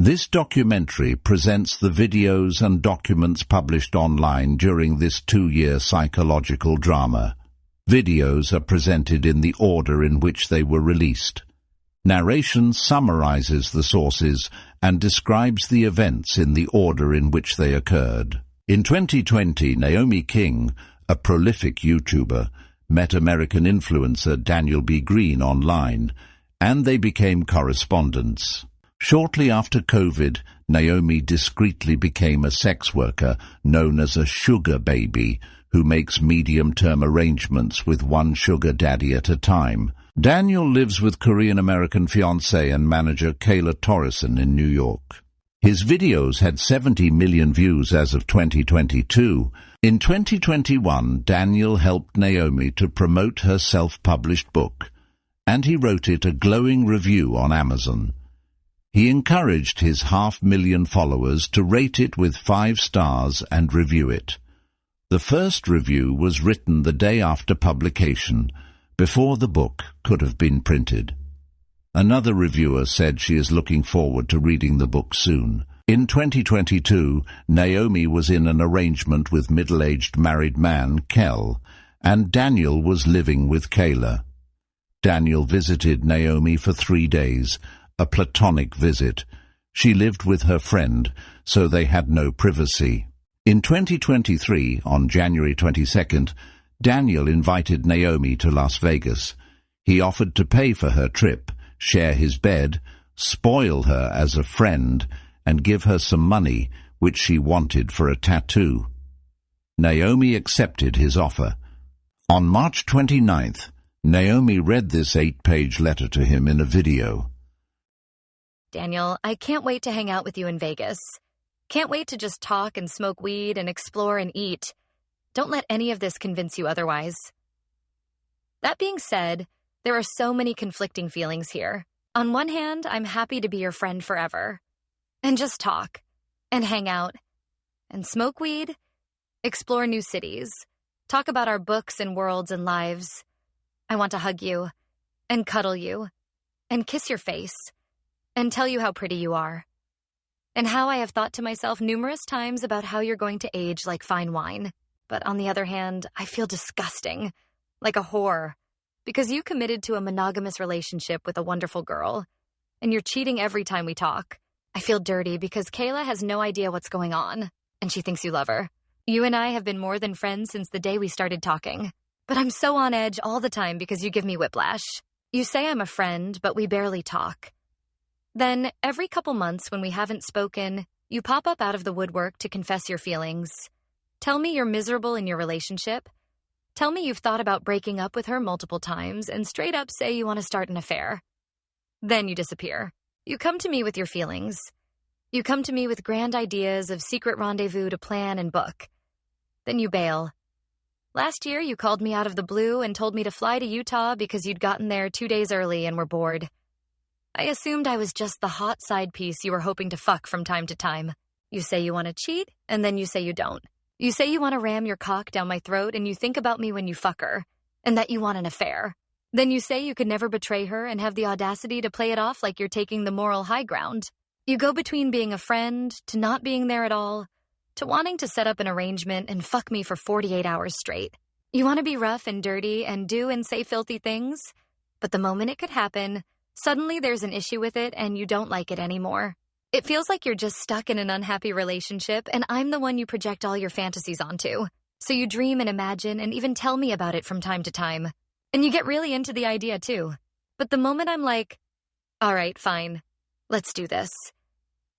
This documentary presents the videos and documents published online during this 2-year psychological drama. Videos are presented in the order in which they were released. Narration summarizes the sources and describes the events in the order in which they occurred. In 2020, Naomi King, a prolific YouTuber, met American influencer Daniel B. Greene online, and they became correspondents. Shortly after COVID, Naomi discreetly became a sex worker known as a sugar baby who makes medium-term arrangements with one sugar daddy at a time. Daniel lives with Korean-American fiancee and manager Kayla Torrison in New York. His videos had 70 million views as of 2022. In 2021, Daniel helped Naomi to promote her self-published book, and he wrote it a glowing review on Amazon. He encouraged his 500,000 followers to rate it with 5 stars and review it. The first review was written the day after publication, before the book could have been printed. Another reviewer said she is looking forward to reading the book soon. In 2022, Naomi was in an arrangement with middle-aged married man, Kel, and Daniel was living with Kayla. Daniel visited Naomi for 3 days, a platonic visit. She lived with her friend, so they had no privacy. In 2023, on January 22nd, Daniel invited Naomi to Las Vegas. He offered to pay for her trip, share his bed, spoil her as a friend, and give her some money, which she wanted for a tattoo. Naomi accepted his offer. On March 29th, Naomi read this 8-page letter to him in a video. Daniel, I can't wait to hang out with you in Vegas. Can't wait to just talk and smoke weed and explore and eat. Don't let any of this convince you otherwise. That being said, there are so many conflicting feelings here. On one hand, I'm happy to be your friend forever. And just talk. And hang out. And smoke weed. Explore new cities. Talk about our books and worlds and lives. I want to hug you. And cuddle you. And kiss your face. And tell you how pretty you are. And how I have thought to myself numerous times about how you're going to age like fine wine. But on the other hand, I feel disgusting, like a whore, because you committed to a monogamous relationship with a wonderful girl, and you're cheating every time we talk. I feel dirty because Kayla has no idea what's going on, and she thinks you love her. You and I have been more than friends since the day we started talking. But I'm so on edge all the time because you give me whiplash. You say I'm a friend, but we barely talk. Then, every couple months when we haven't spoken, you pop up out of the woodwork to confess your feelings. Tell me you're miserable in your relationship. Tell me you've thought about breaking up with her multiple times and straight up say you want to start an affair. Then you disappear. You come to me with your feelings. You come to me with grand ideas of secret rendezvous to plan and book. Then you bail. Last year, you called me out of the blue and told me to fly to Utah because you'd gotten there 2 days early and were bored. I assumed I was just the hot side piece you were hoping to fuck from time to time. You say you want to cheat, and then you say you don't. You say you want to ram your cock down my throat, and you think about me when you fuck her, and that you want an affair. Then you say you could never betray her and have the audacity to play it off like you're taking the moral high ground. You go between being a friend, to not being there at all, to wanting to set up an arrangement and fuck me for 48 hours straight. You want to be rough and dirty and do and say filthy things, but the moment it could happen, suddenly there's an issue with it and you don't like it anymore. It feels like you're just stuck in an unhappy relationship and I'm the one you project all your fantasies onto. So you dream and imagine and even tell me about it from time to time. And you get really into the idea too. But the moment I'm like, all right, fine, let's do this.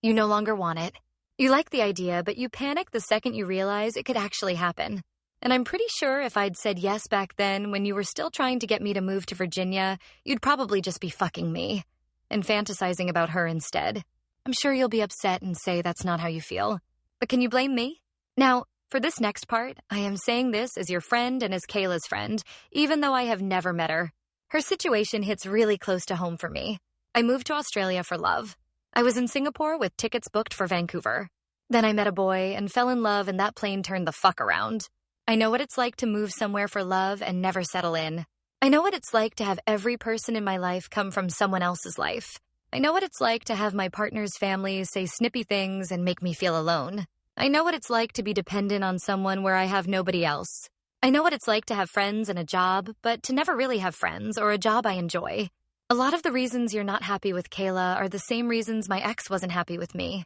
You no longer want it. You like the idea, but you panic the second you realize it could actually happen. And I'm pretty sure if I'd said yes back then when you were still trying to get me to move to Virginia, you'd probably just be fucking me and fantasizing about her instead. I'm sure you'll be upset and say that's not how you feel. But can you blame me? Now, for this next part, I am saying this as your friend and as Kayla's friend, even though I have never met her. Her situation hits really close to home for me. I moved to Australia for love. I was in Singapore with tickets booked for Vancouver. Then I met a boy and fell in love and that plane turned the fuck around. I know what it's like to move somewhere for love and never settle in. I know what it's like to have every person in my life come from someone else's life. I know what it's like to have my partner's family say snippy things and make me feel alone. I know what it's like to be dependent on someone where I have nobody else. I know what it's like to have friends and a job, but to never really have friends or a job I enjoy. A lot of the reasons you're not happy with Kayla are the same reasons my ex wasn't happy with me.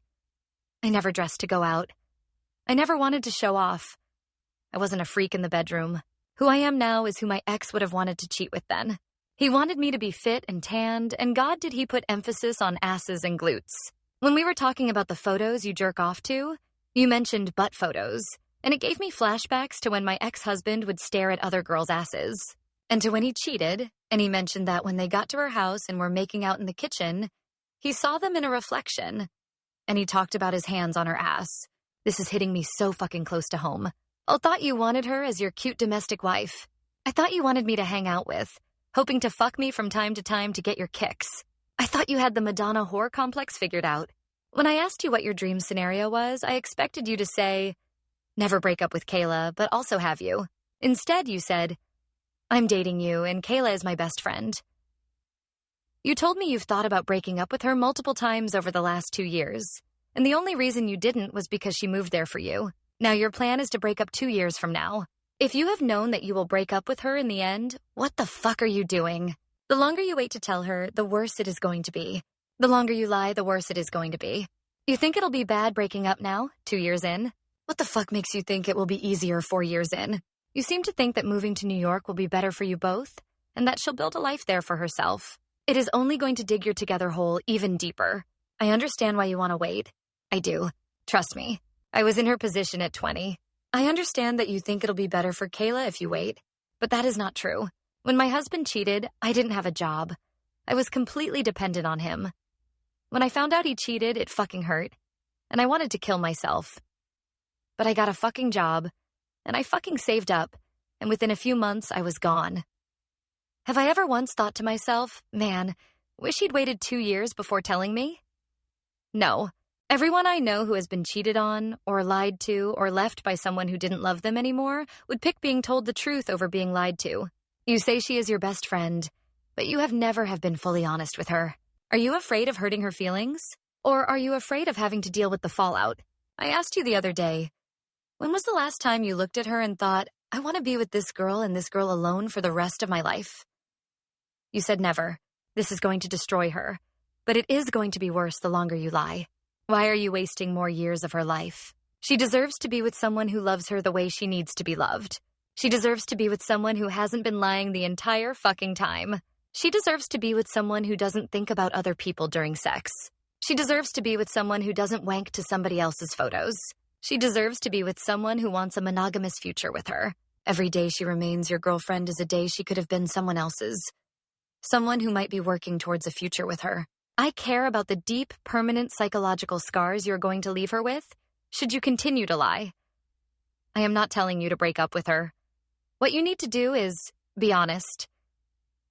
I never dressed to go out. I never wanted to show off. I wasn't a freak in the bedroom. Who I am now is who my ex would have wanted to cheat with then. He wanted me to be fit and tanned, and God did he put emphasis on asses and glutes. When we were talking about the photos you jerk off to, you mentioned butt photos, and it gave me flashbacks to when my ex-husband would stare at other girls' asses. And to when he cheated, and he mentioned that when they got to her house and were making out in the kitchen, he saw them in a reflection. And he talked about his hands on her ass. This is hitting me so fucking close to home. I thought you wanted her as your cute domestic wife. I thought you wanted me to hang out with, hoping to fuck me from time to time to get your kicks. I thought you had the Madonna whore complex figured out. When I asked you what your dream scenario was, I expected you to say, never break up with Kayla, but also have you. Instead, you said, I'm dating you, and Kayla is my best friend. You told me you've thought about breaking up with her multiple times over the last 2 years, and the only reason you didn't was because she moved there for you. Now your plan is to break up 2 years from now. If you have known that you will break up with her in the end, what the fuck are you doing? The longer you wait to tell her, the worse it is going to be. The longer you lie, the worse it is going to be. You think it'll be bad breaking up now, 2 years in? What the fuck makes you think it will be easier 4 years in? You seem to think that moving to New York will be better for you both, and that she'll build a life there for herself. It is only going to dig your together hole even deeper. I understand why you want to wait. I do. Trust me. I was in her position at 20. I understand that you think it'll be better for Kayla if you wait, but that is not true. When my husband cheated, I didn't have a job. I was completely dependent on him. When I found out he cheated, it fucking hurt, and I wanted to kill myself. But I got a fucking job, and I fucking saved up, and within a few months, I was gone. Have I ever once thought to myself, man, wish he'd waited 2 years before telling me? No. Everyone I know who has been cheated on, or lied to, or left by someone who didn't love them anymore would pick being told the truth over being lied to. You say she is your best friend, but you have never been fully honest with her. Are you afraid of hurting her feelings? Or are you afraid of having to deal with the fallout? I asked you the other day, when was the last time you looked at her and thought, I want to be with this girl and this girl alone for the rest of my life? You said never. This is going to destroy her. But it is going to be worse the longer you lie. Why are you wasting more years of her life? She deserves to be with someone who loves her the way she needs to be loved. She deserves to be with someone who hasn't been lying the entire fucking time. She deserves to be with someone who doesn't think about other people during sex. She deserves to be with someone who doesn't wank to somebody else's photos. She deserves to be with someone who wants a monogamous future with her. Every day she remains your girlfriend is a day she could have been someone else's. Someone who might be working towards a future with her. I care about the deep, permanent psychological scars you're going to leave her with, should you continue to lie. I am not telling you to break up with her. What you need to do is be honest.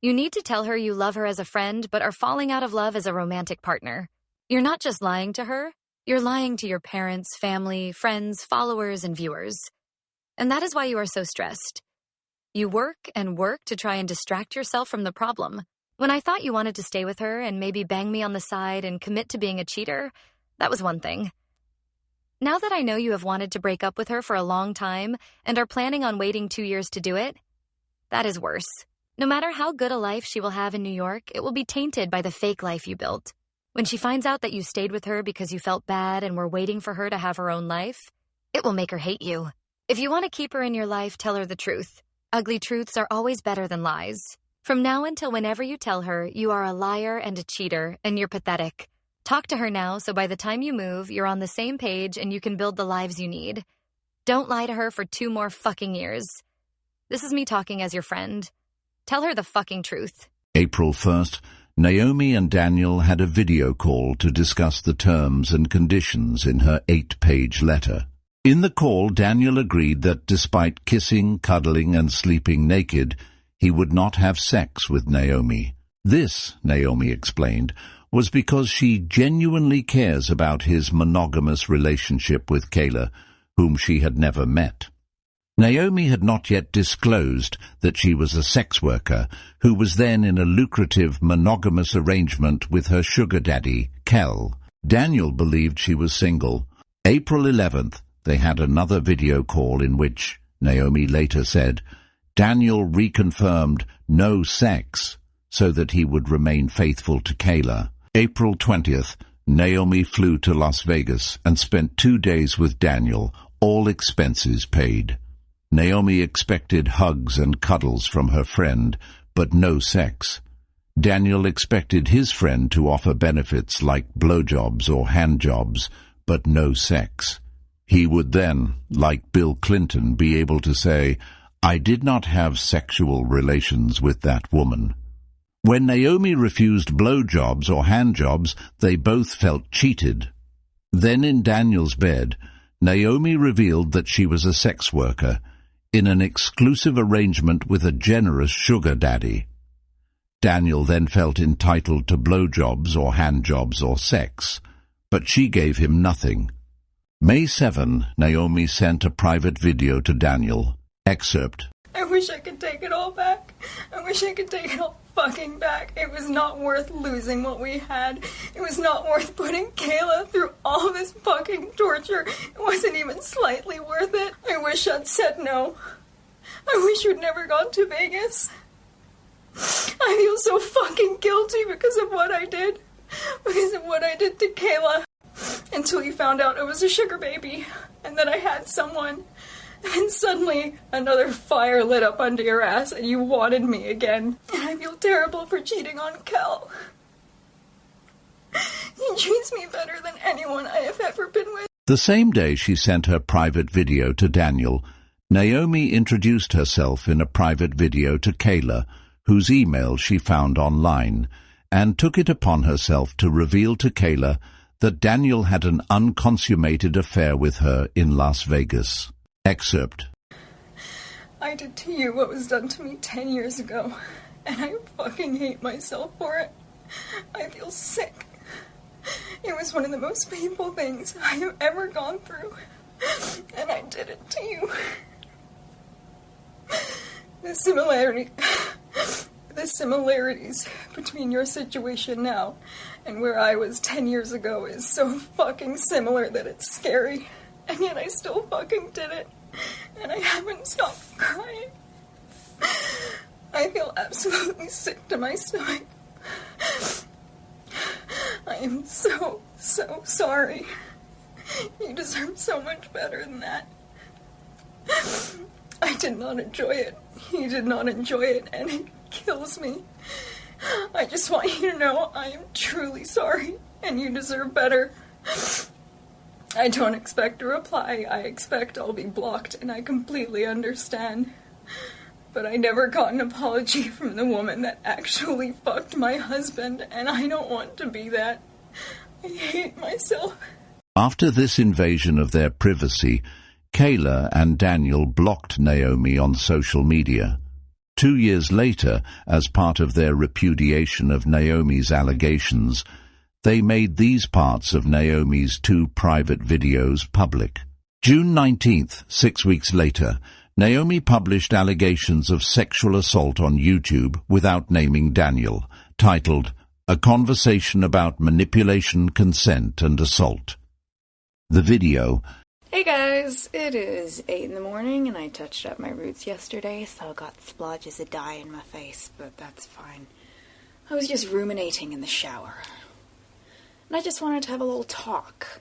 You need to tell her you love her as a friend, but are falling out of love as a romantic partner. You're not just lying to her, you're lying to your parents, family, friends, followers, and viewers. And that is why you are so stressed. You work and work to try and distract yourself from the problem. When I thought you wanted to stay with her and maybe bang me on the side and commit to being a cheater, that was one thing. Now that I know you have wanted to break up with her for a long time and are planning on waiting 2 years to do it, that is worse. No matter how good a life she will have in New York, it will be tainted by the fake life you built. When she finds out that you stayed with her because you felt bad and were waiting for her to have her own life, it will make her hate you. If you want to keep her in your life, tell her the truth. Ugly truths are always better than lies. From now until whenever you tell her, you are a liar and a cheater, and you're pathetic. Talk to her now so by the time you move, you're on the same page and you can build the lives you need. Don't lie to her for 2 more fucking years. This is me talking as your friend. Tell her the fucking truth. April 1st, Naomi and Daniel had a video call to discuss the terms and conditions in her 8-page letter. In the call, Daniel agreed that despite kissing, cuddling, and sleeping naked, he would not have sex with Naomi. This, Naomi explained, was because she genuinely cares about his monogamous relationship with Kayla, whom she had never met. Naomi had not yet disclosed that she was a sex worker who was then in a lucrative monogamous arrangement with her sugar daddy, Kel. Daniel believed she was single. April 11th, they had another video call in which, Naomi later said, Daniel reconfirmed no sex so that he would remain faithful to Kayla. April 20th, Naomi flew to Las Vegas and spent 2 days with Daniel, all expenses paid. Naomi expected hugs and cuddles from her friend, but no sex. Daniel expected his friend to offer benefits like blowjobs or handjobs, but no sex. He would then, like Bill Clinton, be able to say, "I did not have sexual relations with that woman." When Naomi refused blowjobs or handjobs, they both felt cheated. Then in Daniel's bed, Naomi revealed that she was a sex worker in an exclusive arrangement with a generous sugar daddy. Daniel then felt entitled to blowjobs or handjobs or sex, but she gave him nothing. May 7, Naomi sent a private video to Daniel. Excerpt. I wish I could take it all back. I wish I could take it all fucking back. It was not worth losing what we had. It was not worth putting Kayla through all this fucking torture. It wasn't even slightly worth it. I wish I'd said no. I wish you'd never gone to Vegas. I feel so fucking guilty because of what I did. Because of what I did to Kayla. Until you found out I was a sugar baby. And that I had someone. And suddenly, another fire lit up under your ass and you wanted me again. And I feel terrible for cheating on Kel. He treats me better than anyone I have ever been with. The same day she sent her private video to Daniel, Naomi introduced herself in a private video to Kayla, whose email she found online, and took it upon herself to reveal to Kayla that Daniel had an unconsummated affair with her in Las Vegas. Excerpt. I did to you what was done to me 10 years ago, and I fucking hate myself for it. I feel sick. It was one of the most painful things I have ever gone through, and I did it to you. The similarities between your situation now and where I was 10 years ago is so fucking similar that it's scary. And yet I still fucking did it. And I haven't stopped crying. I feel absolutely sick to my stomach. I am so sorry. You deserve so much better than that. I did not enjoy it. You did not enjoy it, and it kills me. I just want you to know I am truly sorry, and you deserve better. I don't expect a reply. I expect I'll be blocked, and I completely understand. But I never got an apology from the woman that actually fucked my husband, and I don't want to be that. I hate myself. After this invasion of their privacy, Kayla and Daniel blocked Naomi on social media. 2 years later, as part of their repudiation of Naomi's allegations, they made these parts of Naomi's 2 private videos public. June 19th, 6 weeks later, Naomi published allegations of sexual assault on YouTube without naming Daniel, titled, A Conversation About Manipulation, Consent and Assault. The video... Hey guys, it is 8 in the morning and I touched up my roots yesterday, so I got splotches of dye in my face, but that's fine. I was just ruminating in the shower. And I just wanted to have a little talk,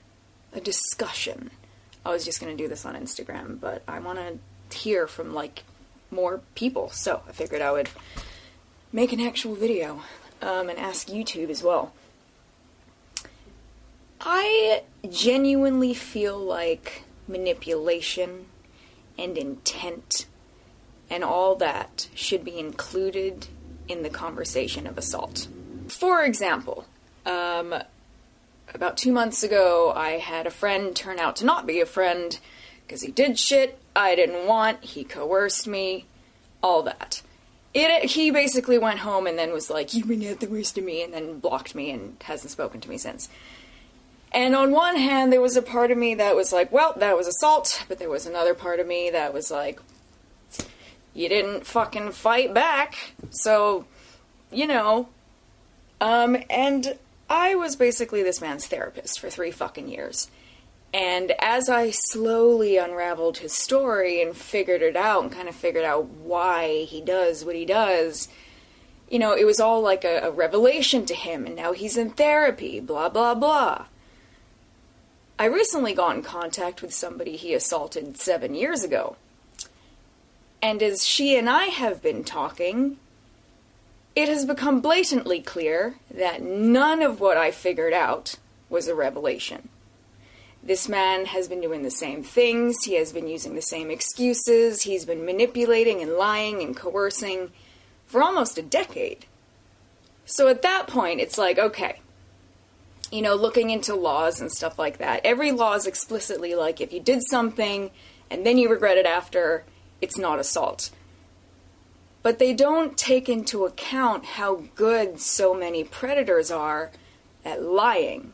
a discussion. I was just going to do this on Instagram, but I want to hear from, more people, so I figured I would make an actual video, and ask YouTube as well. I genuinely feel like manipulation and intent and all that should be included in the conversation of assault. For example, about 2 months ago, I had a friend turn out to not be a friend because he did shit I didn't want, he coerced me, all that. He basically went home and then was like, you bring out the worst of me, and then blocked me and hasn't spoken to me since. And on one hand, there was a part of me that was like, well, that was assault, but there was another part of me that was like, you didn't fucking fight back, so, you know. And I was basically this man's therapist for 3 fucking years. And as I slowly unraveled his story and figured it out and kind of figured out why he does what he does, you know, it was all like a revelation to him, and now he's in therapy, blah, blah, blah. I recently got in contact with somebody he assaulted 7 years ago. And as she and I have been talking, it has become blatantly clear that none of what I figured out was a revelation. This man has been doing the same things, he has been using the same excuses, he's been manipulating and lying and coercing for almost a decade. So at that point, it's like, okay, you know, looking into laws and stuff like that, every law is explicitly like, if you did something and then you regret it after, it's not assault. But they don't take into account how good so many predators are at lying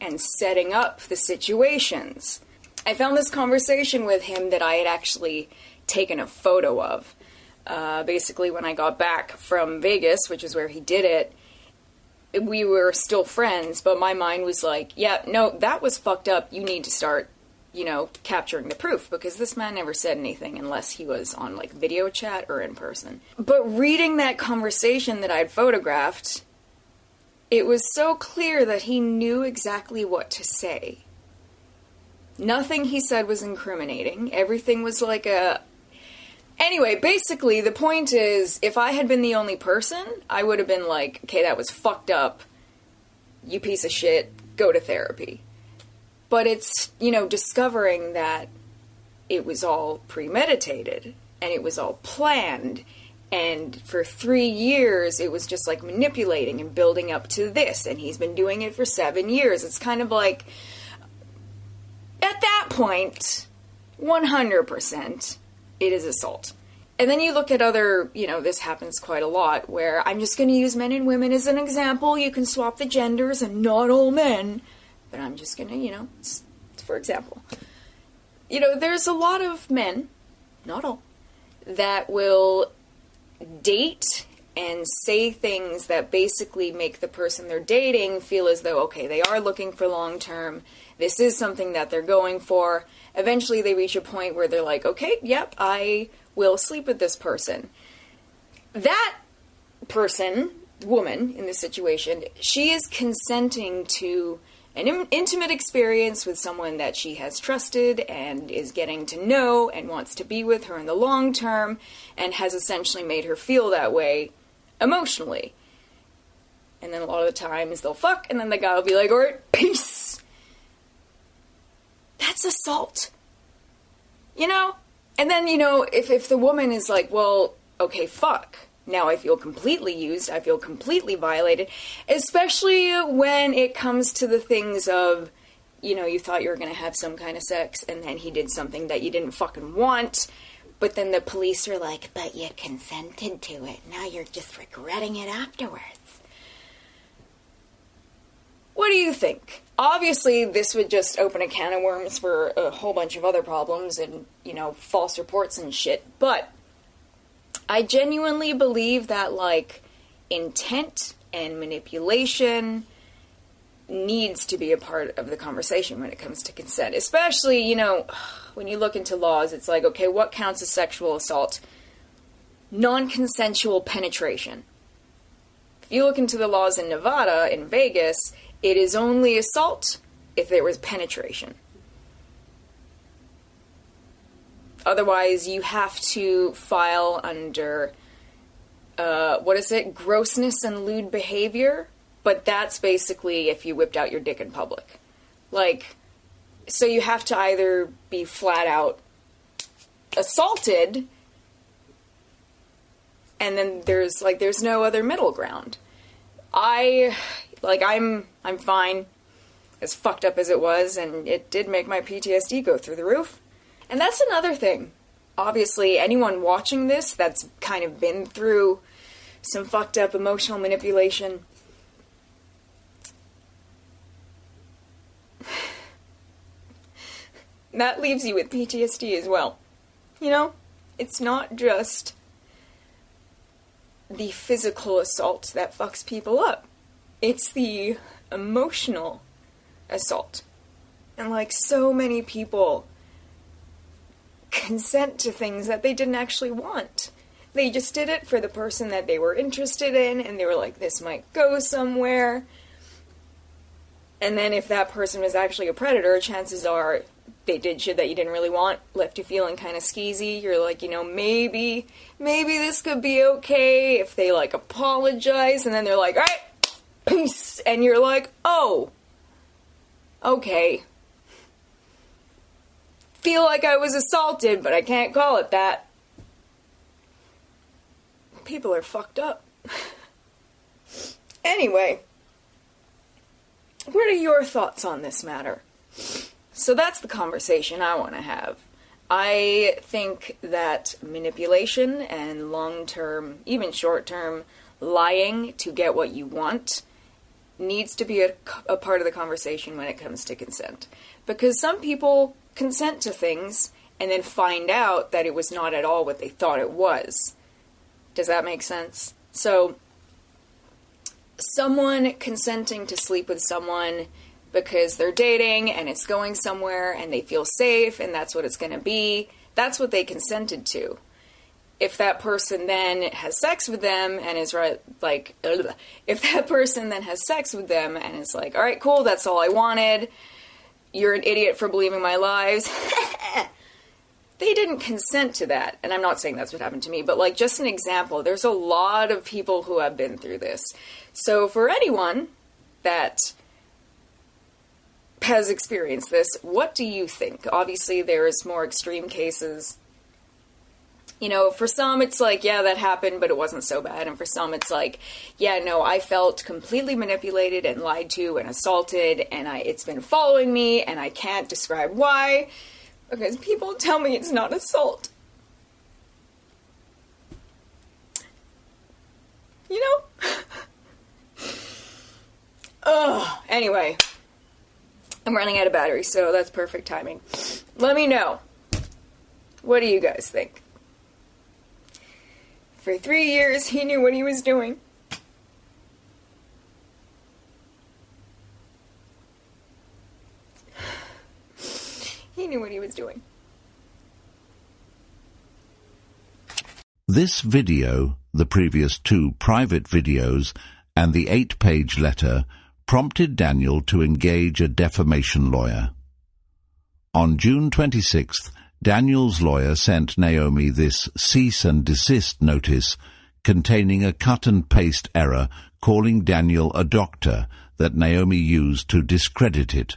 and setting up the situations. I found this conversation with him that I had actually taken a photo of. Basically, when I got back from Vegas, which is where he did it, we were still friends, but my mind was like, yeah, no, that was fucked up. You need to start, you know, capturing the proof, because this man never said anything unless he was on, like, video chat or in person. But reading that conversation that I'd photographed, it was so clear that he knew exactly what to say. Nothing he said was incriminating. Everything was like a... Anyway, basically, the point is, if I had been the only person, I would have been like, okay, that was fucked up. You piece of shit. Go to therapy. But it's, you know, discovering that it was all premeditated, and it was all planned, and for 3 years it was just like manipulating and building up to this, and he's been doing it for 7 years. It's kind of like, at that point, 100%, it is assault. And then you look at other, you know, this happens quite a lot, where I'm just going to use men and women as an example. You can swap the genders, and not all men. But I'm just going to, you know, for example. You know, there's a lot of men, not all, that will date and say things that basically make the person they're dating feel as though, okay, they are looking for long-term, this is something that they're going for. Eventually they reach a point where they're like, okay, yep, I will sleep with this person. That person, woman in this situation, she is consenting to an intimate experience with someone that she has trusted and is getting to know and wants to be with her in the long term, and has essentially made her feel that way emotionally. And then a lot of the times they'll fuck, and then the guy will be like, alright, peace. That's assault. You know? And then, you know, if the woman is like, well, okay, fuck. Now I feel completely used, I feel completely violated, especially when it comes to the things of, you know, you thought you were going to have some kind of sex, and then he did something that you didn't fucking want, but then the police are like, but you consented to it, now you're just regretting it afterwards. What do you think? Obviously, this would just open a can of worms for a whole bunch of other problems and, you know, false reports and shit, but I genuinely believe that, like, intent and manipulation needs to be a part of the conversation when it comes to consent. Especially, you know, when you look into laws, it's like, okay, what counts as sexual assault? Non-consensual penetration. If you look into the laws in Nevada, in Vegas, it is only assault if there was penetration. Otherwise, you have to file under, grossness and lewd behavior, but that's basically if you whipped out your dick in public. Like, so you have to either be flat out assaulted, and then there's no other middle ground. I'm fine, as fucked up as it was, and it did make my PTSD go through the roof. And that's another thing. Obviously, anyone watching this that's kind of been through some fucked up emotional manipulation, that leaves you with PTSD as well. You know, it's not just the physical assault that fucks people up. It's the emotional assault. And like so many people consent to things that they didn't actually want. They just did it for the person that they were interested in, and they were like, this might go somewhere. And then if that person was actually a predator, chances are they did shit that you didn't really want, left you feeling kind of skeezy. You're like, you know, maybe this could be okay if they, like, apologize, and then they're like, alright, peace, and you're like, oh, okay. Feel like I was assaulted, but I can't call it that. People are fucked up. Anyway, what are your thoughts on this matter? So that's the conversation I want to have. I think that manipulation and long-term, even short-term, lying to get what you want needs to be a part of the conversation when it comes to consent. Because some people consent to things and then find out that it was not at all what they thought it was. Does that make sense? So, someone consenting to sleep with someone because they're dating and it's going somewhere and they feel safe and that's what it's going to be, that's what they consented to. If that person then has sex with them and is if that person then has sex with them and is like, alright, cool, that's all I wanted, you're an idiot for believing my lies, they didn't consent to that. And I'm not saying that's what happened to me, but like just an example, there's a lot of people who have been through this. So for anyone that has experienced this, what do you think? Obviously there's more extreme cases. You know, for some it's like, yeah, that happened, but it wasn't so bad. And for some it's like, yeah, no, I felt completely manipulated and lied to and assaulted, and it's been following me, and I can't describe why. Because people tell me it's not assault. You know? Ugh. Anyway. I'm running out of battery, so that's perfect timing. Let me know. What do you guys think? For 3 years, he knew what he was doing. He knew what he was doing. This video, the previous 2 private videos, and the 8-page letter prompted Daniel to engage a defamation lawyer. On June 26th, Daniel's lawyer sent Naomi this cease and desist notice containing a cut-and-paste error calling Daniel a doctor that Naomi used to discredit it.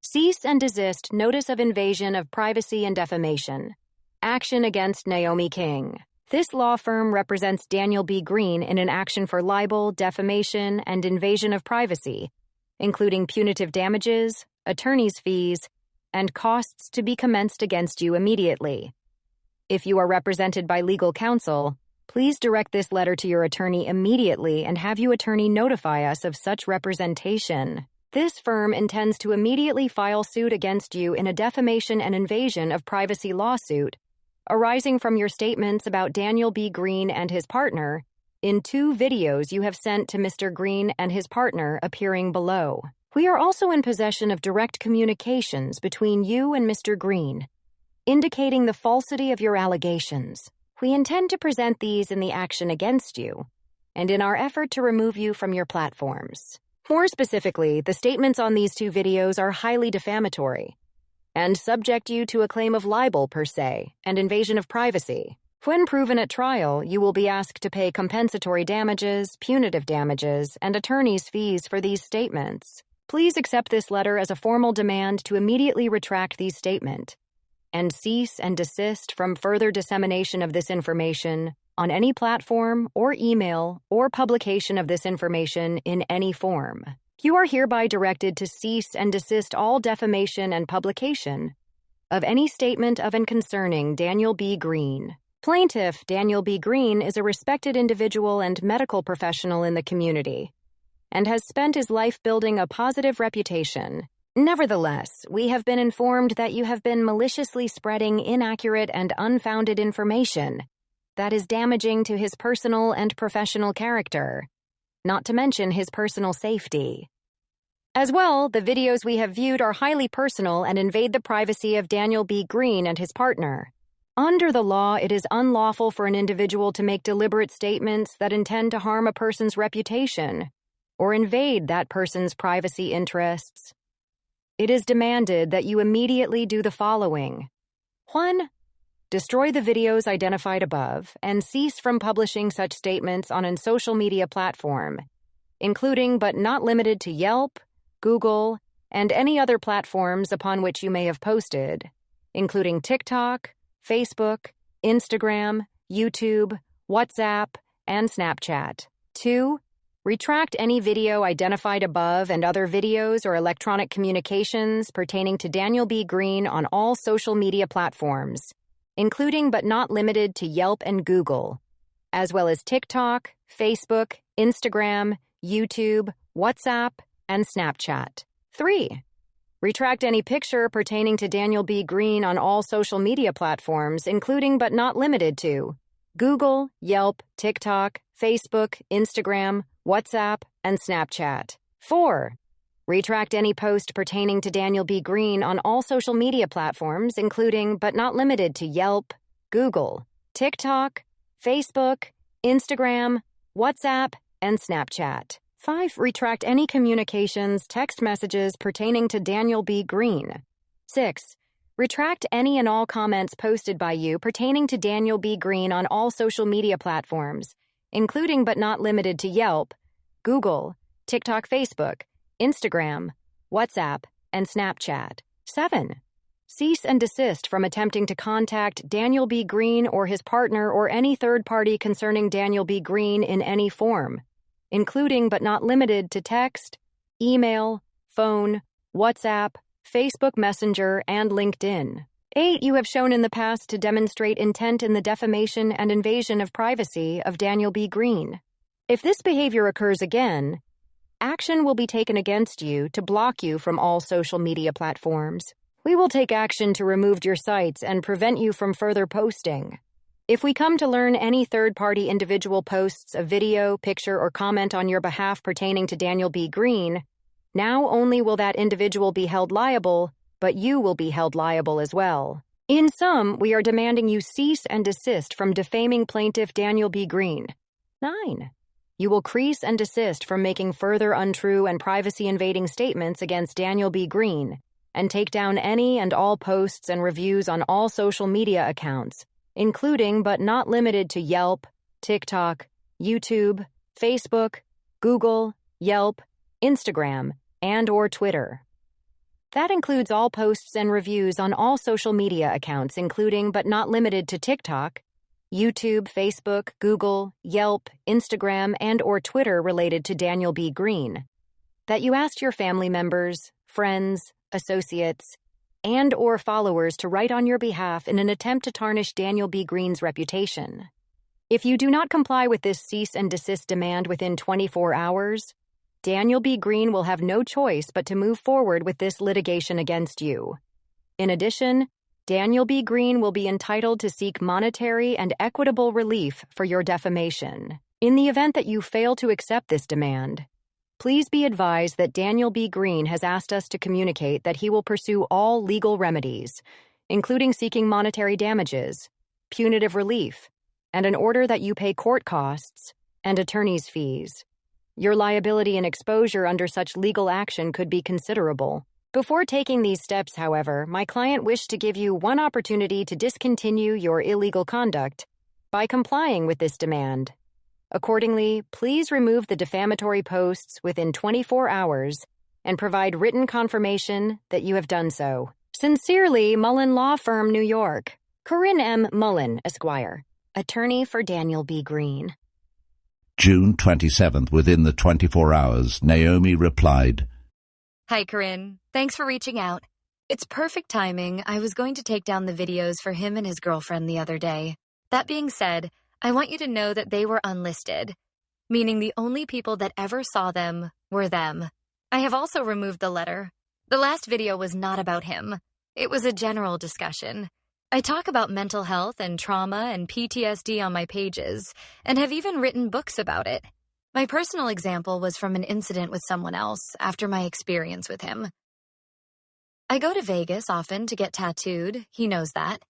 Cease and Desist Notice of Invasion of Privacy and Defamation. Action against Naomi King. This law firm represents Daniel B. Greene in an action for libel, defamation, and invasion of privacy, including punitive damages, attorney's fees, and costs to be commenced against you immediately. If you are represented by legal counsel, please direct this letter to your attorney immediately and have your attorney notify us of such representation. This firm intends to immediately file suit against you in a defamation and invasion of privacy lawsuit arising from your statements about Daniel B. Greene and his partner in 2 videos you have sent to Mr. Greene and his partner appearing below. We are also in possession of direct communications between you and Mr. Greene, indicating the falsity of your allegations. We intend to present these in the action against you and in our effort to remove you from your platforms. More specifically, the statements on these 2 videos are highly defamatory and subject you to a claim of libel per se and invasion of privacy. When proven at trial, you will be asked to pay compensatory damages, punitive damages, and attorney's fees for these statements. Please accept this letter as a formal demand to immediately retract these statements and cease and desist from further dissemination of this information on any platform or email or publication of this information in any form. You are hereby directed to cease and desist all defamation and publication of any statement of and concerning Daniel B. Greene. Plaintiff Daniel B. Greene is a respected individual and medical professional in the community and has spent his life building a positive reputation Nevertheless, we have been informed that you have been maliciously spreading inaccurate and unfounded information that is damaging to his personal and professional character, not to mention his personal safety. As well, the videos we have viewed are highly personal and invade the privacy of Daniel B. Greene and his partner. Under the law, it is unlawful for an individual to make deliberate statements that intend to harm a person's reputation or invade that person's privacy interests. It is demanded that you immediately do the following. 1. Destroy the videos identified above and cease from publishing such statements on a social media platform, including but not limited to Yelp, Google, and any other platforms upon which you may have posted, including TikTok, Facebook, Instagram, YouTube, WhatsApp, and Snapchat. 2. Retract any video identified above and other videos or electronic communications pertaining to Daniel B. Greene on all social media platforms, including but not limited to Yelp and Google, as well as TikTok, Facebook, Instagram, YouTube, WhatsApp, and Snapchat. 3. Retract any picture pertaining to Daniel B. Greene on all social media platforms, including but not limited to Google, Yelp, TikTok, Facebook, Instagram, WhatsApp, and Snapchat. 4. Retract any post pertaining to Daniel B. Greene on all social media platforms, including but not limited to Yelp, Google, TikTok, Facebook, Instagram, WhatsApp, and Snapchat. 5. Retract any communications, text messages pertaining to Daniel B. Greene. 6. Retract any and all comments posted by you pertaining to Daniel B. Greene on all social media platforms, including but not limited to Yelp, Google, TikTok, Facebook, Instagram, WhatsApp, and Snapchat. 7. Cease and desist from attempting to contact Daniel B. Greene or his partner or any third party concerning Daniel B. Greene in any form, including but not limited to text, email, phone, WhatsApp, Facebook Messenger, and LinkedIn. 8. You have shown in the past to demonstrate intent in the defamation and invasion of privacy of Daniel B. Greene. If this behavior occurs again, action will be taken against you to block you from all social media platforms. We will take action to remove your sites and prevent you from further posting. If we come to learn any third-party individual posts a video, picture, or comment on your behalf pertaining to Daniel B. Greene, now only will that individual be held liable, but you will be held liable as well. In sum, we are demanding you cease and desist from defaming plaintiff Daniel B. Greene. 9. You will cease and desist from making further untrue and privacy-invading statements against Daniel B. Greene, and take down any and all posts and reviews on all social media accounts, including but not limited to Yelp, TikTok, YouTube, Facebook, Google, Yelp, Instagram, and/or Twitter. That includes all posts and reviews on all social media accounts, including but not limited to TikTok, YouTube, Facebook, Google, Yelp, Instagram, and/or Twitter related to Daniel B. Greene. That you asked your family members, friends, associates, and/or followers to write on your behalf in an attempt to tarnish Daniel B. Greene's reputation. If you do not comply with this cease and desist demand within 24 hours, Daniel B. Greene will have no choice but to move forward with this litigation against you. In addition, Daniel B. Greene will be entitled to seek monetary and equitable relief for your defamation. In the event that you fail to accept this demand, please be advised that Daniel B. Greene has asked us to communicate that he will pursue all legal remedies, including seeking monetary damages, punitive relief, and an order that you pay court costs and attorney's fees. Your liability and exposure under such legal action could be considerable. Before taking these steps, however, my client wished to give you one opportunity to discontinue your illegal conduct by complying with this demand. Accordingly, please remove the defamatory posts within 24 hours and provide written confirmation that you have done so. Sincerely, Mullen Law Firm, New York. Corinne M. Mullen, Esquire, attorney for Daniel B. Greene. June 27th, within the 24 hours, Naomi replied, Hi, Corinne. Thanks for reaching out. It's perfect timing. I was going to take down the videos for him and his girlfriend the other day. That being said, I want you to know that they were unlisted, meaning the only people that ever saw them were them. I have also removed the letter. The last video was not about him. It was a general discussion. I talk about mental health and trauma and PTSD on my pages, and have even written books about it. My personal example was from an incident with someone else after my experience with him. I go to Vegas often to get tattooed, he knows that.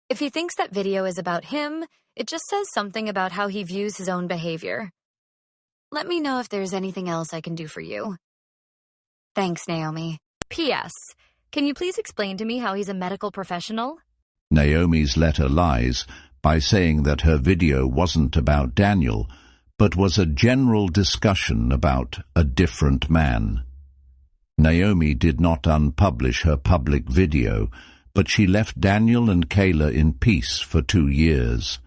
If he thinks that video is about him, it just says something about how he views his own behavior. Let me know if there's anything else I can do for you. Thanks, Naomi. P.S. Can you please explain to me how he's a medical professional? Naomi's letter lies by saying that her video wasn't about Daniel, but was a general discussion about a different man. Naomi did not unpublish her public video, but she left Daniel and Kayla in peace for 2 years.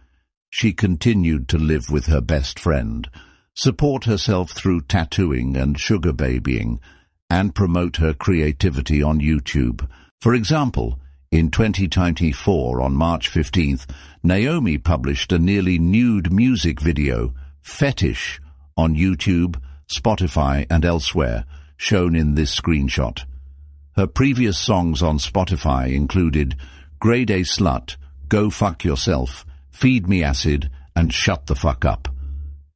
She continued to live with her best friend, support herself through tattooing and sugar babying, and promote her creativity on YouTube. For example, in 2024, on March 15th, Naomi published a nearly nude music video, Fetish, on YouTube, Spotify, and elsewhere, shown in this screenshot. Her previous songs on Spotify included Grade A Slut, Go Fuck Yourself, Feed Me Acid, and Shut the Fuck Up.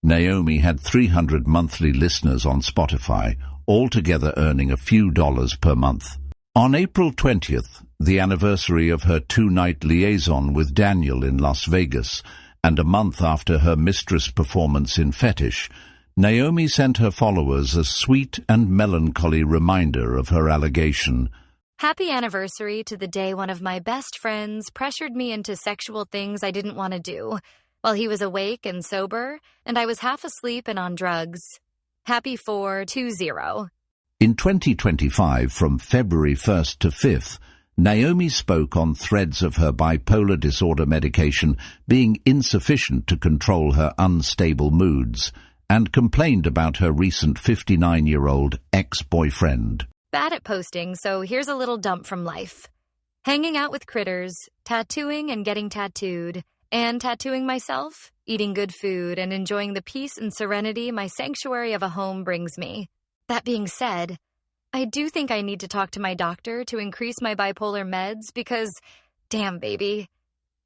Naomi had 300 monthly listeners on Spotify, altogether earning a few dollars per month. On April 20th, the anniversary of her 2-night liaison with Daniel in Las Vegas, and a month after her Mistress performance in Fetish, Naomi sent her followers a sweet and melancholy reminder of her allegation. Happy anniversary to the day one of my best friends pressured me into sexual things I didn't want to do, while he was awake and sober, and I was half asleep and on drugs. Happy 420. In 2025, from February 1st to 5th, Naomi spoke on threads of her bipolar disorder medication being insufficient to control her unstable moods, and complained about her recent 59-year-old ex-boyfriend. Bad at posting, so here's a little dump from life. Hanging out with critters, tattooing and getting tattooed, and tattooing myself, eating good food, and enjoying the peace and serenity my sanctuary of a home brings me. That being said, I do think I need to talk to my doctor to increase my bipolar meds because, damn baby,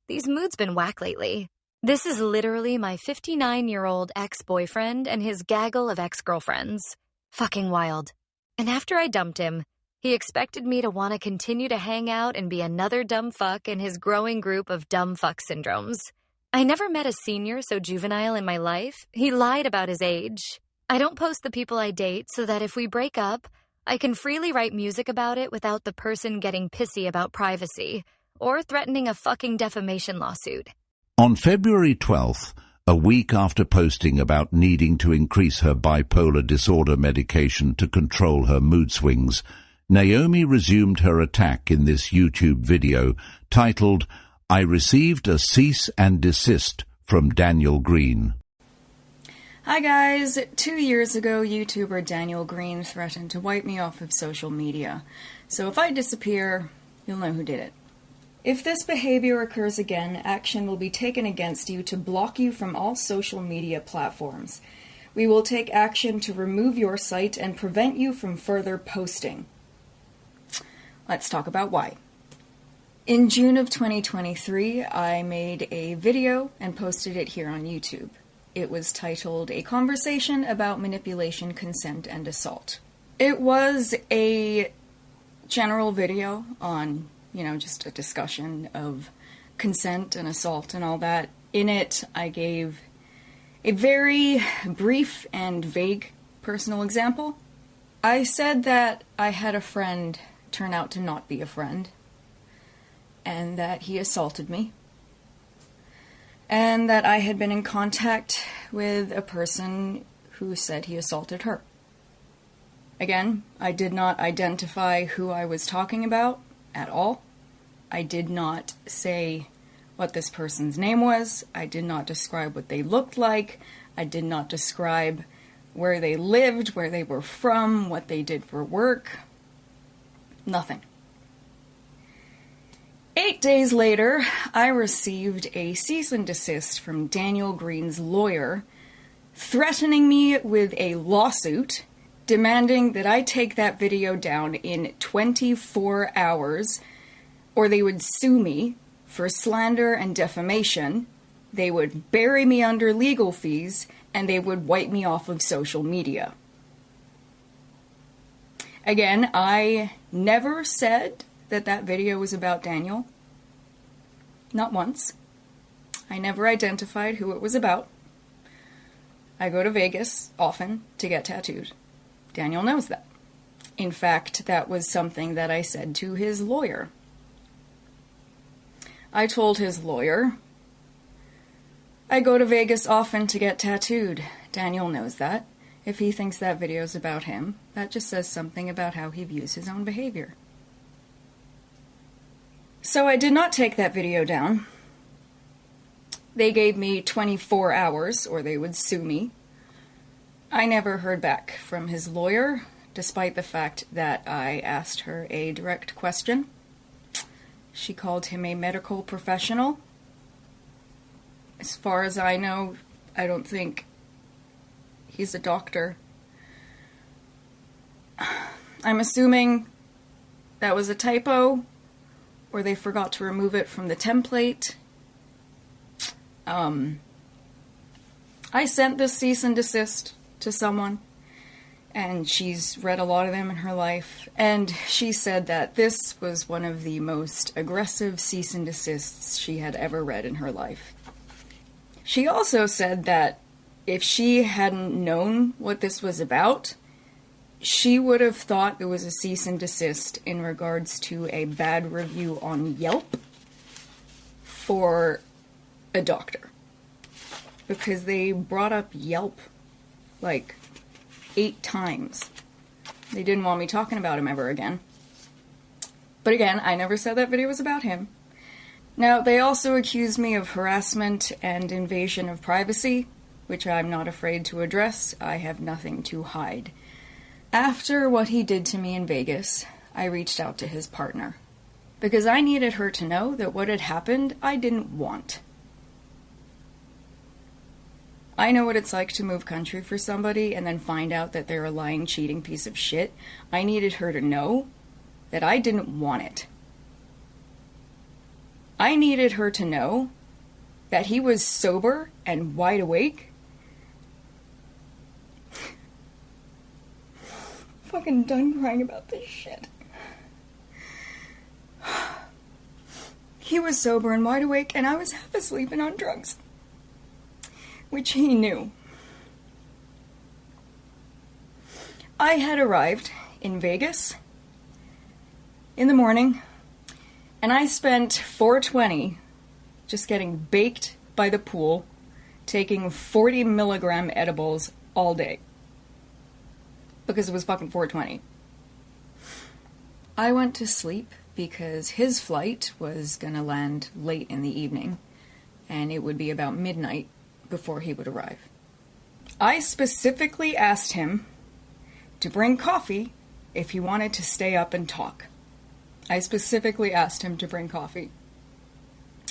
these moods been whack lately. This is literally my 59-year-old ex-boyfriend and his gaggle of ex-girlfriends. Fucking wild. And after I dumped him, he expected me to want to continue to hang out and be another dumb fuck in his growing group of dumb fuck syndromes. I never met a senior so juvenile in my life. He lied about his age. I don't post the people I date so that if we break up, I can freely write music about it without the person getting pissy about privacy or threatening a fucking defamation lawsuit. On February 12th, a week after posting about needing to increase her bipolar disorder medication to control her mood swings, Naomi resumed her attack in this YouTube video titled, I Received a Cease and Desist from Daniel Greene. Hi guys, 2 years ago YouTuber Daniel Greene threatened to wipe me off of social media. So if I disappear, you'll know who did it. If this behavior occurs again, action will be taken against you to block you from all social media platforms. We will take action to remove your site and prevent you from further posting. Let's talk about why. In June of 2023, I made a video and posted it here on YouTube. It was titled, A Conversation About Manipulation, Consent, and Assault. It was a general video on just a discussion of consent and assault and all that. In it, I gave a very brief and vague personal example. I said that I had a friend turn out to not be a friend, and that he assaulted me, and that I had been in contact with a person who said he assaulted her. Again, I did not identify who I was talking about at all. I did not say what this person's name was. I did not describe what they looked like. I did not describe where they lived, where they were from, what they did for work. Nothing. 8 days later, I received a cease and desist from Daniel Greene's lawyer, threatening me with a lawsuit demanding that I take that video down in 24 hours, or they would sue me for slander and defamation, they would bury me under legal fees, and they would wipe me off of social media. Again, I never said that that video was about Daniel. Not once. I never identified who it was about. I go to Vegas often to get tattooed. Daniel knows that. In fact, that was something that I said to his lawyer. I told his lawyer, I go to Vegas often to get tattooed. Daniel knows that. If he thinks that video's about him, that just says something about how he views his own behavior. So I did not take that video down. They gave me 24 hours, or they would sue me. I never heard back from his lawyer, despite the fact that I asked her a direct question. She called him a medical professional. As far as I know, I don't think he's a doctor. I'm assuming that was a typo, or they forgot to remove it from the template. I sent this cease and desist to someone, and she's read a lot of them in her life, and she said that this was one of the most aggressive cease and desists she had ever read in her life. She also said that if she hadn't known what this was about, she would have thought it was a cease and desist in regards to a bad review on Yelp for a doctor. Because they brought up Yelp like 8 times. They didn't want me talking about him ever again. But again, I never said that video was about him. Now, they also accused me of harassment and invasion of privacy, which I'm not afraid to address. I have nothing to hide. After what he did to me in Vegas, I reached out to his partner, because I needed her to know that what had happened, I didn't want. I know what it's like to move country for somebody and then find out that they're a lying, cheating piece of shit. I needed her to know that I didn't want it. I needed her to know that he was sober and wide awake. Fucking done crying about this shit. He was sober and wide awake, and I was half asleep and on drugs. Which he knew. I had arrived in Vegas in the morning, and I spent 420 just getting baked by the pool, taking 40 milligram edibles all day. Because it was fucking 420. I went to sleep because his flight was gonna land late in the evening, and it would be about midnight before he would arrive. I specifically asked him to bring coffee if he wanted to stay up and talk. I specifically asked him to bring coffee.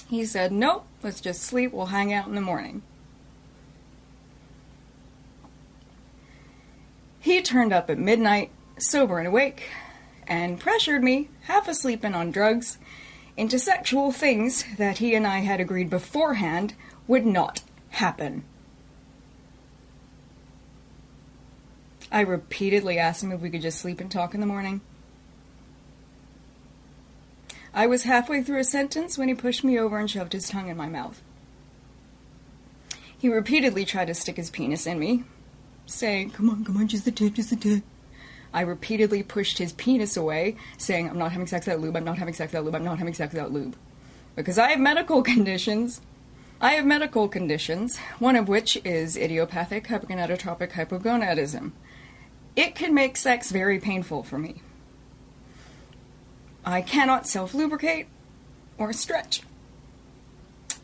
He said, nope, let's just sleep, we'll hang out in the morning. He turned up at midnight, sober and awake, and pressured me, half asleep and on drugs, into sexual things that he and I had agreed beforehand would not happen. I repeatedly asked him if we could just sleep and talk in the morning. I was halfway through a sentence when he pushed me over and shoved his tongue in my mouth. He repeatedly tried to stick his penis in me, saying, come on, just the tip. I repeatedly pushed his penis away, saying, I'm not having sex without lube, I'm not having sex without lube, I'm not having sex without lube. Because I have medical conditions. One of which is idiopathic hypogonadotropic hypogonadism. It can make sex very painful for me. I cannot self-lubricate or stretch,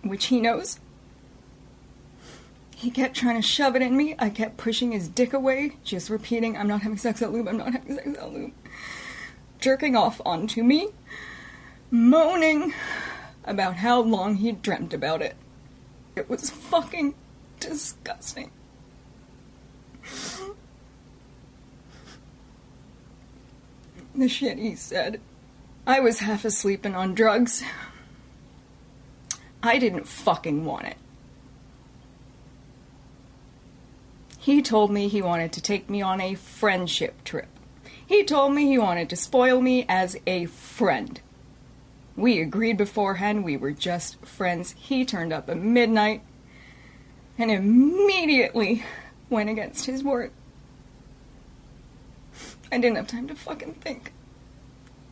which he knows. He kept trying to shove it in me. I kept pushing his dick away, just repeating, I'm not having sex without lube, I'm not having sex without lube. Jerking off onto me, moaning about how long he'd dreamt about it. It was fucking disgusting. the shit he said. I was half asleep and on drugs. I didn't fucking want it. He told me he wanted to take me on a friendship trip. He told me he wanted to spoil me as a friend. We agreed beforehand we were just friends. He turned up at midnight and immediately went against his word. I didn't have time to fucking think.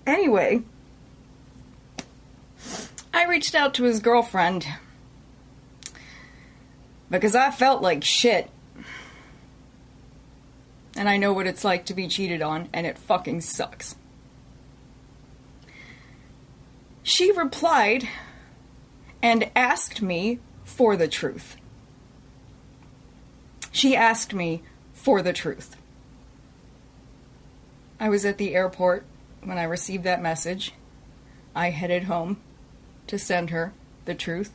Anyway, I reached out to his girlfriend because I felt like shit. And I know what it's like to be cheated on, and it fucking sucks. She replied and asked me for the truth. She asked me for the truth. I was at the airport when I received that message. I headed home to send her the truth.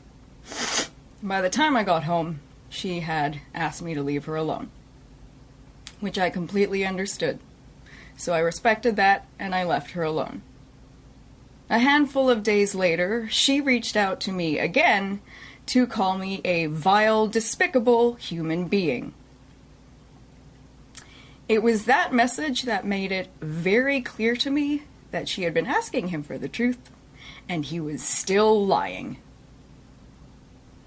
By the time I got home, she had asked me to leave her alone, which I completely understood. So I respected that, and I left her alone. A handful of days later, she reached out to me again to call me a vile, despicable human being. It was that message that made it very clear to me that she had been asking him for the truth, and he was still lying.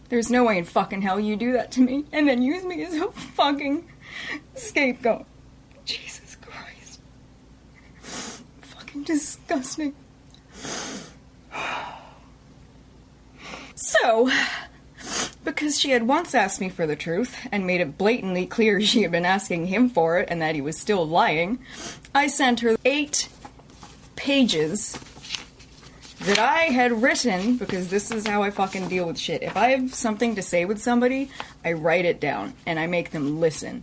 There's no way in fucking hell you do that to me and then use me as a fucking scapegoat. Jesus Christ. Fucking disgusting. So, because she had once asked me for the truth and made it blatantly clear she had been asking him for it and that he was still lying, I sent her 8 pages that I had written, because this is how I fucking deal with shit. If I have something to say with somebody, I write it down and I make them listen.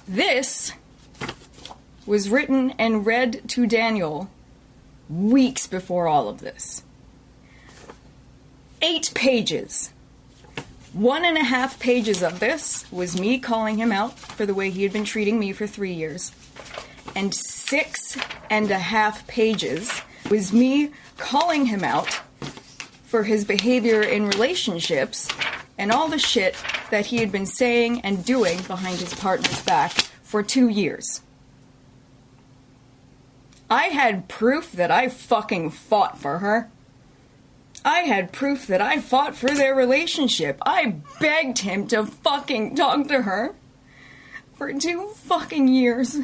This was written and read to Daniel weeks before all of this. 8 pages. 1.5 pages of this was me calling him out for the way he had been treating me for 3 years. And 6.5 pages was me calling him out for his behavior in relationships and all the shit that he had been saying and doing behind his partner's back for 2 years. I had proof that I fucking fought for her. I had proof that I fought for their relationship. I begged him to fucking talk to her for 2 fucking years.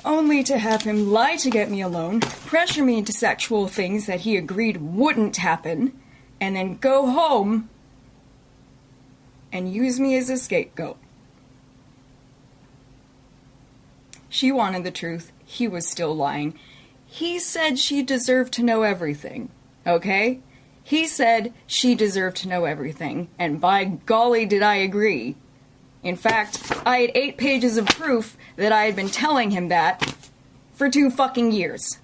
Only to have him lie to get me alone, pressure me into sexual things that he agreed wouldn't happen, and then go home and use me as a scapegoat. She wanted the truth. He was still lying. He said she deserved to know everything, okay? He said she deserved to know everything, and by golly did I agree. In fact, I had 8 pages of proof that I had been telling him that for 2 fucking years.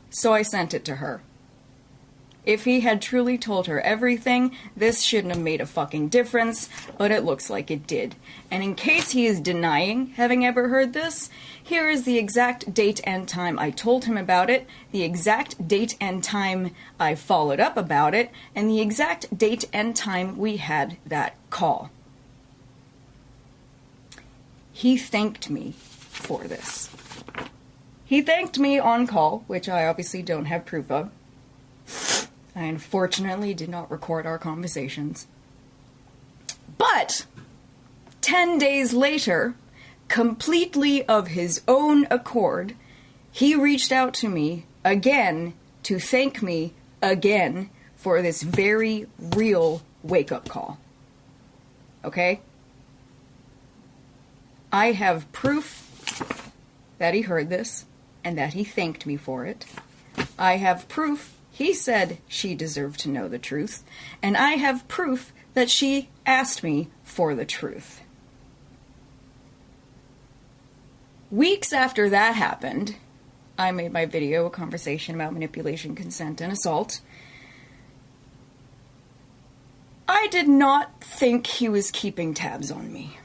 So I sent it to her. If he had truly told her everything, this shouldn't have made a fucking difference, but it looks like it did. And in case he is denying having ever heard this, here is the exact date and time I told him about it, the exact date and time I followed up about it, and the exact date and time we had that call. He thanked me for this. He thanked me on call, which I obviously don't have proof of. I unfortunately did not record our conversations. But 10 days later, completely of his own accord, he reached out to me again to thank me again for this very real wake-up call. Okay? I have proof that he heard this and that he thanked me for it. I have proof he said she deserved to know the truth, and I have proof that she asked me for the truth. Weeks after that happened, I made my video, a conversation about manipulation, consent, and assault. I did not think he was keeping tabs on me.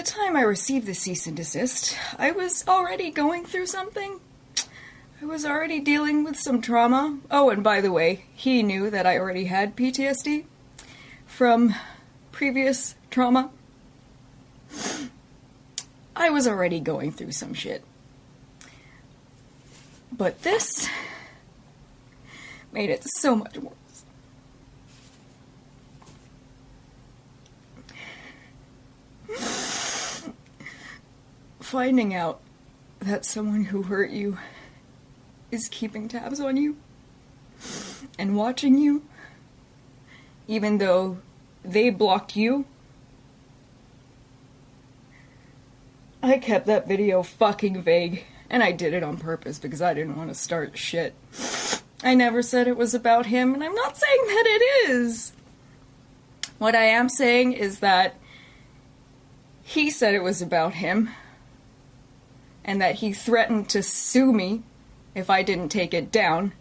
the time I received the cease and desist, I was already going through something. I was already dealing with some trauma. Oh, and by the way, he knew that I already had PTSD from previous trauma. I was already going through some shit. But this made it so much worse. Finding out that someone who hurt you is keeping tabs on you and watching you, even though they blocked you. I kept that video fucking vague, and I did it on purpose because I didn't want to start shit. I never said it was about him, and I'm not saying that it is. What I am saying is that he said it was about him, and that he threatened to sue me if I didn't take it down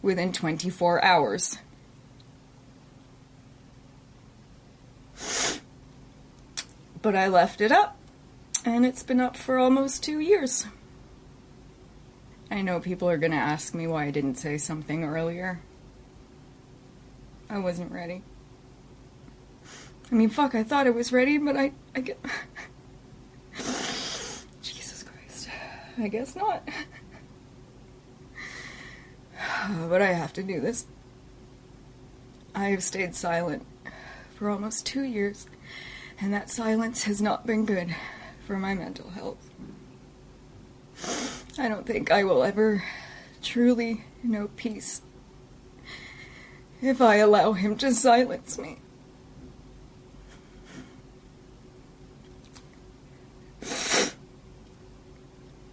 within 24 hours. But I left it up, and it's been up for almost 2 years. I know people are gonna ask me why I didn't say something earlier. I wasn't ready. I mean, fuck, I thought I was ready, but I get... Jesus Christ. I guess not. But I have to do this. I have stayed silent for almost 2 years, and that silence has not been good for my mental health. I don't think I will ever truly know peace if I allow him to silence me.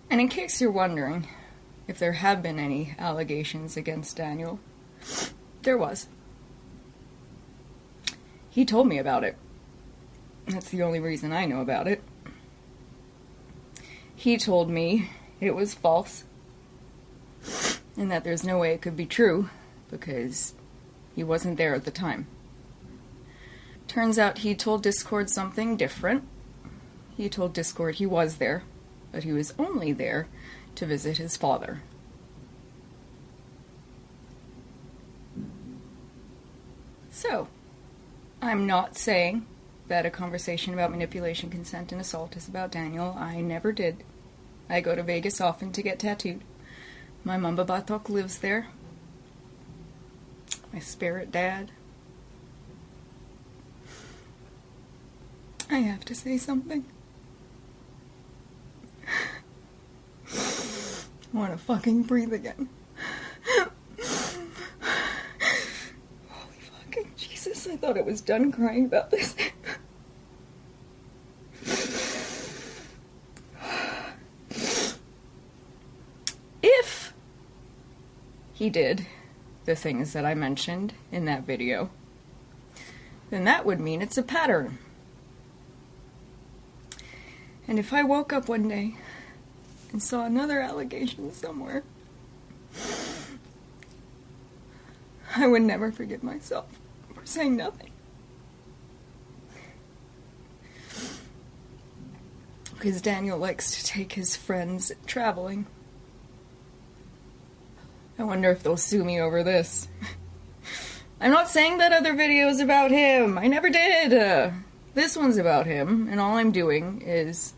And in case you're wondering if there have been any allegations against Daniel, there was. He told me about it. That's the only reason I know about it. He told me it was false, and that there's no way it could be true, because he wasn't there at the time. Turns out he told Discord something different. He told Discord he was there, but he was only there to visit his father. So, I'm not saying that a conversation about manipulation, consent, and assault is about Daniel. I never did. I go to Vegas often to get tattooed. My Mamba Batok lives there. My spirit dad. I have to say something. I want to fucking breathe again. Holy fucking Jesus, I thought I was done crying about this. If he did the things that I mentioned in that video, then that would mean it's a pattern. And if I woke up one day and saw another allegation somewhere, I would never forgive myself for saying nothing. Because Daniel likes to take his friends traveling. I wonder if they'll sue me over this. I'm not saying that other video is about him. I never did. This one's about him, and all I'm doing is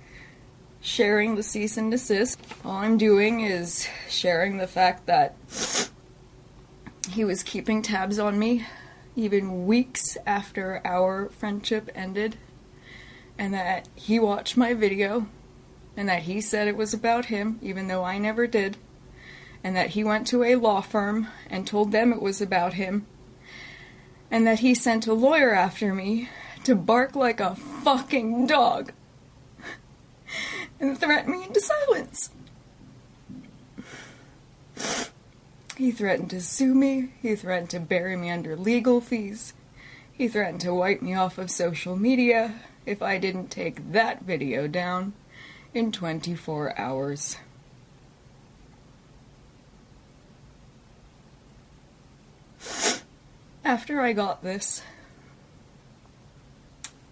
sharing the cease and desist. All I'm doing is sharing the fact that he was keeping tabs on me even weeks after our friendship ended, and that he watched my video, and that he said it was about him, even though I never did, and that he went to a law firm and told them it was about him, and that he sent a lawyer after me to bark like a fucking dog and threaten me into silence. He threatened to sue me. He threatened to bury me under legal fees. He threatened to wipe me off of social media if I didn't take that video down in 24 hours. After I got this,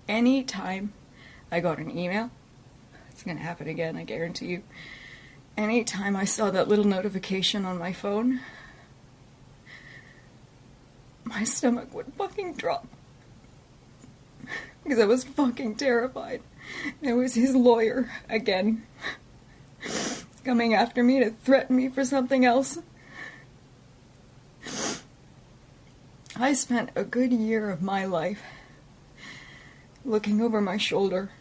anytime I got an email It's gonna happen again, I guarantee you. Anytime I saw that little notification on my phone, my stomach would fucking drop. Because I was fucking terrified. It was his lawyer, again, coming after me to threaten me for something else. I spent a good year of my life looking over my shoulder,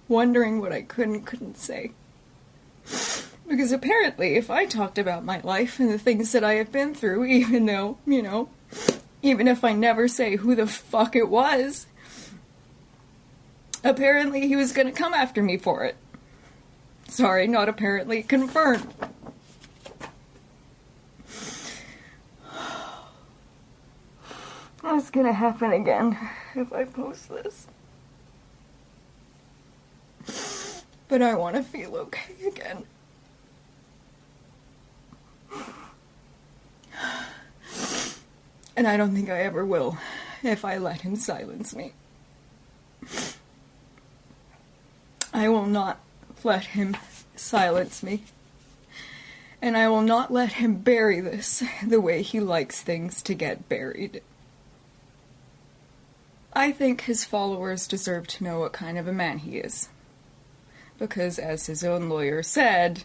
wondering what I couldn't say. Because apparently, if I talked about my life and the things that I have been through, even though, you know, even if I never say who the fuck it was, apparently he was gonna come after me for it. Sorry, not apparently, confirmed. It's gonna happen again if I post this. But I want to feel okay again. And I don't think I ever will if I let him silence me. I will not let him silence me. And I will not let him bury this the way he likes things to get buried. I think his followers deserve to know what kind of a man he is. Because, as his own lawyer said,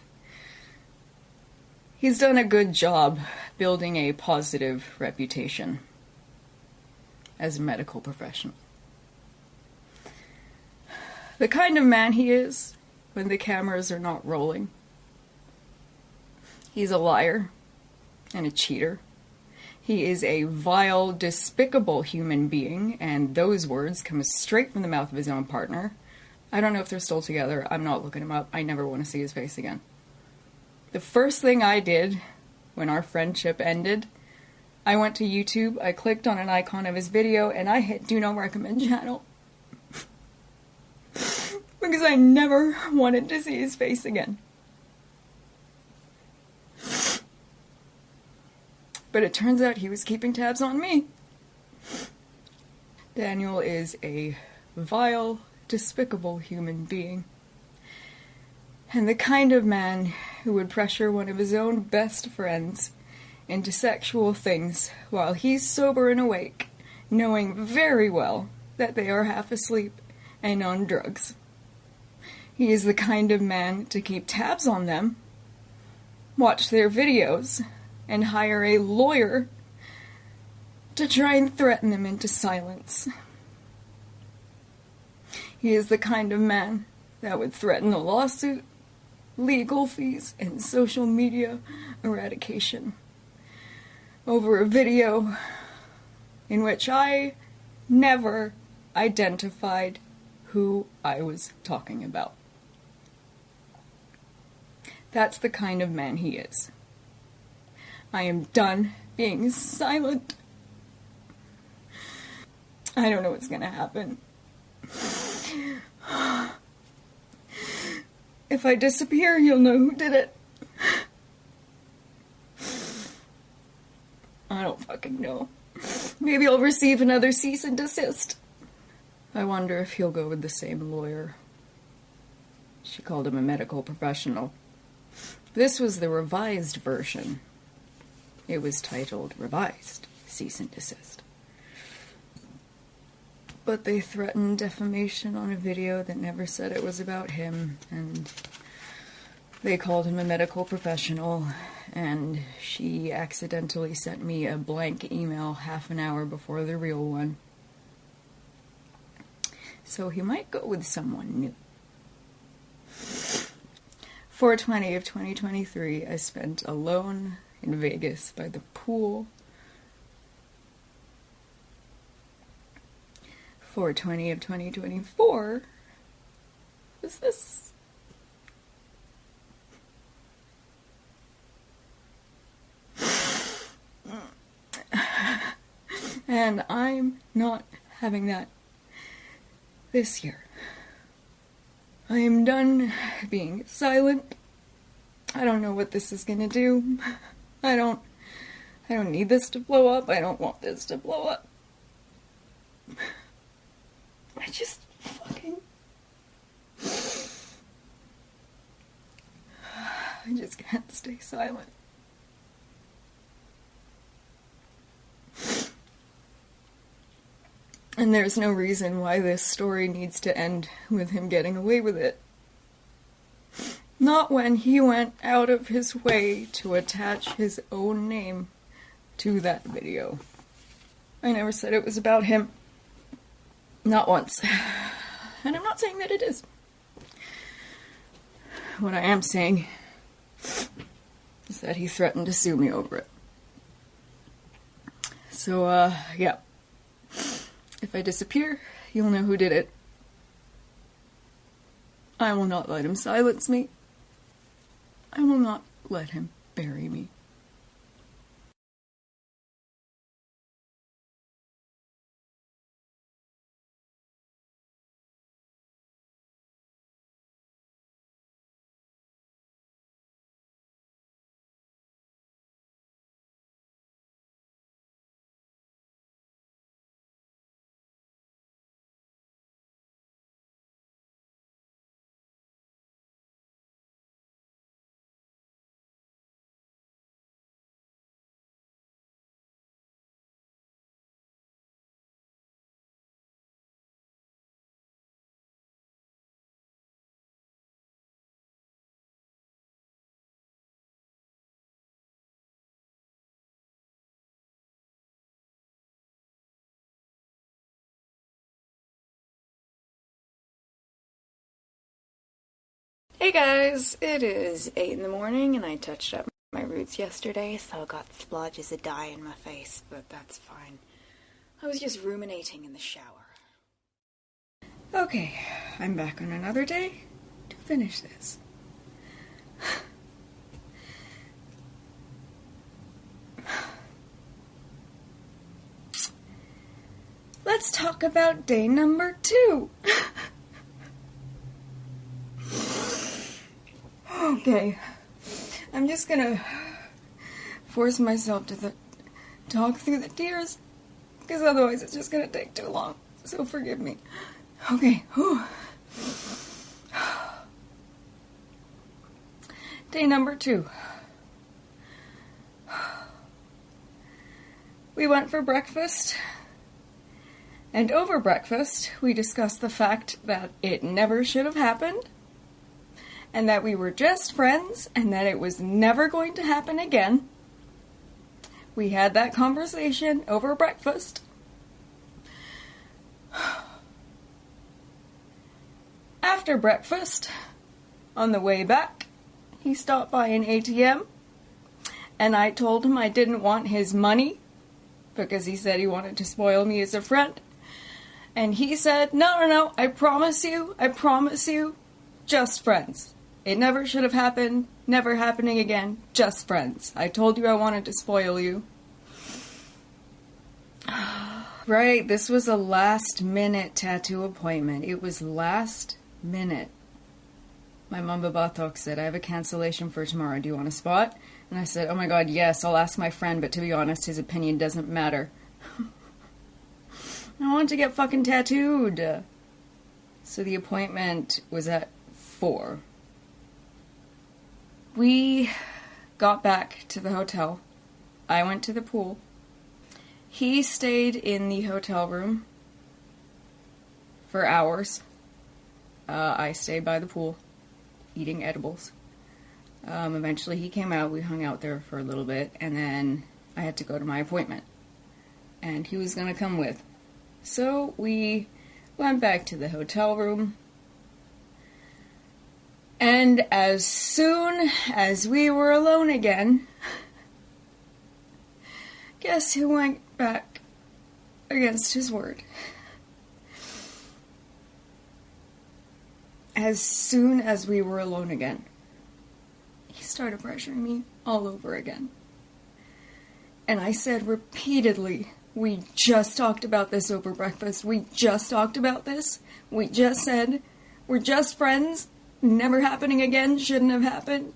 he's done a good job building a positive reputation as a medical professional. The kind of man he is when the cameras are not rolling. He's a liar and a cheater. He is a vile, despicable human being, and those words come straight from the mouth of his own partner. I don't know if they're still together. I'm not looking him up. I never want to see his face again. The first thing I did when our friendship ended, I went to YouTube, I clicked on an icon of his video, and I hit Do Not Recommend channel. Because I never wanted to see his face again. But it turns out he was keeping tabs on me. Daniel is a vile, despicable human being. And the kind of man who would pressure one of his own best friends into sexual things while he's sober and awake, knowing very well that they are half asleep and on drugs. He is the kind of man to keep tabs on them, watch their videos, and hire a lawyer to try and threaten them into silence. He is the kind of man that would threaten a lawsuit, legal fees, and social media eradication over a video in which I never identified who I was talking about. That's the kind of man he is. I am done being silent. I don't know what's gonna happen. If I disappear, you'll know who did it. I don't fucking know. Maybe I'll receive another cease and desist. I wonder if he'll go with the same lawyer. She called him a medical professional. This was the revised version. It was titled Revised Cease and Desist. But they threatened defamation on a video that never said it was about him, and they called him a medical professional, and she accidentally sent me a blank email half an hour before the real one. So he might go with someone new. 4/20 of 2023, I spent alone in Vegas by the pool. 4/20 of 2024 is this. And I'm not having that this year. I am done being silent. I don't know what this is gonna do. I don't need this to blow up. I don't want this to blow up. I just fucking... I just can't stay silent. And there's no reason why this story needs to end with him getting away with it. Not when he went out of his way to attach his own name to that video. I never said it was about him. Not once. And I'm not saying that it is. What I am saying is that he threatened to sue me over it. So, yeah. If I disappear, you'll know who did it. I will not let him silence me. I will not let him bury me. Hey guys, it is 8 in the morning and I touched up my roots yesterday, so I got splodges of dye in my face, but that's fine. I was just ruminating in the shower. Okay, I'm back on another day to finish this. Let's talk about day number 2. Okay, I'm just gonna force myself to talk through the tears, because otherwise it's just gonna take too long, so forgive me. Okay, whew. Day number 2. We went for breakfast, and over breakfast we discussed the fact that it never should have happened, and that we were just friends, and that it was never going to happen again. We had that conversation over breakfast. After breakfast, on the way back, he stopped by an ATM, and I told him I didn't want his money, because he said he wanted to spoil me as a friend. And he said, no, I promise you, just friends. It never should have happened, never happening again, just friends. I told you I wanted to spoil you. Right, this was a last-minute tattoo appointment. It was last minute. My mamba Bathok said, I have a cancellation for tomorrow. Do you want a spot? And I said, oh my god, yes, I'll ask my friend, but to be honest, his opinion doesn't matter. I want to get fucking tattooed. So the appointment was at 4. We got back to the hotel. I went to the pool. He stayed in the hotel room for hours. I stayed by the pool, eating edibles. Eventually he came out, we hung out there for a little bit, and then I had to go to my appointment. And he was gonna come with. So we went back to the hotel room. And as soon as we were alone again, guess who went back against his word? As soon as we were alone again, he started pressuring me all over again. And I said repeatedly, we just talked about this over breakfast. We just talked about this. We just said, we're just friends. Never happening again. Shouldn't have happened.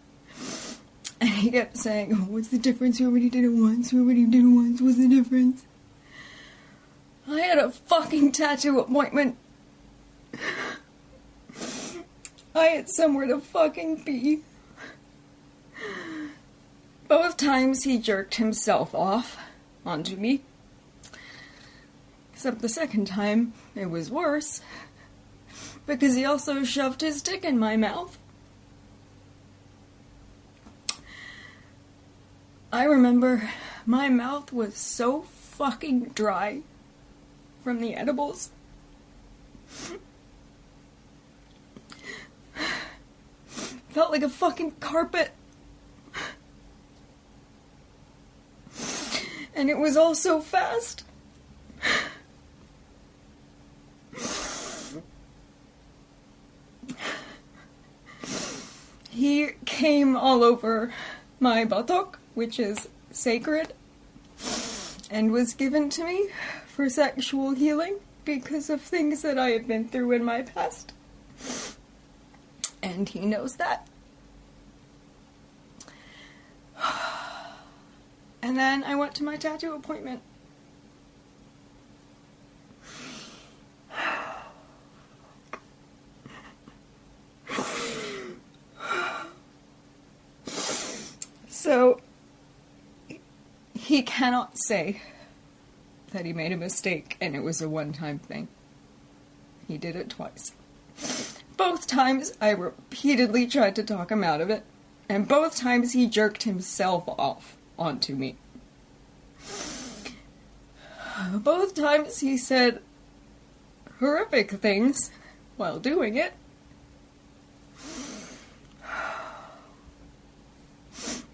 And he kept saying, oh, what's the difference? We already did it once. What's the difference? I had a fucking tattoo appointment. I had somewhere to fucking be. Both times he jerked himself off onto me. Except the second time, it was worse, because he also shoved his dick in my mouth. I remember my mouth was so fucking dry from the edibles. Felt like a fucking carpet. And it was all so fast. He came all over my buttock, which is sacred, and was given to me for sexual healing because of things that I have been through in my past. And he knows that. And then I went to my tattoo appointment. So, he cannot say that he made a mistake and it was a one-time thing. He did it twice. Both times I repeatedly tried to talk him out of it, and both times he jerked himself off onto me. Both times he said horrific things while doing it.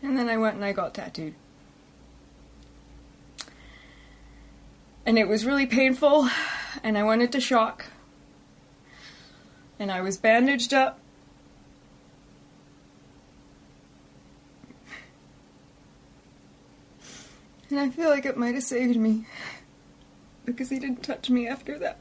And then I went and I got tattooed. And it was really painful, and I went into shock. And I was bandaged up. And I feel like it might have saved me, because he didn't touch me after that.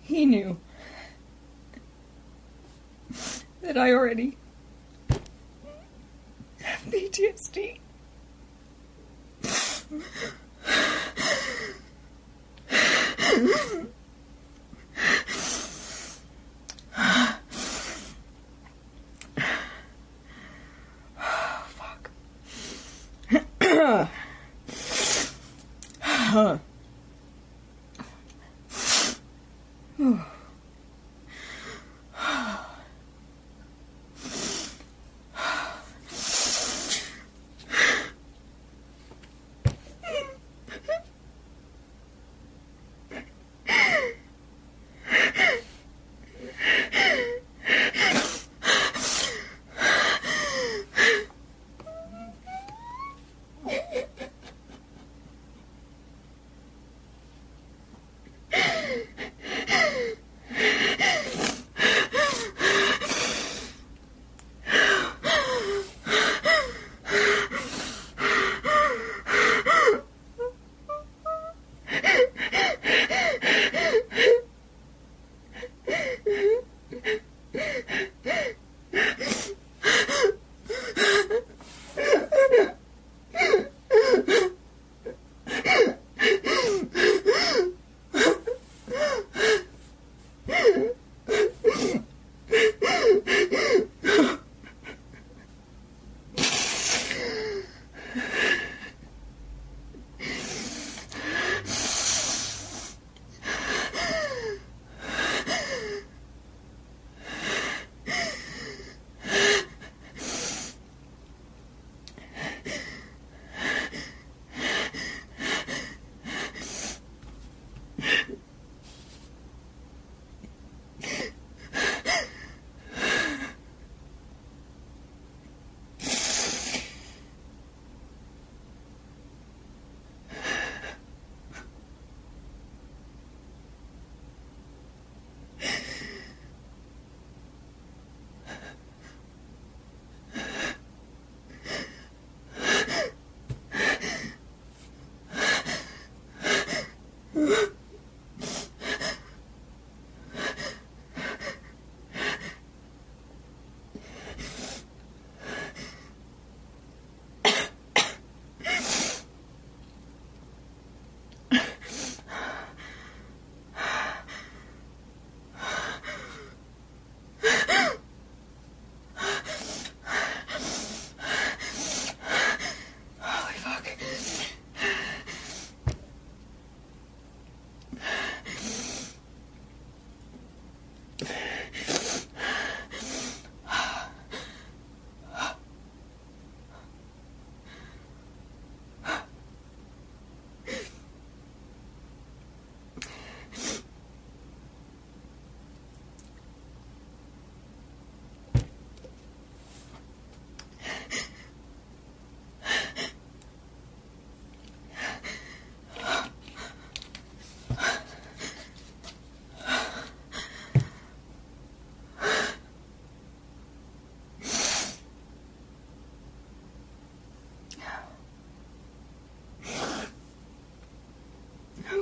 He knew that I already have PTSD. Fuck.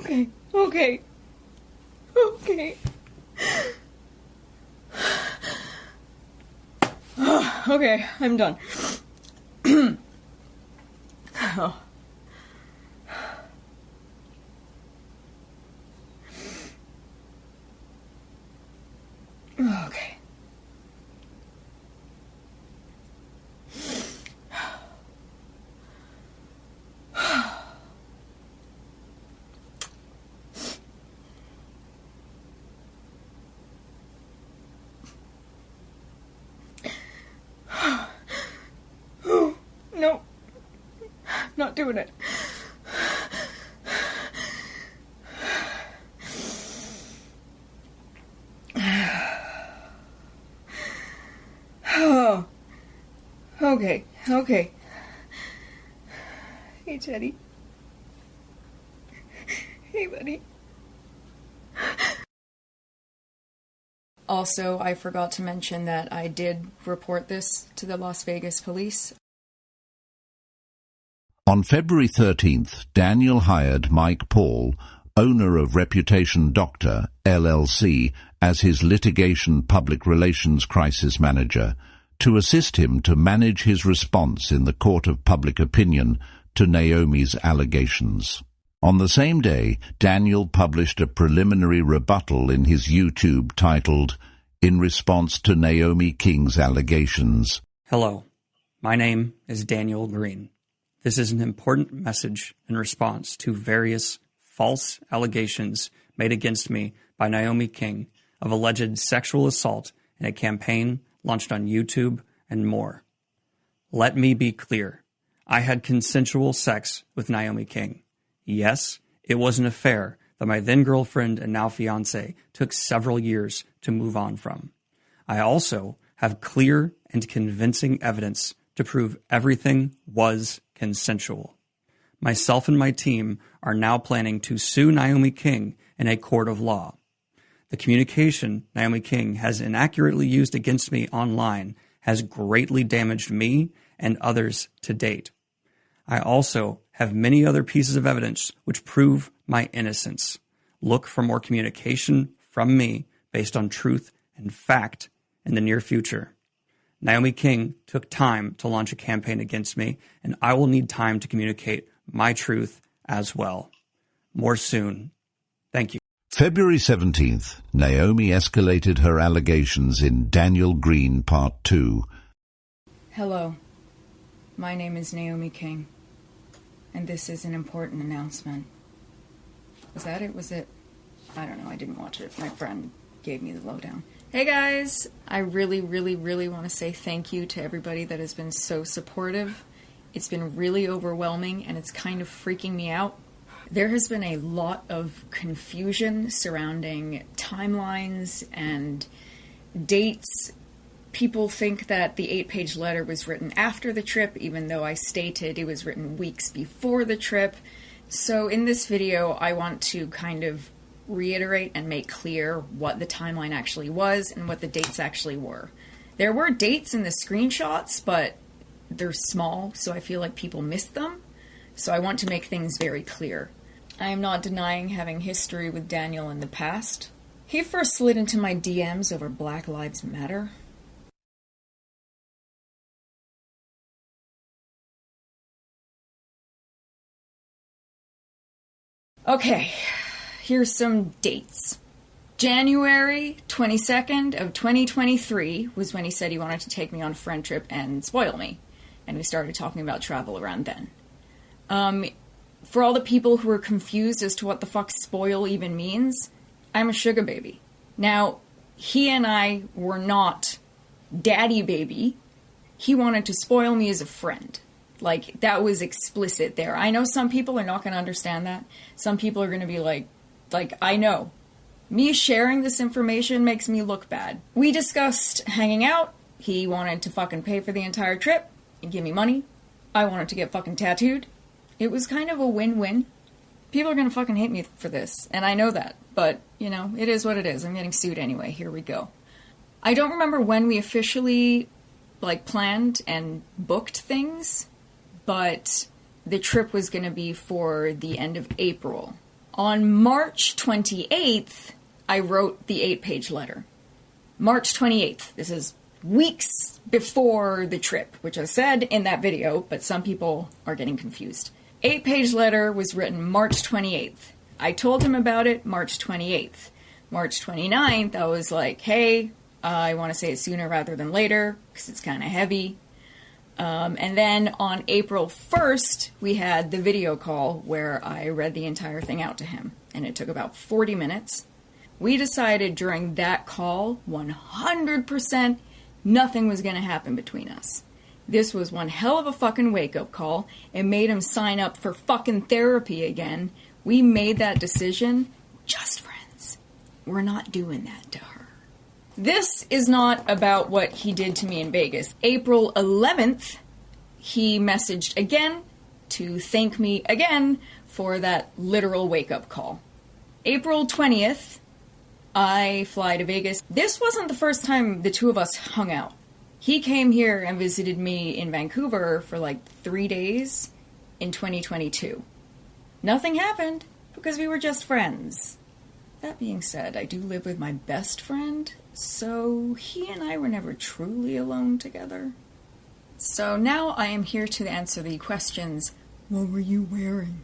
Okay. Okay. Okay. Okay, I'm done. Oh. Okay. No. Not doing it. Oh. Okay. Okay. Hey, Teddy. Hey, buddy. Also, I forgot to mention that I did report this to the Las Vegas police. On February 13th, Daniel hired Mike Paul, owner of Reputation Doctor, LLC, as his litigation public relations crisis manager, to assist him to manage his response in the court of public opinion to Naomi's allegations. On the same day, Daniel published a preliminary rebuttal in his YouTube titled, "In Response to Naomi King's Allegations." Hello, my name is Daniel Greene. This is an important message in response to various false allegations made against me by Naomi King of alleged sexual assault in a campaign launched on YouTube and more. Let me be clear. I had consensual sex with Naomi King. Yes, it was an affair that my then-girlfriend and now fiancé took several years to move on from. I also have clear and convincing evidence to prove everything was consensual. Myself and my team are now planning to sue Naomi King in a court of law. The communication Naomi King has inaccurately used against me online has greatly damaged me and others to date. I also have many other pieces of evidence which prove my innocence. Look for more communication from me based on truth and fact in the near future. Naomi King took time to launch a campaign against me, and I will need time to communicate my truth as well. More soon. Thank you. February 17th, Naomi escalated her allegations in Daniel Greene Part 2. Hello, my name is Naomi King, and this is an important announcement. Was that it? Was it? I don't know, I didn't watch it. My friend gave me the lowdown. Hey guys! I really want to say thank you to everybody that has been so supportive. It's been really overwhelming and it's kind of freaking me out. There has been a lot of confusion surrounding timelines and dates. People think that the 8-page letter was written after the trip, even though I stated it was written weeks before the trip. So in this video, I want to kind of reiterate and make clear what the timeline actually was and what the dates actually were. There were dates in the screenshots, but they're small, so I feel like people missed them. So I want to make things very clear. I am not denying having history with Daniel in the past. He first slid into my DMs over Black Lives Matter. Okay, here's some dates. January 22nd of 2023 was when he said he wanted to take me on a friend trip and spoil me. And we started talking about travel around then. For all the people who are confused as to what the fuck spoil even means, I'm a sugar baby. Now, he and I were not daddy baby. He wanted to spoil me as a friend. Like, that was explicit there. I know some people are not going to understand that. Some people are going to be like, I know. Me sharing this information makes me look bad. We discussed hanging out. He wanted to fucking pay for the entire trip and give me money. I wanted to get fucking tattooed. It was kind of a win-win. People are going to fucking hate me for this, and I know that. But, you know, it is what it is. I'm getting sued anyway. Here we go. I don't remember when we officially, planned and booked things, but the trip was going to be for the end of April. On March 28th, I wrote the 8-page letter. March 28th. This is weeks before the trip, which I said in that video, but some people are getting confused. 8-page letter was written March 28th. I told him about it March 28th. March 29th, I was like, hey, I want to say it sooner rather than later, because it's kind of heavy. And then on April 1st, we had the video call where I read the entire thing out to him, and it took about 40 minutes. We decided during that call, 100%, nothing was going to happen between us. This was one hell of a fucking wake-up call. It made him sign up for fucking therapy again. We made that decision. Just friends. We're not doing that to her. This is not about what he did to me in Vegas. April 11th, he messaged again to thank me again for that literal wake-up call. April 20th, I fly to Vegas. This wasn't the first time the two of us hung out. He came here and visited me in Vancouver for like 3 days in 2022. Nothing happened because we were just friends. That being said, I do live with my best friend, so he and I were never truly alone together. So now I am here to answer the questions, what were you wearing?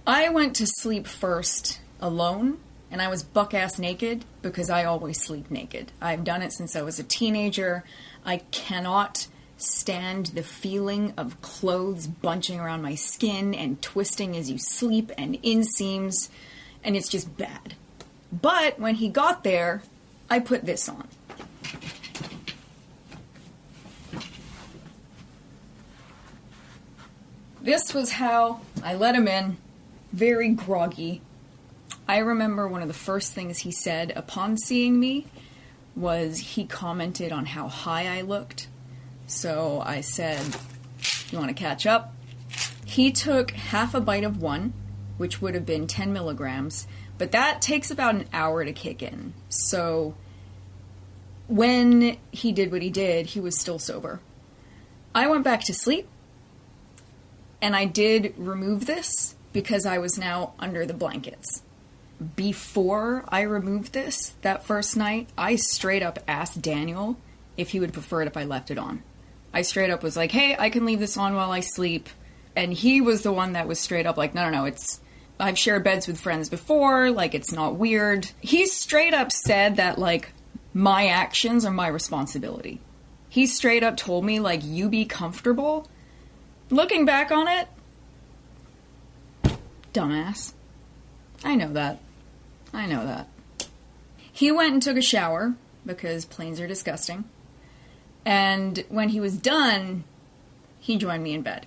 I went to sleep first alone, and I was buck-ass naked because I always sleep naked. I've done it since I was a teenager. I cannot stand the feeling of clothes bunching around my skin and twisting as you sleep and inseams, and it's just bad. But when he got there, I put this on. This was how I let him in, very groggy. I remember one of the first things he said upon seeing me was he commented on how high I looked. So I said, you want to catch up? He took half a bite of one, which would have been 10 milligrams, but that takes about an hour to kick in. So when he did what he did, he was still sober. I went back to sleep, and I did remove this because I was now under the blankets. Before I removed this, that first night, I straight up asked Daniel if he would prefer it if I left it on. I straight up was like, hey, I can leave this on while I sleep. And he was the one that was straight up like, no, I've shared beds with friends before, like, it's not weird. He straight up said that, like, my actions are my responsibility. He straight up told me, like, you be comfortable. Looking back on it, dumbass. I know that. He went and took a shower, because planes are disgusting. And when he was done, he joined me in bed.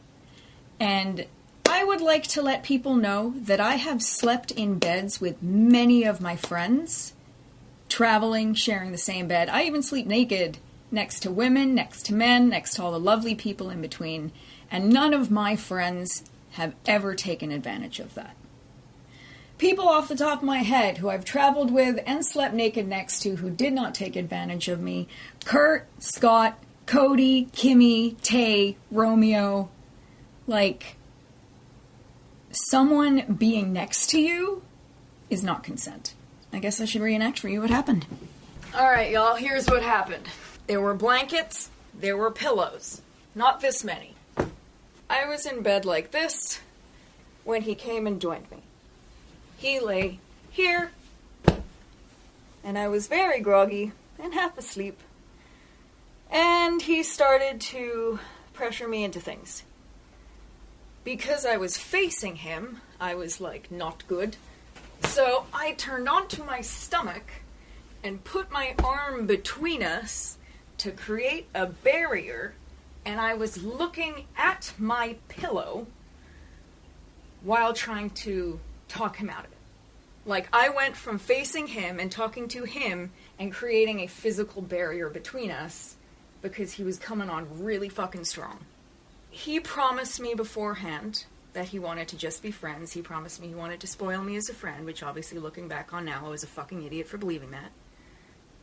And I would like to let people know that I have slept in beds with many of my friends, traveling, sharing the same bed. I even sleep naked next to women, next to men, next to all the lovely people in between. And none of my friends have ever taken advantage of that. People off the top of my head who I've traveled with and slept naked next to who did not take advantage of me: Kurt, Scott, Cody, Kimmy, Tay, Romeo. Like, someone being next to you is not consent. I guess I should reenact for you what happened. Alright, y'all, here's what happened. There were blankets, there were pillows. Not this many. I was in bed like this when he came and joined me. He lay here, and I was very groggy and half asleep. And he started to pressure me into things. Because I was facing him, I was, like, not good. So I turned onto my stomach and put my arm between us to create a barrier, and I was looking at my pillow while trying to talk him out of it. Like, I went from facing him and talking to him and creating a physical barrier between us because he was coming on really fucking strong. He promised me beforehand that he wanted to just be friends. He promised me he wanted to spoil me as a friend, which obviously, looking back on now, I was a fucking idiot for believing that.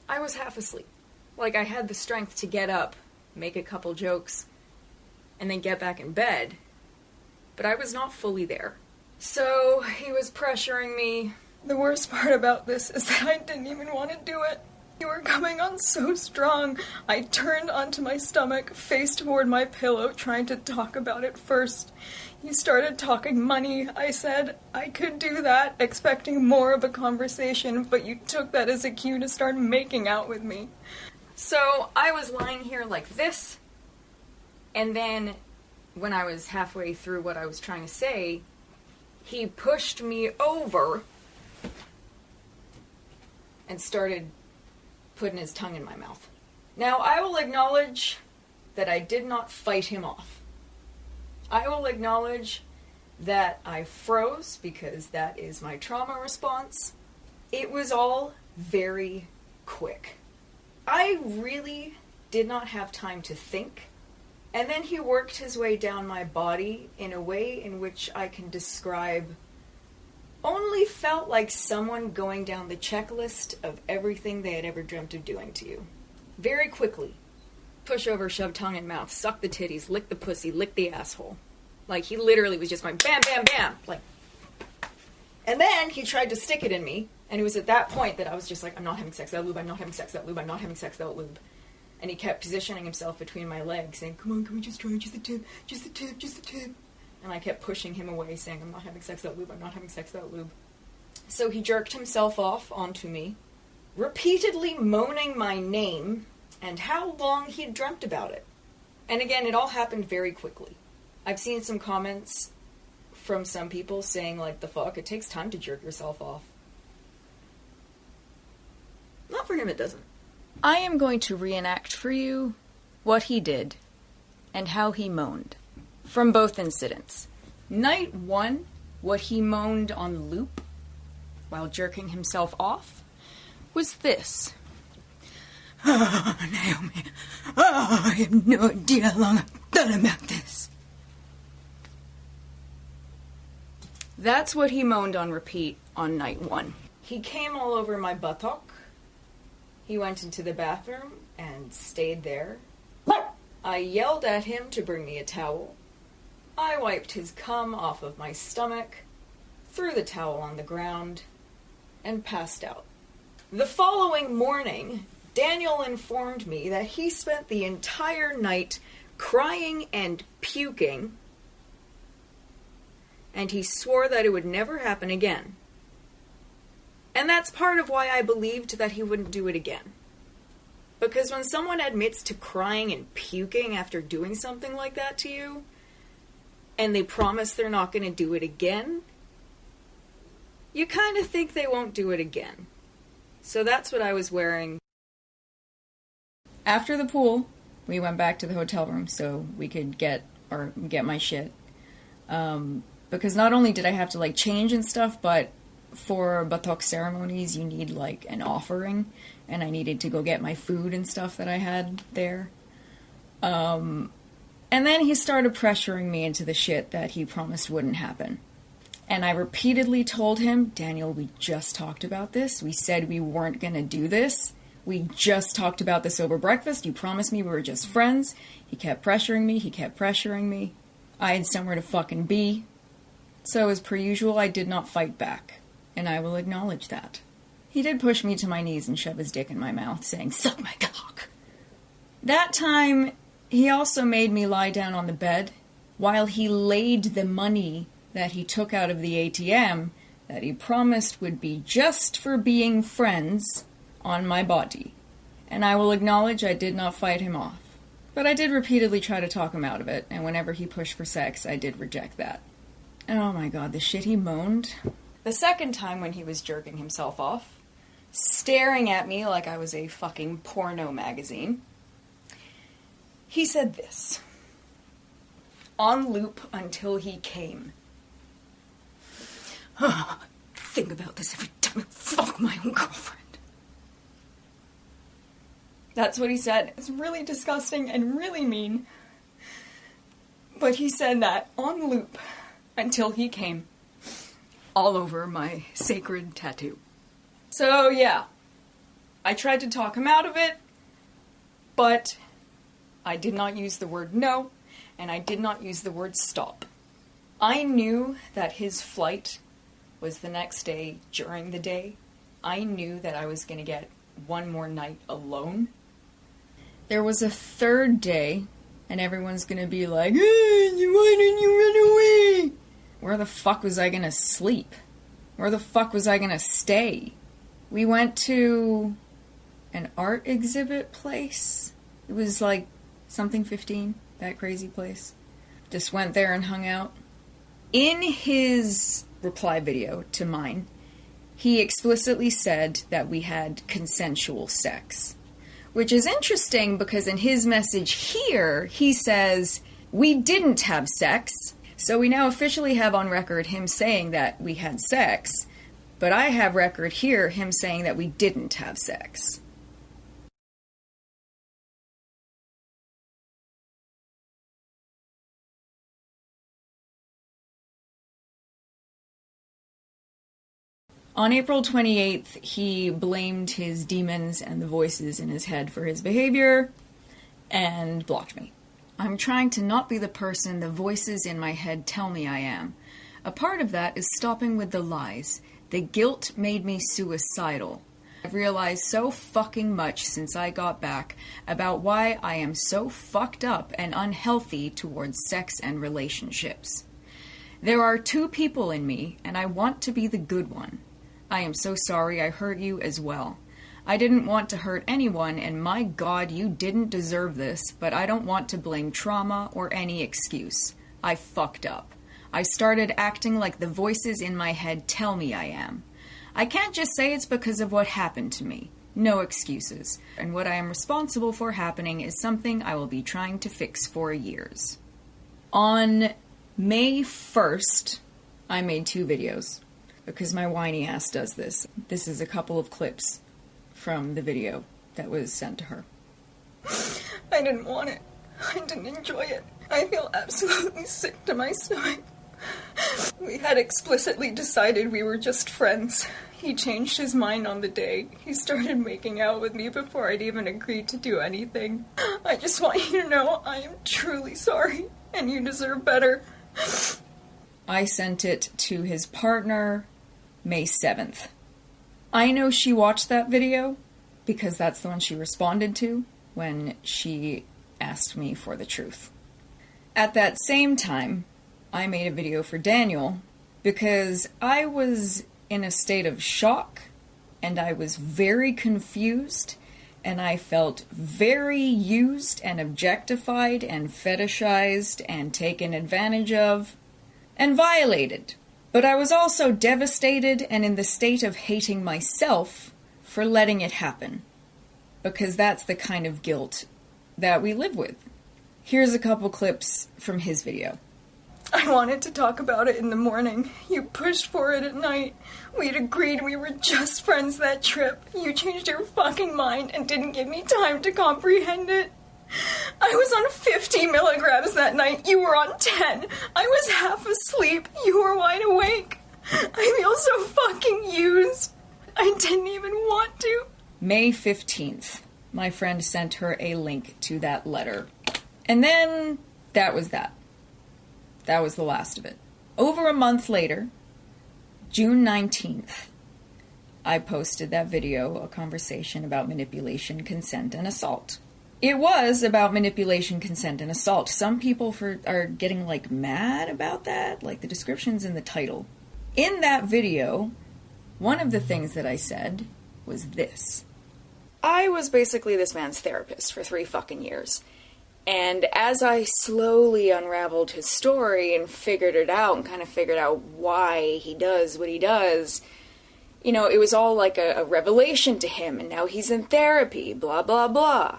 I was half asleep. Like, I had the strength to get up, make a couple jokes, and then get back in bed. But I was not fully there. So he was pressuring me. The worst part about this is that I didn't even want to do it. You were coming on so strong. I turned onto my stomach, face toward my pillow, trying to talk about it first. You started talking money. I said I could do that, expecting more of a conversation, but you took that as a cue to start making out with me. So I was lying here like this, and then when I was halfway through what I was trying to say, he pushed me over and started putting his tongue in my mouth. Now, I will acknowledge that I did not fight him off. I will acknowledge that I froze because that is my trauma response. It was all very quick. I really did not have time to think. And then he worked his way down my body in a way in which I can describe only felt like someone going down the checklist of everything they had ever dreamt of doing to you. Very quickly. Push over, shove tongue in mouth, suck the titties, lick the pussy, lick the asshole. Like, he literally was just going bam, bam, bam. Like, and then he tried to stick it in me, and it was at that point that I was just like, I'm not having sex without lube, I'm not having sex without lube, I'm not having sex without lube. And he kept positioning himself between my legs, saying, come on, can we just try, just the tip, just the tip, just the tip. And I kept pushing him away, saying, I'm not having sex without lube, I'm not having sex without lube. So he jerked himself off onto me, repeatedly moaning my name and how long he'd dreamt about it. And again, it all happened very quickly. I've seen some comments from some people saying, like, the fuck, it takes time to jerk yourself off. Not for him, it doesn't. I am going to reenact for you what he did and how he moaned from both incidents. Night 1, what he moaned on loop while jerking himself off was this. Oh, Naomi, I have no idea how long I've thought about this. That's what he moaned on repeat on night 1. He came all over my buttock. He went into the bathroom and stayed there. I yelled at him to bring me a towel. I wiped his cum off of my stomach, threw the towel on the ground, and passed out. The following morning, Daniel informed me that he spent the entire night crying and puking, and he swore that it would never happen again. And that's part of why I believed that he wouldn't do it again. Because when someone admits to crying and puking after doing something like that to you, and they promise they're not going to do it again, you kind of think they won't do it again. So that's what I was wearing. After the pool, we went back to the hotel room so we could get my shit. Because not only did I have to, like, change and stuff, but for buttock ceremonies, you need, like, an offering, and I needed to go get my food and stuff that I had there. And then he started pressuring me into the shit that he promised wouldn't happen. And I repeatedly told him, Daniel, we just talked about this. We said we weren't gonna do this. We just talked about this over breakfast. You promised me we were just friends. He kept pressuring me. I had somewhere to fucking be. So as per usual, I did not fight back. And I will acknowledge that. He did push me to my knees and shove his dick in my mouth, saying, suck my cock. That time, he also made me lie down on the bed while he laid the money that he took out of the ATM that he promised would be just for being friends on my body. And I will acknowledge I did not fight him off. But I did repeatedly try to talk him out of it, and whenever he pushed for sex, I did reject that. And oh my god, the shit he moaned. The second time when he was jerking himself off, staring at me like I was a fucking porno magazine, he said this. On loop until he came. Oh, I think about this every time I fuck my own girlfriend. That's what he said. It's really disgusting and really mean. But he said that on loop until he came. All over my sacred tattoo. So, yeah. I tried to talk him out of it, but I did not use the word no, and I did not use the word stop. I knew that his flight was the next day during the day. I knew that I was going to get one more night alone. There was a third day, and everyone's going to be like, hey, why didn't you run away? Where the fuck was I going to sleep? Where the fuck was I going to stay? We went to an art exhibit place. It was like something 15, that crazy place. Just went there and hung out. In his reply video to mine, he explicitly said that we had consensual sex. Which is interesting because in his message here, he says, we didn't have sex. So we now officially have on record him saying that we had sex. But I have record here him saying that we didn't have sex. On April 28th, he blamed his demons and the voices in his head for his behavior and blocked me. I'm trying to not be the person the voices in my head tell me I am. A part of that is stopping with the lies. The guilt made me suicidal. I've realized so fucking much since I got back about why I am so fucked up and unhealthy towards sex and relationships. There are two people in me, and I want to be the good one. I am so sorry I hurt you as well. I didn't want to hurt anyone, and my God, you didn't deserve this, but I don't want to blame trauma or any excuse. I fucked up. I started acting like the voices in my head tell me I am. I can't just say it's because of what happened to me. No excuses. And what I am responsible for happening is something I will be trying to fix for years. On May 1st, I made 2 videos. Because my whiny ass does this. This is a couple of clips from the video that was sent to her. I didn't want it. I didn't enjoy it. I feel absolutely sick to my stomach. We had explicitly decided we were just friends. He changed his mind on the day. He started making out with me before I'd even agreed to do anything. I just want you to know I am truly sorry, and you deserve better. I sent it to his partner May 7th. I know she watched that video because that's the one she responded to when she asked me for the truth. At that same time, I made a video for Daniel because I was in a state of shock and I was very confused and I felt very used and objectified and fetishized and taken advantage of and violated. But I was also devastated and in the state of hating myself for letting it happen. Because that's the kind of guilt that we live with. Here's a couple clips from his video. I wanted to talk about it in the morning. You pushed for it at night. We'd agreed we were just friends that trip. You changed your fucking mind and didn't give me time to comprehend it. I was on 50 milligrams that night. You were on 10. I was half asleep. You were wide awake. I feel so fucking used. I didn't even want to. May 15th. My friend sent her a link to that letter. And then that was that. That was the last of it. Over a month later, June 19th, I posted that video, a conversation about manipulation, consent, and assault. It was about manipulation, consent, and assault. Some people are getting, mad about that. The description's in the title. In that video, one of the things that I said was this. I was basically this man's therapist for 3 fucking years. And as I slowly unraveled his story and figured it out and kind of figured out why he does what he does, it was all like a revelation to him. And now he's in therapy, blah, blah, blah.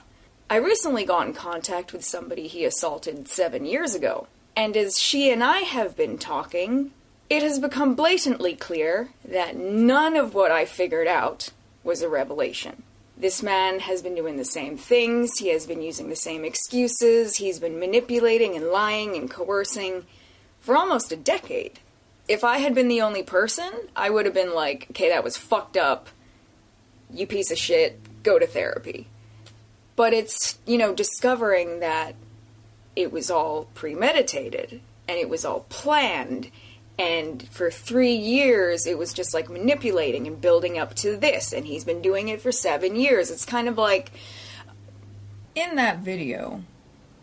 I recently got in contact with somebody he assaulted 7 years ago, and as she and I have been talking, it has become blatantly clear that none of what I figured out was a revelation. This man has been doing the same things, he has been using the same excuses, he's been manipulating and lying and coercing for almost a decade. If I had been the only person, I would have been like, okay, that was fucked up, you piece of shit, go to therapy. But it's, discovering that it was all premeditated and it was all planned. And for 3 years, it was just like manipulating and building up to this. And he's been doing it for 7 years. It's kind of like, in that video,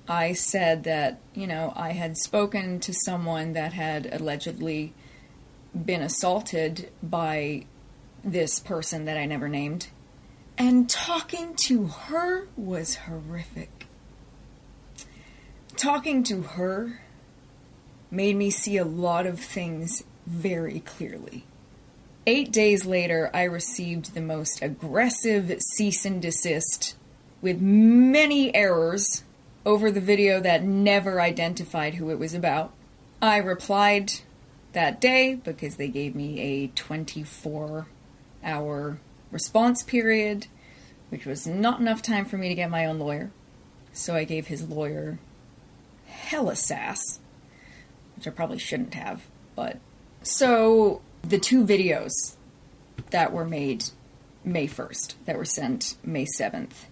I said that, you know, I had spoken to someone that had allegedly been assaulted by this person that I never named. And talking to her was horrific. Talking to her made me see a lot of things very clearly. 8 days later, I received the most aggressive cease and desist with many errors over the video that never identified who it was about. I replied that day because they gave me a 24-hour response period, which was not enough time for me to get my own lawyer. So I gave his lawyer hella sass, which I probably shouldn't have, but... So, the 2 videos that were made May 1st, that were sent May 7th,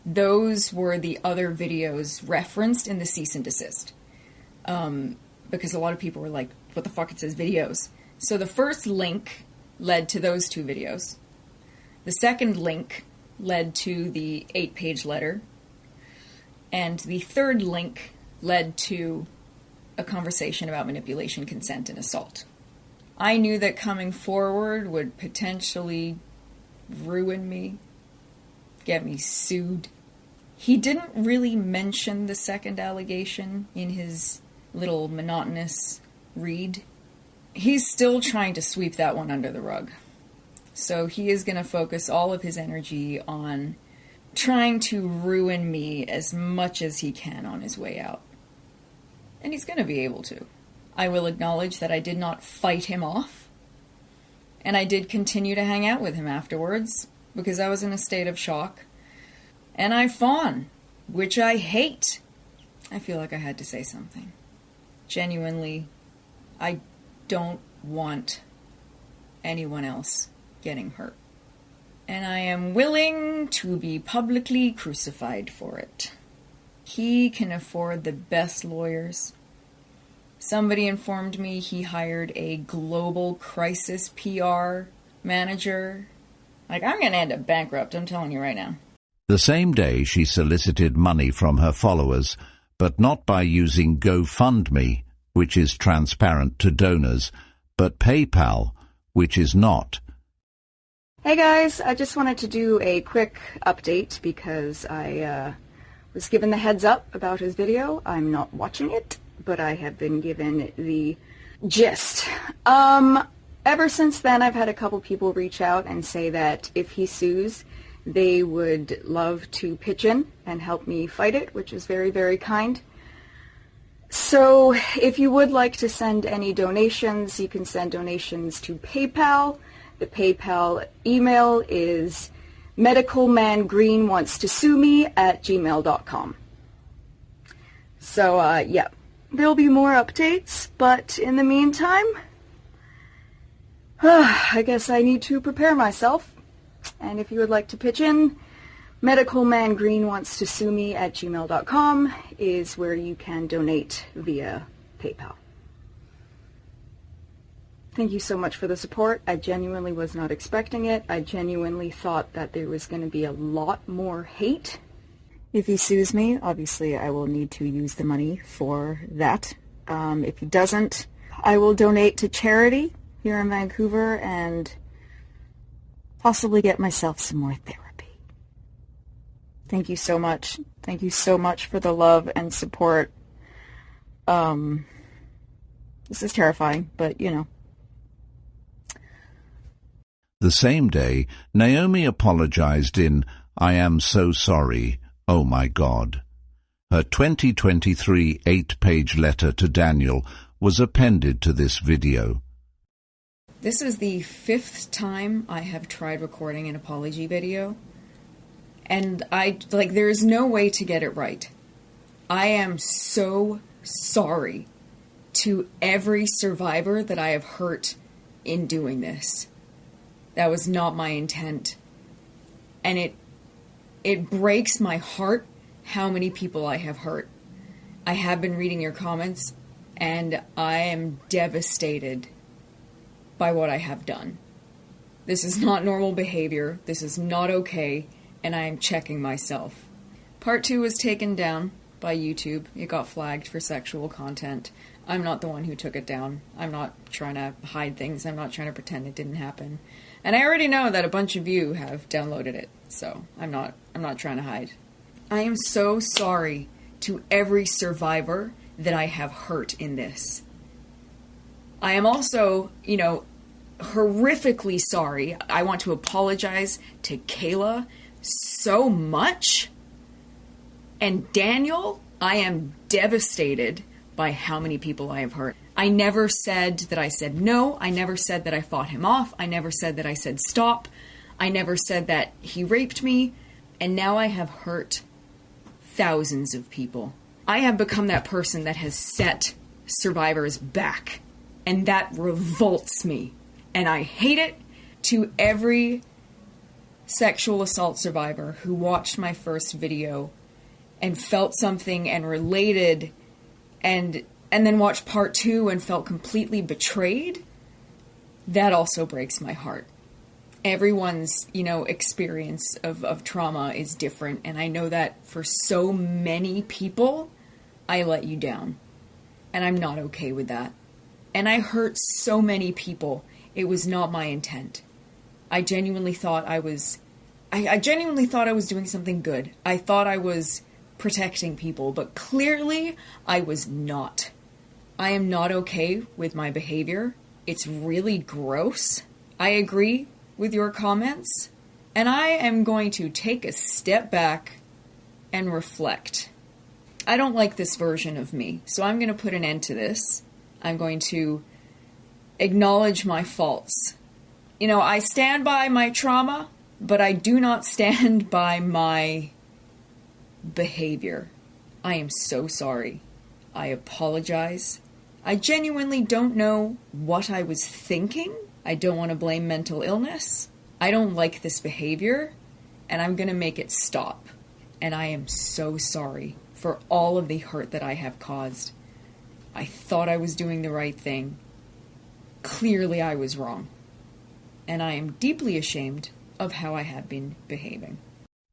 those were the other videos referenced in the cease and desist. Because a lot of people were like, what the fuck, it says videos. So the first link led to those 2 videos. The second link led to the 8-page letter. And the third link led to a conversation about manipulation, consent, and assault. I knew that coming forward would potentially ruin me, get me sued. He didn't really mention the second allegation in his little monotonous read. He's still trying to sweep that one under the rug. So he is going to focus all of his energy on trying to ruin me as much as he can on his way out. And he's going to be able to. I will acknowledge that I did not fight him off. And I did continue to hang out with him afterwards, because I was in a state of shock. And I fawn, which I hate. I feel like I had to say something. Genuinely, I don't want anyone else getting hurt. And I am willing to be publicly crucified for it. He can afford the best lawyers. Somebody informed me he hired a global crisis PR manager. Like, I'm going to end up bankrupt, I'm telling you right now. The same day, she solicited money from her followers, but not by using GoFundMe, which is transparent to donors, but PayPal, which is not. hey guys, I just wanted to do a quick update because I was given the heads up about his video. I'm not watching it, but I have been given the gist. Ever since then, I've had a couple people reach out and say that if he sues, they would love to pitch in and help me fight it, which is very, very kind. So if you would like to send any donations, you can send donations to PayPal. The PayPal email is medicalmangreene@gmail.com. So, yeah, there'll be more updates, but in the meantime, I guess I need to prepare myself. And if you would like to pitch in, medicalmangreene@gmail.com is where you can donate via PayPal. Thank you so much for the support. I genuinely was not expecting it. I genuinely thought that there was going to be a lot more hate. If he sues me, obviously I will need to use the money for that. If he doesn't, I will donate to charity here in Vancouver and possibly get myself some more therapy. Thank you so much. Thank you so much for the love and support. This is terrifying, but you know. The same day, Naomi apologized in I Am So Sorry, Oh My God. Her 2023 8-page letter to Daniel was appended to this video. This is the 5th time I have tried recording an apology video, and there is no way to get it right. I am so sorry to every survivor that I have hurt in doing this. That was not my intent. And it breaks my heart how many people I have hurt. I have been reading your comments, and I am devastated by what I have done. This is not normal behavior. This is not okay, and I am checking myself. Part 2 was taken down by YouTube. It got flagged for sexual content. I'm not the one who took it down. I'm not trying to hide things. I'm not trying to pretend it didn't happen. And I already know that a bunch of you have downloaded it, so I'm not trying to hide. I am so sorry to every survivor that I have hurt in this. I am also, horrifically sorry. I want to apologize to Kayla so much. And Daniel, I am devastated by how many people I have hurt. I never said that I said no. I never said that I fought him off. I never said that I said stop. I never said that he raped me. And now I have hurt thousands of people. I have become that person that has set survivors back. And that revolts me. And I hate it. To every sexual assault survivor who watched my first video and felt something and related and then watched part 2 and felt completely betrayed, that also breaks my heart. Everyone's, experience of trauma is different, and I know that for so many people, I let you down. And I'm not okay with that. And I hurt so many people. It was not my intent. I genuinely thought I was doing something good. I thought I was protecting people, but clearly I was not. I am not okay with my behavior. It's really gross. I agree with your comments, and I am going to take a step back and reflect. I don't like this version of me, so I'm going to put an end to this. I'm going to acknowledge my faults. I stand by my trauma, but I do not stand by my behavior. I am so sorry. I apologize. I genuinely don't know what I was thinking. I don't want to blame mental illness. I don't like this behavior, and I'm going to make it stop. And I am so sorry for all of the hurt that I have caused. I thought I was doing the right thing. Clearly I was wrong. And I am deeply ashamed of how I have been behaving.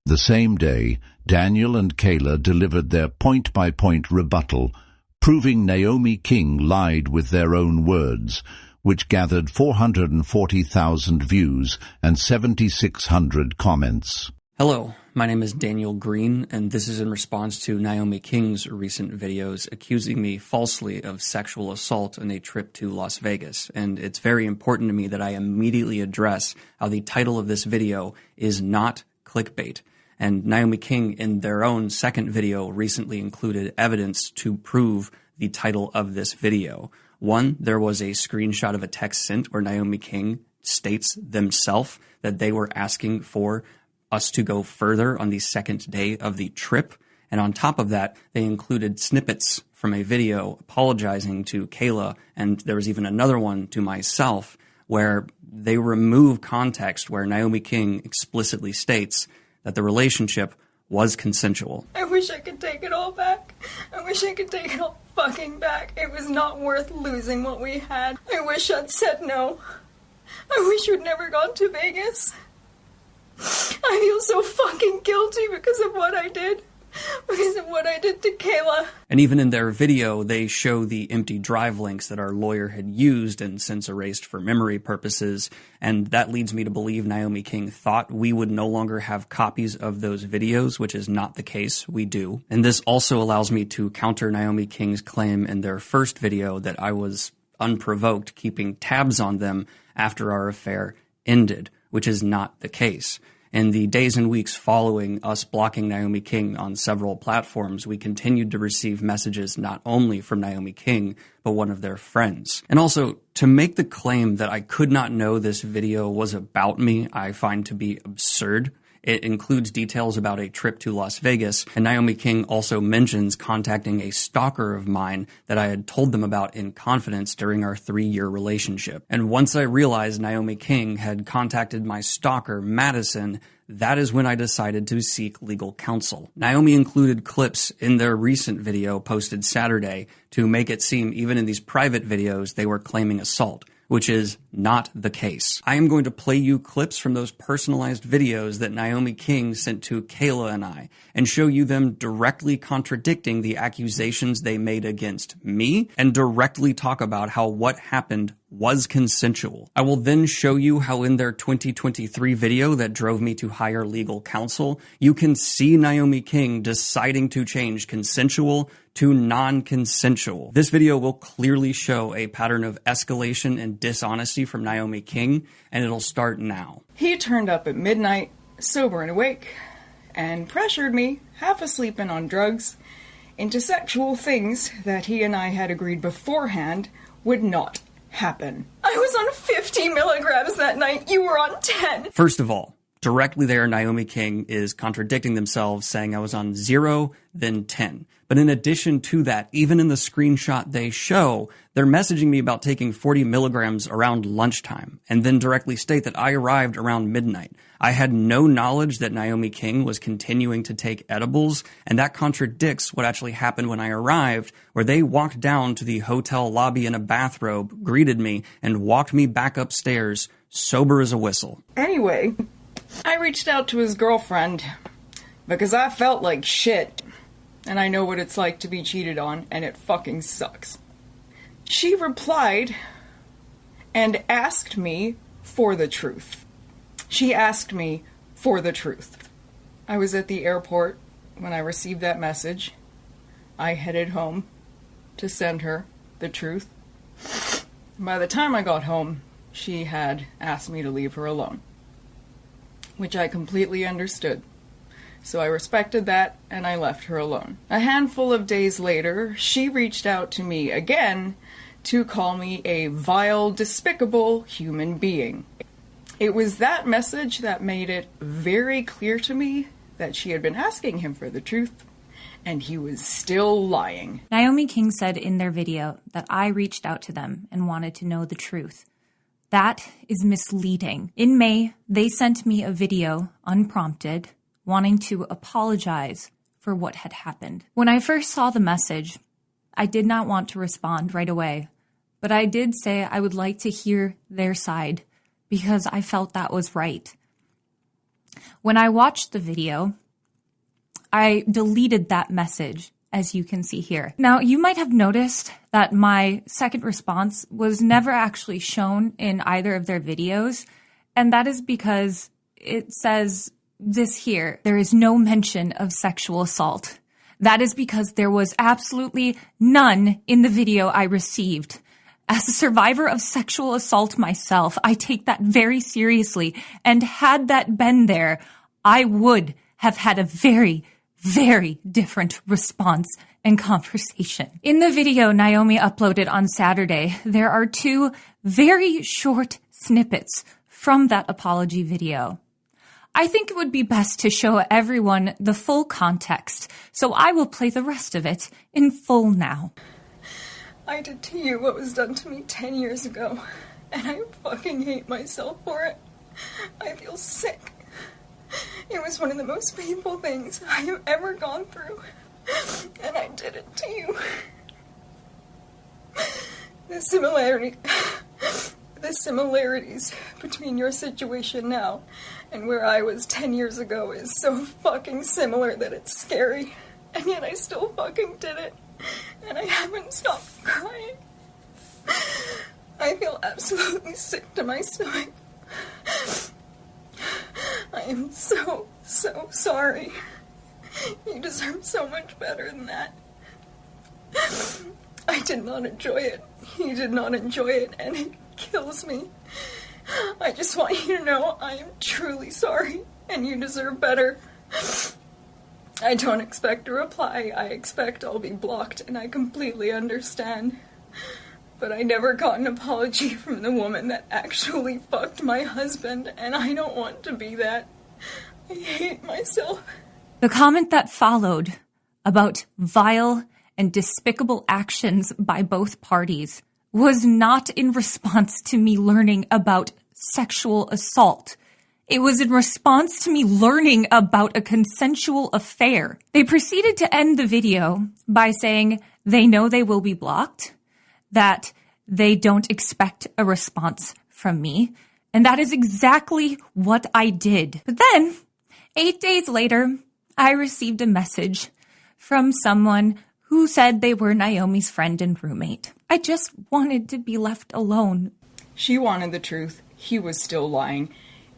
The same day, Daniel and Kayla delivered their point-by-point rebuttal, proving Naomi King lied with their own words, which gathered 440,000 views and 7,600 comments. Hello, my name is Daniel Greene, and this is in response to Naomi King's recent videos accusing me falsely of sexual assault on a trip to Las Vegas. And it's very important to me that I immediately address how the title of this video is not clickbait. And Naomi King, in their own second video, recently included evidence to prove the title of this video. One, there was a screenshot of a text sent where Naomi King states themselves that they were asking for us to go further on the second day of the trip. And on top of that, they included snippets from a video apologizing to Kayla, and there was even another one to myself where they remove context where Naomi King explicitly states that the relationship was consensual. I wish I could take it all back. I wish I could take it all fucking back. It was not worth losing what we had. I wish I'd said no. I wish you'd never gone to Vegas. I feel so fucking guilty because of what I did. Because of what I did to Kayla. And even in their video, they show the empty drive links that our lawyer had used and since erased for memory purposes. And that leads me to believe Naomi King thought we would no longer have copies of those videos, which is not the case. We do. And this also allows me to counter Naomi King's claim in their first video that I was unprovoked keeping tabs on them after our affair ended, which is not the case. In the days and weeks following us blocking Naomi King on several platforms, we continued to receive messages not only from Naomi King, but one of their friends. And also, to make the claim that I could not know this video was about me, I find to be absurd. It includes details about a trip to Las Vegas, and Naomi King also mentions contacting a stalker of mine that I had told them about in confidence during our 3-year relationship. And once I realized Naomi King had contacted my stalker, Madison, that is when I decided to seek legal counsel. Naomi included clips in their recent video posted Saturday to make it seem, even in these private videos, they were claiming assault, which is not the case. I am going to play you clips from those personalized videos that Naomi King sent to Kayla and I, and show you them directly contradicting the accusations they made against me, and directly talk about how what happened was consensual. I will then show you how in their 2023 video that drove me to hire legal counsel, you can see Naomi King deciding to change consensual to non-consensual. This video will clearly show a pattern of escalation and dishonesty from Naomi King, and it'll start now. He turned up at midnight, sober and awake, and pressured me, half asleep and on drugs, into sexual things that he and I had agreed beforehand would not happen. I was on 50 milligrams that night. You were on 10. First of all, directly there, Naomi King is contradicting themselves, saying I was on 0, then 10. But in addition to that, even in the screenshot they show, they're messaging me about taking 40 milligrams around lunchtime, and then directly state that I arrived around midnight. I had no knowledge that Naomi King was continuing to take edibles, and that contradicts what actually happened when I arrived, where they walked down to the hotel lobby in a bathrobe, greeted me, and walked me back upstairs, sober as a whistle. Anyway, I reached out to his girlfriend because I felt like shit. And I know what it's like to be cheated on, and it fucking sucks. She replied and asked me for the truth. She asked me for the truth. I was at the airport when I received that message. I headed home to send her the truth. By the time I got home, she had asked me to leave her alone, which I completely understood. So I respected that, and I left her alone. A handful of days later, she reached out to me again to call me a vile, despicable human being. It was that message that made it very clear to me that she had been asking him for the truth, and he was still lying. Naomi King said in their video that I reached out to them and wanted to know the truth. That is misleading. In May, they sent me a video, unprompted, wanting to apologize for what had happened. When I first saw the message, I did not want to respond right away, but I did say I would like to hear their side because I felt that was right. When I watched the video, I deleted that message, as you can see here. Now, you might have noticed that my second response was never actually shown in either of their videos, and that is because it says this here, there is no mention of sexual assault. That is because there was absolutely none in the video I received. As a survivor of sexual assault myself, I take that very seriously, and had that been there, I would have had a very, very different response and conversation. In the video Naomi uploaded on Saturday, there are 2 very short snippets from that apology video. I think it would be best to show everyone the full context, so I will play the rest of it in full now. I did to you what was done to me 10 years ago, and I fucking hate myself for it. I feel sick. It was one of the most painful things I have ever gone through, and I did it to you. The similarities between your situation now and where I was 10 years ago is so fucking similar that it's scary. And yet I still fucking did it. And I haven't stopped crying. I feel absolutely sick to my stomach. I am so sorry. You deserve so much better than that. I did not enjoy it. You did not enjoy it, and it kills me. I just want you to know I am truly sorry, and you deserve better. I don't expect a reply. I expect I'll be blocked, and I completely understand. But I never got an apology from the woman that actually fucked my husband, and I don't want to be that. I hate myself. The comment that followed about vile and despicable actions by both parties was not in response to me learning about sexual assault. It was in response to me learning about a consensual affair. They proceeded to end the video by saying they know they will be blocked, that they don't expect a response from me, and that is exactly what I did. But then, 8 days later, I received a message from someone who said they were Naomi's friend and roommate. I just wanted to be left alone. She wanted the truth. He was still lying.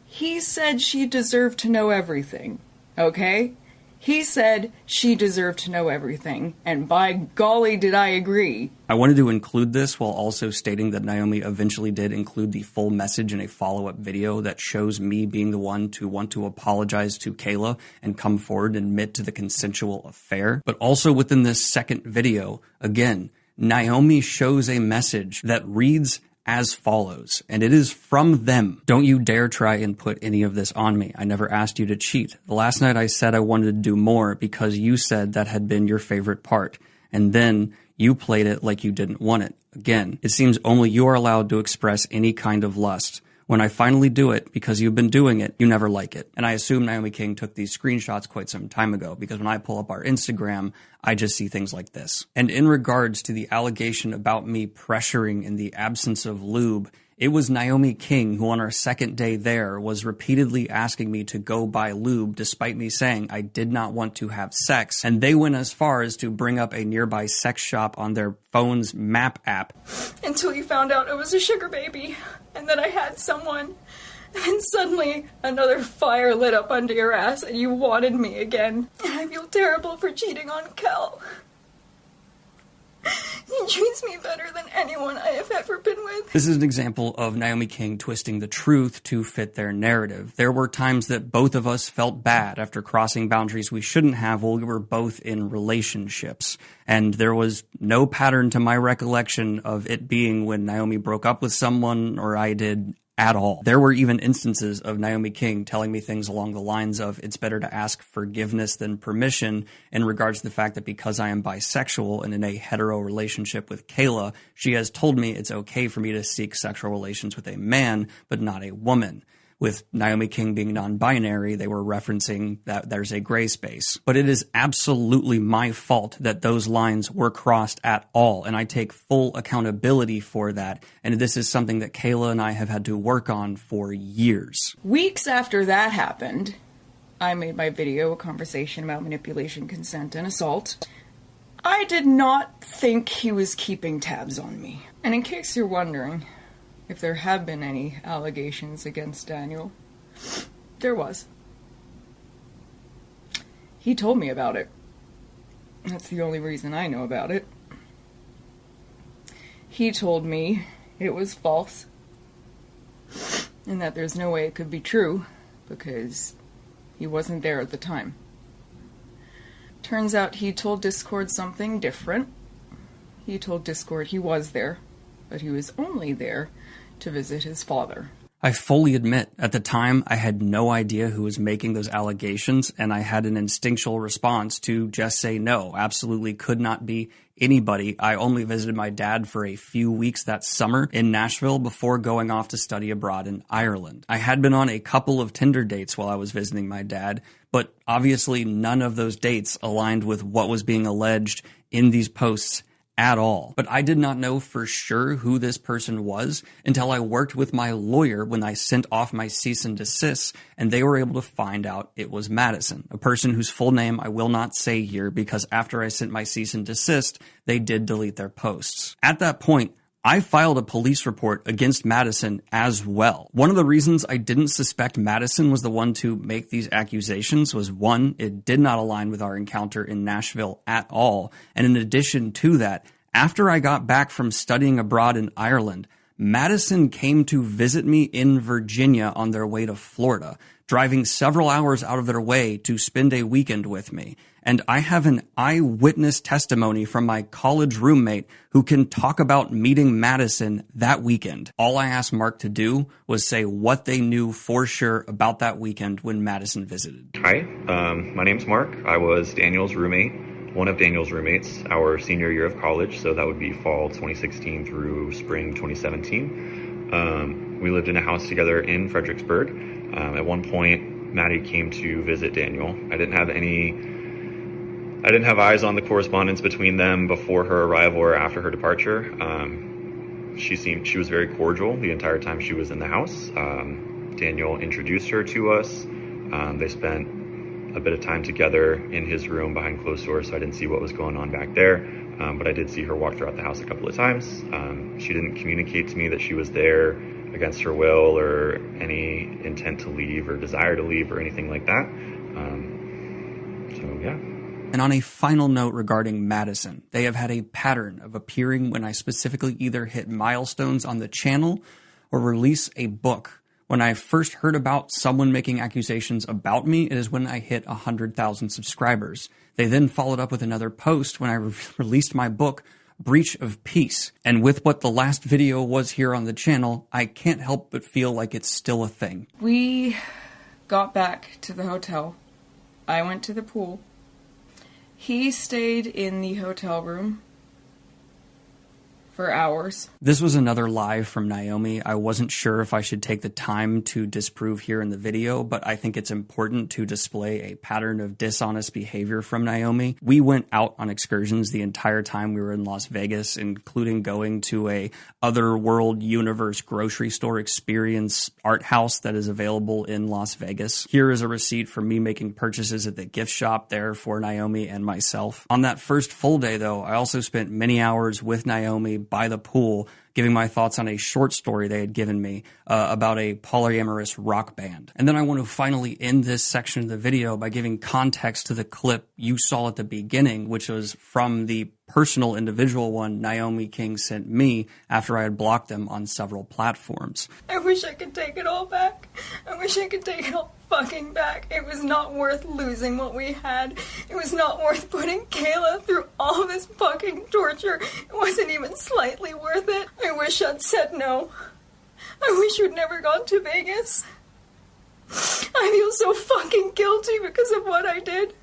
He said she deserved to know everything, okay? He said she deserved to know everything, and by golly did I agree. I wanted to include this while also stating that Naomi eventually did include the full message in a follow-up video that shows me being the one to want to apologize to Kayla and come forward and admit to the consensual affair. But also within this second video, again, Naomi shows a message that reads as follows, and it is from them. Don't you dare try and put any of this on me. I never asked you to cheat. The last night I said I wanted to do more because you said that had been your favorite part. And then you played it like you didn't want it. Again, it seems only you are allowed to express any kind of lust. When I finally do it, because you've been doing it, you never like it. And I assume Naomi King took these screenshots quite some time ago, because when I pull up our Instagram, I just see things like this. And in regards to the allegation about me pressuring in the absence of lube, it was Naomi King who on our second day there was repeatedly asking me to go buy lube despite me saying I did not want to have sex. And they went as far as to bring up a nearby sex shop on their phone's map app. Until you found out it was a sugar baby and that I had someone. And then suddenly another fire lit up under your ass and you wanted me again. And I feel terrible for cheating on Kel. He treats me better than anyone I have ever been with. This is an example of Naomi King twisting the truth to fit their narrative. There were times that both of us felt bad after crossing boundaries we shouldn't have while we were both in relationships. And there was no pattern to my recollection of it being when Naomi broke up with someone or I did at all. There were even instances of Naomi King telling me things along the lines of it's better to ask forgiveness than permission in regards to the fact that because I am bisexual and in a hetero relationship with Kayla, she has told me it's okay for me to seek sexual relations with a man, but not a woman. With Naomi King being non-binary, they were referencing that there's a gray space. But it is absolutely my fault that those lines were crossed at all, and I take full accountability for that. And this is something that Kayla and I have had to work on for years. Weeks after that happened, I made my video, a conversation about manipulation, consent, and assault. I did not think he was keeping tabs on me. And in case you're wondering if there have been any allegations against Daniel, there was. He told me about it. That's the only reason I know about it. He told me it was false, and that there's no way it could be true, because he wasn't there at the time. Turns out he told Discord something different. He told Discord he was there, but he was only there to visit his father. I fully admit, at the time, I had no idea who was making those allegations, and I had an instinctual response to just say no, absolutely could not be anybody. I only visited my dad for a few weeks that summer in Nashville before going off to study abroad in Ireland. I had been on a couple of Tinder dates while I was visiting my dad, but obviously none of those dates aligned with what was being alleged in these posts at all. But I did not know for sure who this person was until I worked with my lawyer when I sent off my cease and desist, and they were able to find out it was Madison, a person whose full name I will not say here because after I sent my cease and desist, they did delete their posts. At that point, I filed a police report against Madison as well. One of the reasons I didn't suspect Madison was the one to make these accusations was, one, it did not align with our encounter in Nashville at all. And in addition to that, after I got back from studying abroad in Ireland, Madison came to visit me in Virginia on their way to Florida, driving several hours out of their way to spend a weekend with me. And I have an eyewitness testimony from my college roommate who can talk about meeting Madison that weekend. All I asked Mark to do was say what they knew for sure about that weekend when Madison visited. Hi, my name's Mark. I was Daniel's roommate, one of Daniel's roommates, our senior year of college, so that would be fall 2016 through spring 2017. We lived in a house together in Fredericksburg, At one point, Maddie came to visit Daniel. I didn't have eyes on the correspondence between them before her arrival or after her departure. She was very cordial the entire time she was in the house. Daniel introduced her to us. They spent a bit of time together in his room behind closed doors, so I didn't see what was going on back there. But I did see her walk throughout the house a couple of times. She didn't communicate to me that she was there against her will or any intent to leave or desire to leave or anything like that. So, yeah. And on a final note regarding Madison, they have had a pattern of appearing when I specifically either hit milestones on the channel or release a book. When I first heard about someone making accusations about me, it is when I hit 100,000 subscribers. They then followed up with another post when I released my book, Breach of Peace. And with what the last video was here on the channel, I can't help but feel like it's still a thing. We got back to the hotel. I went to the pool. He stayed in the hotel room for hours. This was another lie from Naomi. I wasn't sure if I should take the time to disprove here in the video, but I think it's important to display a pattern of dishonest behavior from Naomi. We went out on excursions the entire time we were in Las Vegas, including going to a otherworld universe grocery store experience art house that is available in Las Vegas. Here is a receipt for me making purchases at the gift shop there for Naomi and myself. On that first full day, though, I also spent many hours with Naomi by the pool, giving my thoughts on a short story they had given me about a polyamorous rock band. And then I want to finally end this section of the video by giving context to the clip you saw at the beginning, which was from the personal individual one Naomi King sent me after I had blocked them on several platforms. I wish I could take it all back. I wish I could take it all fucking back. It was not worth losing what we had. It was not worth putting Kayla through all this fucking torture. It wasn't even slightly worth it. I wish I'd said no. I wish you'd never gone to Vegas. I feel so fucking guilty because of what I did.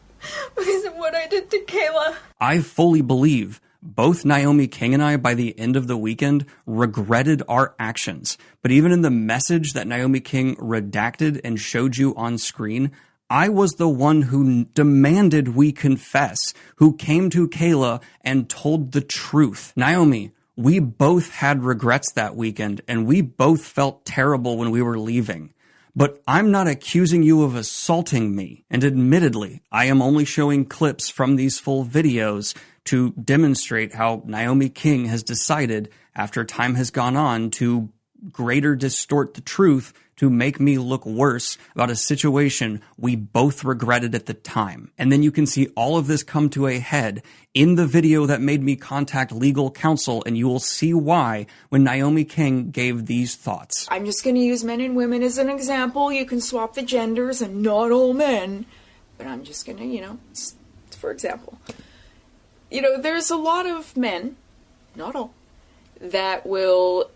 Because of what I did to Kayla. I fully believe both Naomi King and I, by the end of the weekend, regretted our actions. But even in the message that Naomi King redacted and showed you on screen, I was the one who demanded we confess, who came to Kayla and told the truth. Naomi, we both had regrets that weekend, and we both felt terrible when we were leaving. But I'm not accusing you of assaulting me. And admittedly, I am only showing clips from these full videos to demonstrate how Naomi King has decided, after time has gone on, to greater distort the truth to make me look worse about a situation we both regretted at the time. And then you can see all of this come to a head in the video that made me contact legal counsel, and you will see why when Naomi King gave these thoughts. I'm just going to use men and women as an example. You can swap the genders and not all men. But I'm just going to, just for example. There's a lot of men, not all, that will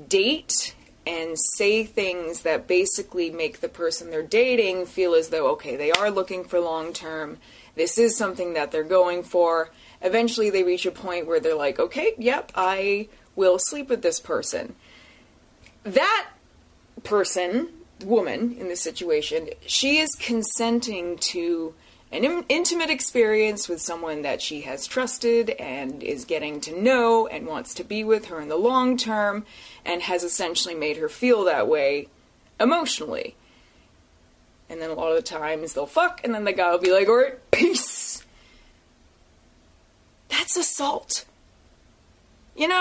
date and say things that basically make the person they're dating feel as though, okay, they are looking for long-term, this is something that they're going for. Eventually they reach a point where they're like, okay, yep, I will sleep with this person. That person, woman in this situation, she is consenting to an intimate experience with someone that she has trusted and is getting to know and wants to be with her in the long term and has essentially made her feel that way emotionally. And then a lot of the times they'll fuck and then the guy will be like, alright, peace. That's assault. And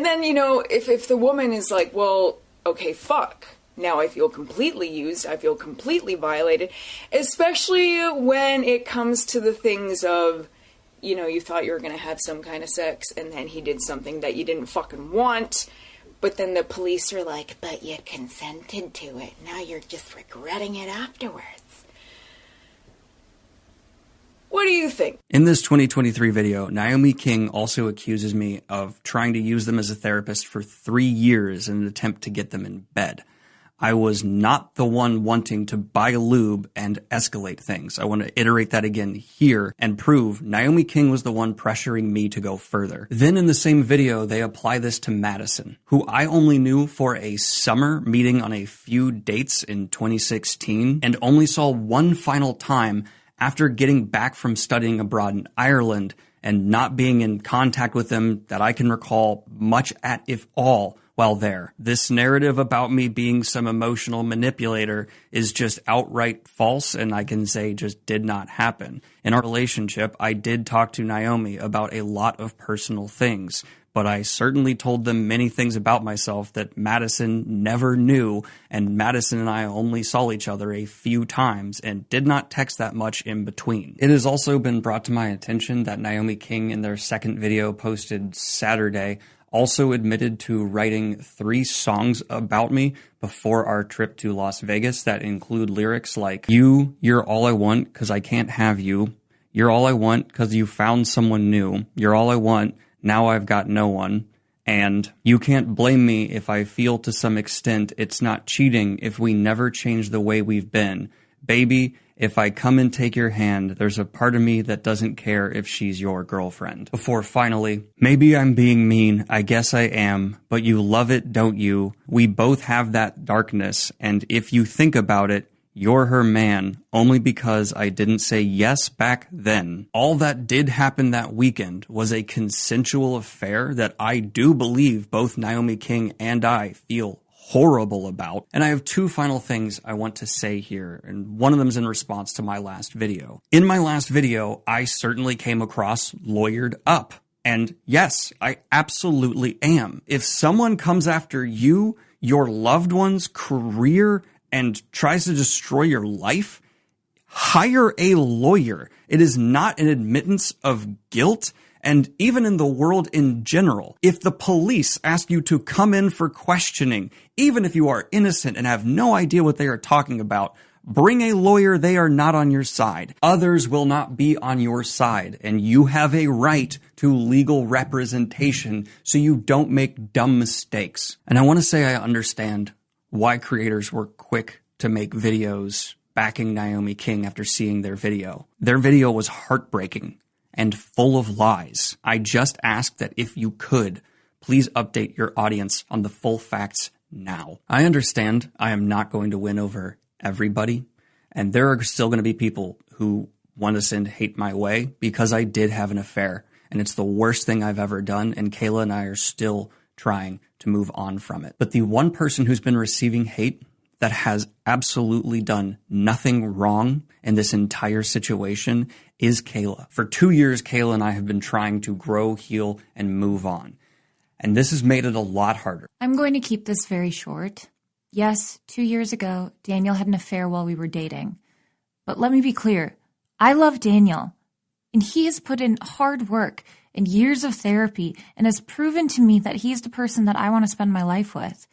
then, if the woman is like, well, okay, fuck. Now I feel completely used, I feel completely violated, especially when it comes to the things of, you thought you were going to have some kind of sex, and then he did something that you didn't fucking want, but then the police are like, but you consented to it, now you're just regretting it afterwards. What do you think? In this 2023 video, Naomi King also accuses me of trying to use them as a therapist for 3 years in an attempt to get them in bed. I was not the one wanting to buy lube and escalate things. I want to iterate that again here and prove Naomi King was the one pressuring me to go further. Then in the same video, they apply this to Madison, who I only knew for a summer meeting on a few dates in 2016 and only saw one final time after getting back from studying abroad in Ireland and not being in contact with them that I can recall much at, if all, while there. This narrative about me being some emotional manipulator is just outright false, and I can say just did not happen. In our relationship, I did talk to Naomi about a lot of personal things, but I certainly told them many things about myself that Madison never knew, and Madison and I only saw each other a few times and did not text that much in between. It has also been brought to my attention that Naomi King, in their second video posted Saturday, also admitted to writing 3 songs about me before our trip to Las Vegas that include lyrics like, you're all I want 'cause I can't have you. You're all I want 'cause you found someone new. You're all I want, now I've got no one. And you can't blame me if I feel to some extent it's not cheating if we never change the way we've been. Baby, if I come and take your hand, there's a part of me that doesn't care if she's your girlfriend. Before finally, maybe I'm being mean, I guess I am, but you love it, don't you? We both have that darkness, and if you think about it, you're her man, only because I didn't say yes back then. All that did happen that weekend was a consensual affair that I do believe both Naomi King and I feel horrible about. And I have 2 final things I want to say here, and one of them is in response to my last video. In my last video, I certainly came across lawyered up. And yes, I absolutely am. If someone comes after you, your loved one's career, and tries to destroy your life, hire a lawyer. It is not an admittance of guilt. And even in the world in general, if the police ask you to come in for questioning, even if you are innocent and have no idea what they are talking about, bring a lawyer. They are not on your side. Others will not be on your side, and you have a right to legal representation so you don't make dumb mistakes. And I want to say I understand why creators were quick to make videos backing Naomi King after seeing their video. Their video was heartbreaking and full of lies. I just ask that if you could, please update your audience on the full facts now. I understand I am not going to win over everybody, and there are still going to be people who want to send hate my way because I did have an affair, and it's the worst thing I've ever done, and Kayla and I are still trying to move on from it. But the one person who's been receiving hate that has absolutely done nothing wrong in this entire situation is Kayla. For 2 years, Kayla and I have been trying to grow, heal, and move on. And this has made it a lot harder. I'm going to keep this very short. Yes, 2 years ago, Daniel had an affair while we were dating. But let me be clear. I love Daniel, and he has put in hard work and years of therapy and has proven to me that he is the person that I want to spend my life with.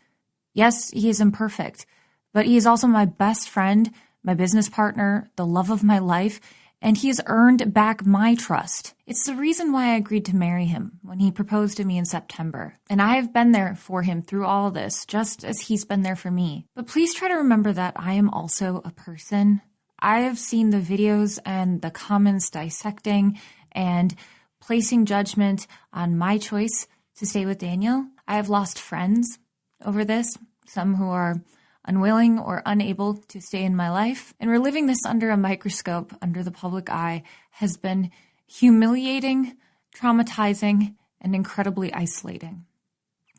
Yes, he is imperfect, but he is also my best friend, my business partner, the love of my life, and he has earned back my trust. It's the reason why I agreed to marry him when he proposed to me in September. And I have been there for him through all this, just as he's been there for me. But please try to remember that I am also a person. I have seen the videos and the comments dissecting and placing judgment on my choice to stay with Daniel. I have lost friends over this, some who are unwilling or unable to stay in my life. And reliving this under a microscope, under the public eye, has been humiliating, traumatizing, and incredibly isolating.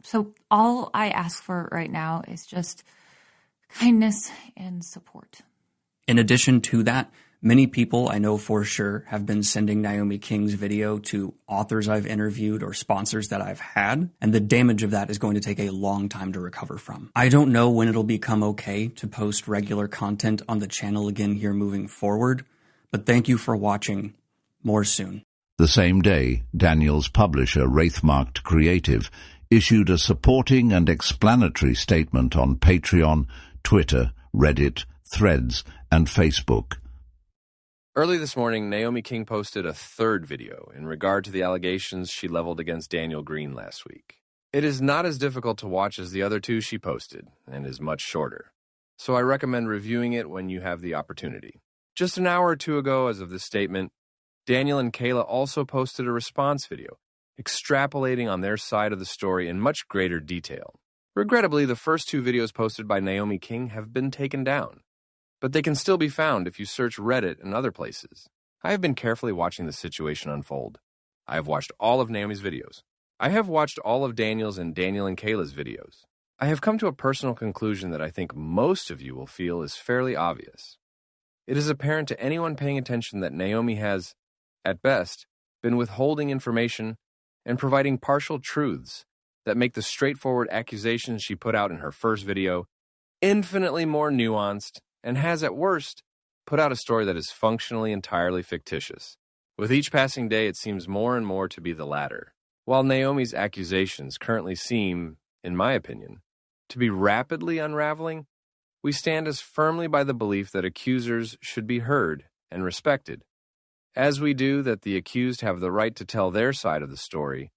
So all I ask for right now is just kindness and support. In addition to that, many people I know for sure have been sending Naomi King's video to authors I've interviewed or sponsors that I've had, and the damage of that is going to take a long time to recover from. I don't know when it'll become okay to post regular content on the channel again here moving forward, but thank you for watching. More soon. The same day, Daniel's publisher, Wraithmarked Creative, issued a supporting and explanatory statement on Patreon, Twitter, Reddit, Threads, and Facebook. Early this morning, Naomi King posted a third video in regard to the allegations she leveled against Daniel Greene last week. It is not as difficult to watch as the other two she posted, and is much shorter. so I recommend reviewing it when you have the opportunity. Just an hour or two ago, as of this statement, Daniel and Kayla also posted a response video, extrapolating on their side of the story in much greater detail. Regrettably, the first two videos posted by Naomi King have been taken down, but they can still be found if you search Reddit and other places. I have been carefully watching the situation unfold. I have watched all of Naomi's videos. I have watched all of Daniel's and Daniel and Kayla's videos. I have come to a personal conclusion that I think most of you will feel is fairly obvious. It is apparent to anyone paying attention that Naomi has, at best, been withholding information and providing partial truths that make the straightforward accusations she put out in her first video infinitely more nuanced, and has, at worst, put out a story that is functionally entirely fictitious. With each passing day, it seems more and more to be the latter. While Naomi's accusations currently seem, in my opinion, to be rapidly unraveling, we stand as firmly by the belief that accusers should be heard and respected, as we do that the accused have the right to tell their side of the story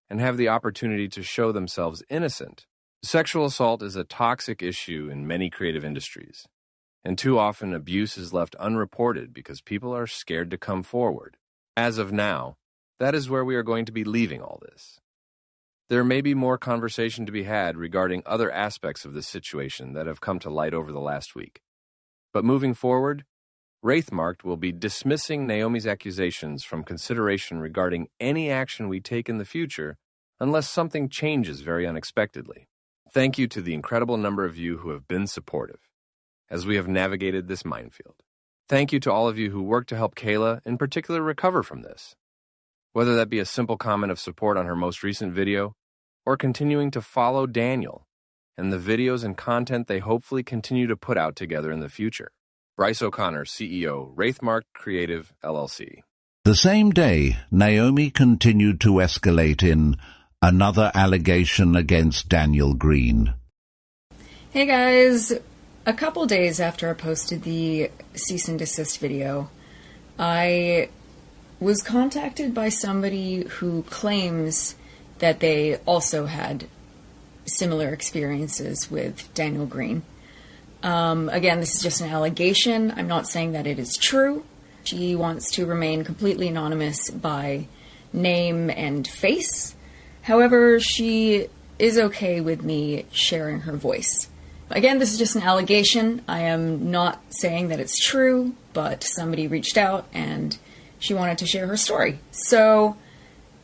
and have the opportunity to show themselves innocent. Sexual assault is a toxic issue in many creative industries, and too often abuse is left unreported because people are scared to come forward. As of now, that is where we are going to be leaving all this. There may be more conversation to be had regarding other aspects of this situation that have come to light over the last week. But moving forward, Wraithmarked will be dismissing Naomi's accusations from consideration regarding any action we take in the future unless something changes very unexpectedly. Thank you to the incredible number of you who have been supportive as we have navigated this minefield. Thank you to all of you who worked to help Kayla in particular recover from this, whether that be a simple comment of support on her most recent video or continuing to follow Daniel and the videos and content they hopefully continue to put out together in the future. Bryce O'Connor, CEO, Wraithmarked Creative, LLC. The same day, Naomi continued to escalate in another allegation against Daniel Greene. Hey guys, a couple days after I posted the cease and desist video, I was contacted by somebody who claims that they also had similar experiences with Daniel Greene. Again, this is just an allegation. I'm not saying that it is true. She wants to remain completely anonymous by name and face. However, she is okay with me sharing her voice. Again, this is just an allegation. I am not saying that it's true, but somebody reached out and she wanted to share her story. So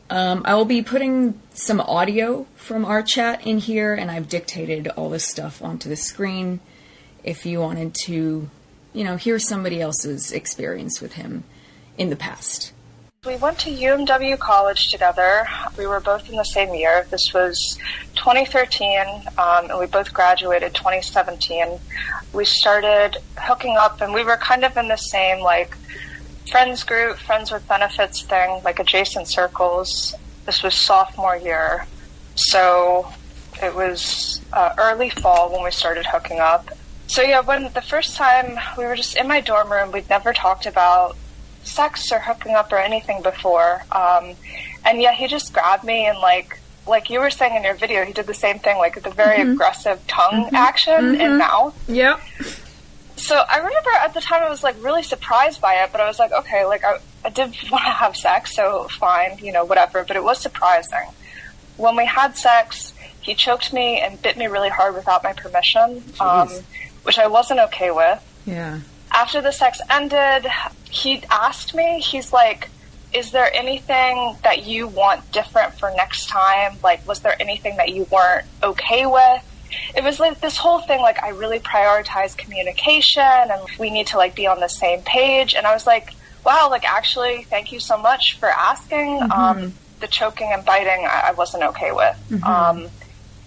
I will be putting some audio from our chat in here, and I've dictated all this stuff onto the screen if you wanted to, hear somebody else's experience with him in the past. We went to UMW college together. We were both in the same year. This was 2013, and we both graduated 2017. We started hooking up, and we were kind of in the same, friends group, friends with benefits thing, adjacent circles. This was sophomore year, so it was early fall when we started hooking up. So yeah, when the first time we were just in my dorm room, we'd never talked about sex or hooking up or anything before. And yeah, he just grabbed me and like you were saying in your video, he did the same thing, the very aggressive tongue action and mouth. Yep. So I remember at the time I was really surprised by it, but I was like, okay, I did want to have sex, so fine, whatever. But it was surprising. When we had sex, he choked me and bit me really hard without my permission, which I wasn't okay with. Yeah. After the sex ended, he asked me, he's like, is there anything that you want different for next time? Was there anything that you weren't okay with? It was this whole thing, I really prioritize communication and we need to be on the same page. And I was like, wow, actually, thank you so much for asking. The choking and biting, I wasn't okay with.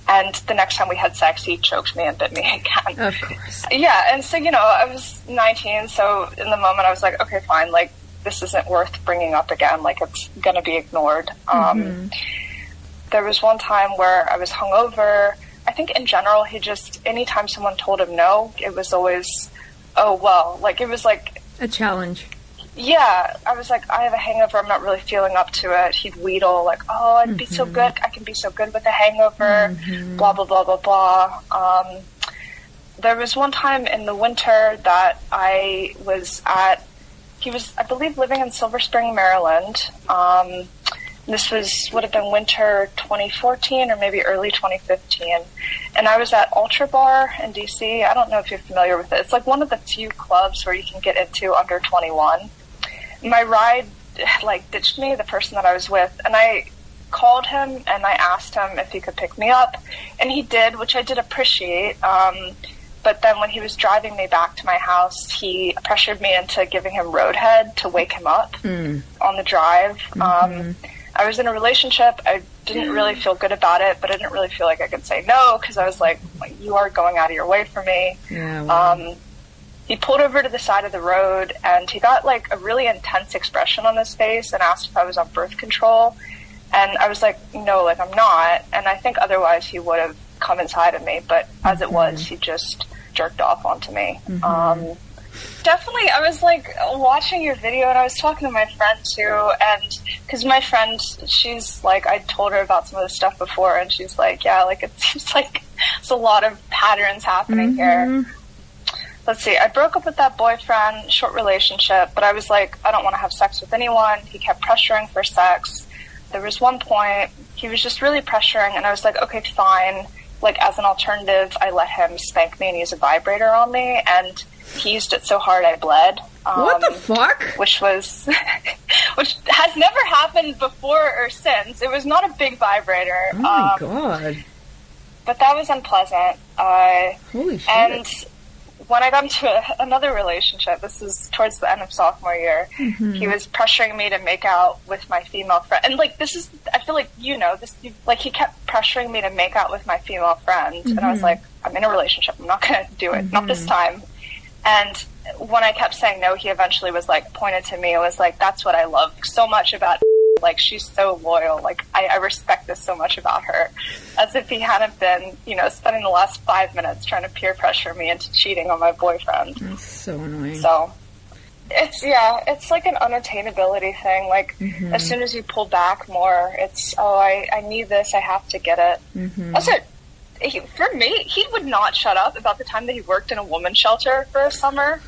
And the next time we had sex, he choked me and bit me again. Of course. Yeah, and so, I was 19, so in the moment I was like, okay, fine, this isn't worth bringing up again, it's gonna be ignored. There was one time where I was hungover. I think in general, he just, anytime someone told him no, it was always, oh, well, it was a challenge. Yeah, I was like, I have a hangover, I'm not really feeling up to it. He'd wheedle, oh, I'd be so good, I can be so good with a hangover, blah, blah, blah, blah, blah. There was one time in the winter that I was at, he was, I believe, living in Silver Spring, Maryland. This would have been winter 2014 or maybe early 2015. And I was at Ultra Bar in DC. I don't know if you're familiar with it. It's like one of the few clubs where you can get into under 21. My ride, like, ditched me, the person that I was with, and I called him and I asked him if he could pick me up, and he did, which I did appreciate. But then when he was driving me back to my house, he pressured me into giving him roadhead to wake him up on the drive. I was in a relationship. I didn't really feel good about it, but I didn't really feel like I could say no, because I was like, you are going out of your way for me. Yeah, wow. He pulled over to the side of the road, and he got like a really intense expression on his face and asked if I was on birth control. And I was like, no, like, I'm not. And I think otherwise he would have come inside of me, but as it was, he just jerked off onto me. Definitely, I was like watching your video, and I was talking to my friend too, and because my friend, she's like, I told her about some of the stuff before, and she's like, yeah, like, it seems like there's a lot of patterns happening here. Let's see, I broke up with that boyfriend, short relationship, but I was like, I don't want to have sex with anyone. He kept pressuring for sex. There was one point, he was just really pressuring, and I was like, okay, fine. Like, as an alternative, I let him spank me and use a vibrator on me, and he used it so hard I bled. What the fuck? Which was, which has never happened before or since. It was not a big vibrator. Oh my god. But that was unpleasant. Holy shit. And when I got into another relationship, this is towards the end of sophomore year, he was pressuring me to make out with my female friend. And, like, this is, I feel like, you know, this, like, he kept pressuring me to make out with my female friend. And I was like, I'm in a relationship. I'm not going to do it. Not this time. And when I kept saying no, he eventually was, like, pointed to me and was like, that's what I love so much about like, she's so loyal. Like, I respect this so much about her. As if he hadn't been, you know, spending the last 5 minutes trying to peer pressure me into cheating on my boyfriend. That's so annoying. So, it's like an unattainability thing. Like, as soon as you pull back more, it's, oh, I need this, I have to get it. Also, for me, he would not shut up about the time that he worked in a women's shelter for a summer.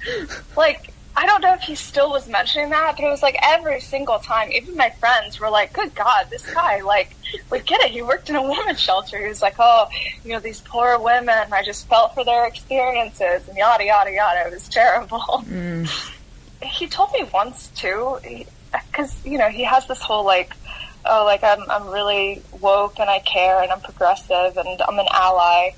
Like, I don't know if he still was mentioning that, but it was like every single time, even my friends were like, good God, this guy, like, we get it, he worked in a women's shelter. He was like, oh, you know, these poor women, I just felt for their experiences, and yada, yada, yada. It was terrible. He told me once, too, because, you know, he has this whole, like, oh, like, I'm really woke, and I care, and I'm progressive, and I'm an ally.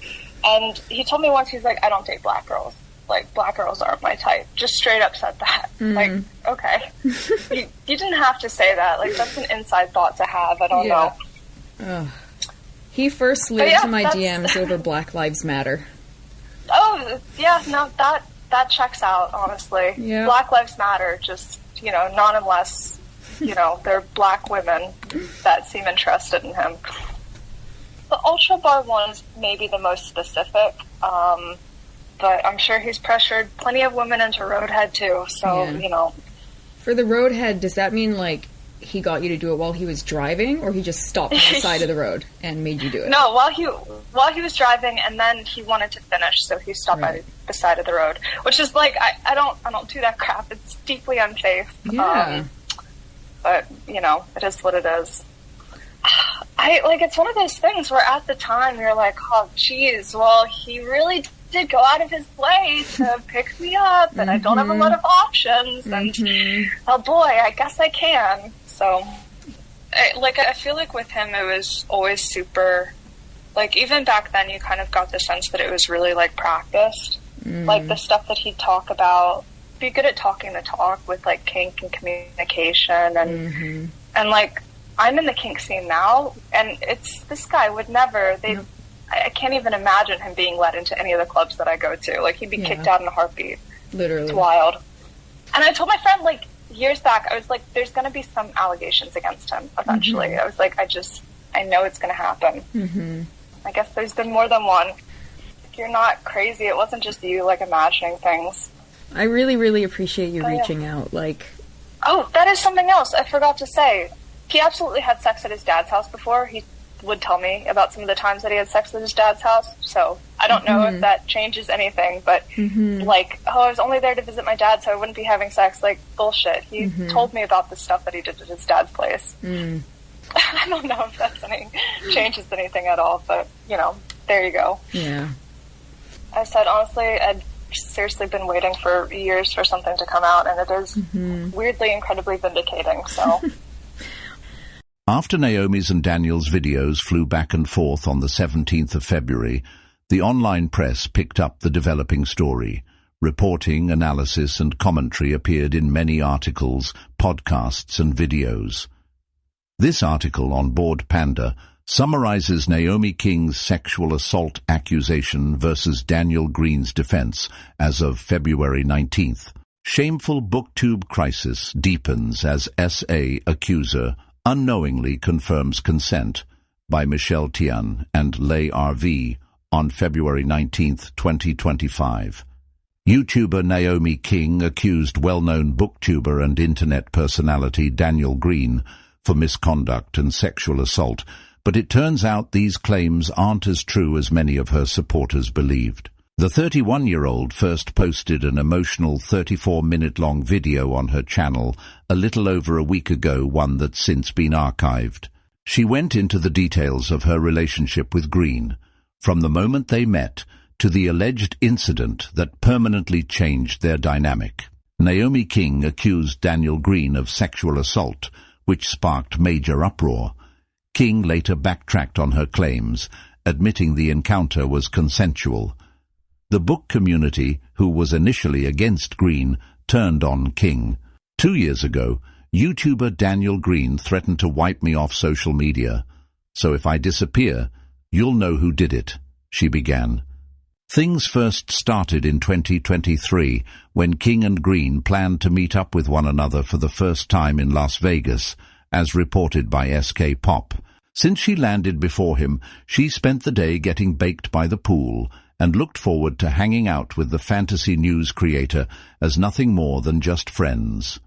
And he told me once, he's like, I don't date black girls. Like, black girls aren't my type. Just straight up said that. Like, okay. you didn't have to say that. Like, that's an inside thought to have. I don't know. He first slid to my DMs over Black Lives Matter. Oh, yeah, no, that checks out, honestly. Yeah. Black Lives Matter, just, you know, not unless, you know, they're black women that seem interested in him. The Ultra Bar one is maybe the most specific, but I'm sure he's pressured plenty of women into roadhead, too, so, you know. For the roadhead, does that mean, like, he got you to do it while he was driving, or he just stopped on the side of the road and made you do it? No, while he was driving, and then he wanted to finish, so he stopped by the side of the road, which is, like, I don't do that crap. It's deeply unsafe. Yeah. But, you know, it is what it is. It's one of those things where at the time you're like, oh, geez, well, he really did go out of his way to pick me up, and I don't have a lot of options, and oh boy, I guess I can. So, I feel like with him it was always super, like, even back then you kind of got the sense that it was really, like, practiced. Like, the stuff that he'd talk about, be good at talking the talk with, like, kink and communication, and like, I'm in the kink scene now, and it's, this guy would never, I can't even imagine him being let into any of the clubs that I go to. Like, he'd be kicked out in a heartbeat. Literally. It's wild. And I told my friend, like, years back, I was like, there's going to be some allegations against him eventually. I was like, I know it's going to happen. I guess there's been more than one. You're not crazy. It wasn't just you, like, imagining things. I really, really appreciate you reaching out. Like, oh, that is something else I forgot to say. He absolutely had sex at his dad's house before. He would tell me about some of the times that he had sex at his dad's house. So I don't know if that changes anything, but like, oh, I was only there to visit my dad, so I wouldn't be having sex. Like, bullshit. He told me about the stuff that he did at his dad's place. I don't know if that's changes anything at all, but, you know, there you go. Yeah. I said, honestly, I'd seriously been waiting for years for something to come out, and it is weirdly incredibly vindicating, so... After Naomi's and Daniel's videos flew back and forth on the 17th of February, the online press picked up the developing story. Reporting, analysis, and commentary appeared in many articles, podcasts, and videos. This article on BoredPanda summarizes Naomi King's sexual assault accusation versus Daniel Greene's defense as of February 19th. Shameful BookTube Crisis Deepens as S.A. Accuser Unknowingly Confirms Consent by Michelle Tian and Lay R.V. on February 19th, 2025. YouTuber Naomi King accused well-known booktuber and internet personality Daniel Greene for misconduct and sexual assault, but it turns out these claims aren't as true as many of her supporters believed. The 31-year-old first posted an emotional 34-minute-long video on her channel a little over a week ago, one that's since been archived. She went into the details of her relationship with Greene, from the moment they met to the alleged incident that permanently changed their dynamic. Naomi King accused Daniel Greene of sexual assault, which sparked major uproar. King later backtracked on her claims, admitting the encounter was consensual. The book community, who was initially against Greene, turned on King. 2 years ago, YouTuber Daniel Greene threatened to wipe me off social media. So if I disappear, you'll know who did it, she began. Things first started in 2023, when King and Greene planned to meet up with one another for the first time in Las Vegas, as reported by SK Pop. Since she landed before him, she spent the day getting baked by the pool, and looked forward to hanging out with the fantasy news creator as nothing more than just friends.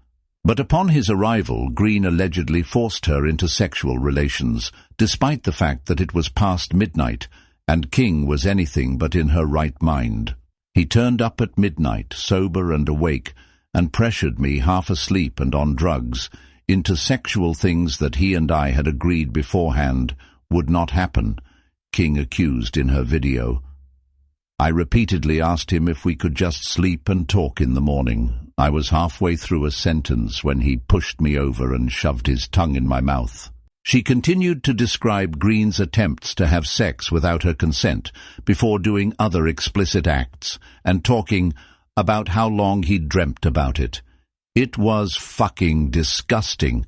But upon his arrival, Greene allegedly forced her into sexual relations, despite the fact that it was past midnight, and King was anything but in her right mind. He turned up at midnight, sober and awake, and pressured me, half asleep and on drugs, into sexual things that he and I had agreed beforehand would not happen, King accused in her video. I repeatedly asked him if we could just sleep and talk in the morning. I was halfway through a sentence when he pushed me over and shoved his tongue in my mouth. She continued to describe Greene's attempts to have sex without her consent before doing other explicit acts and talking about how long he'd dreamt about it. It was fucking disgusting,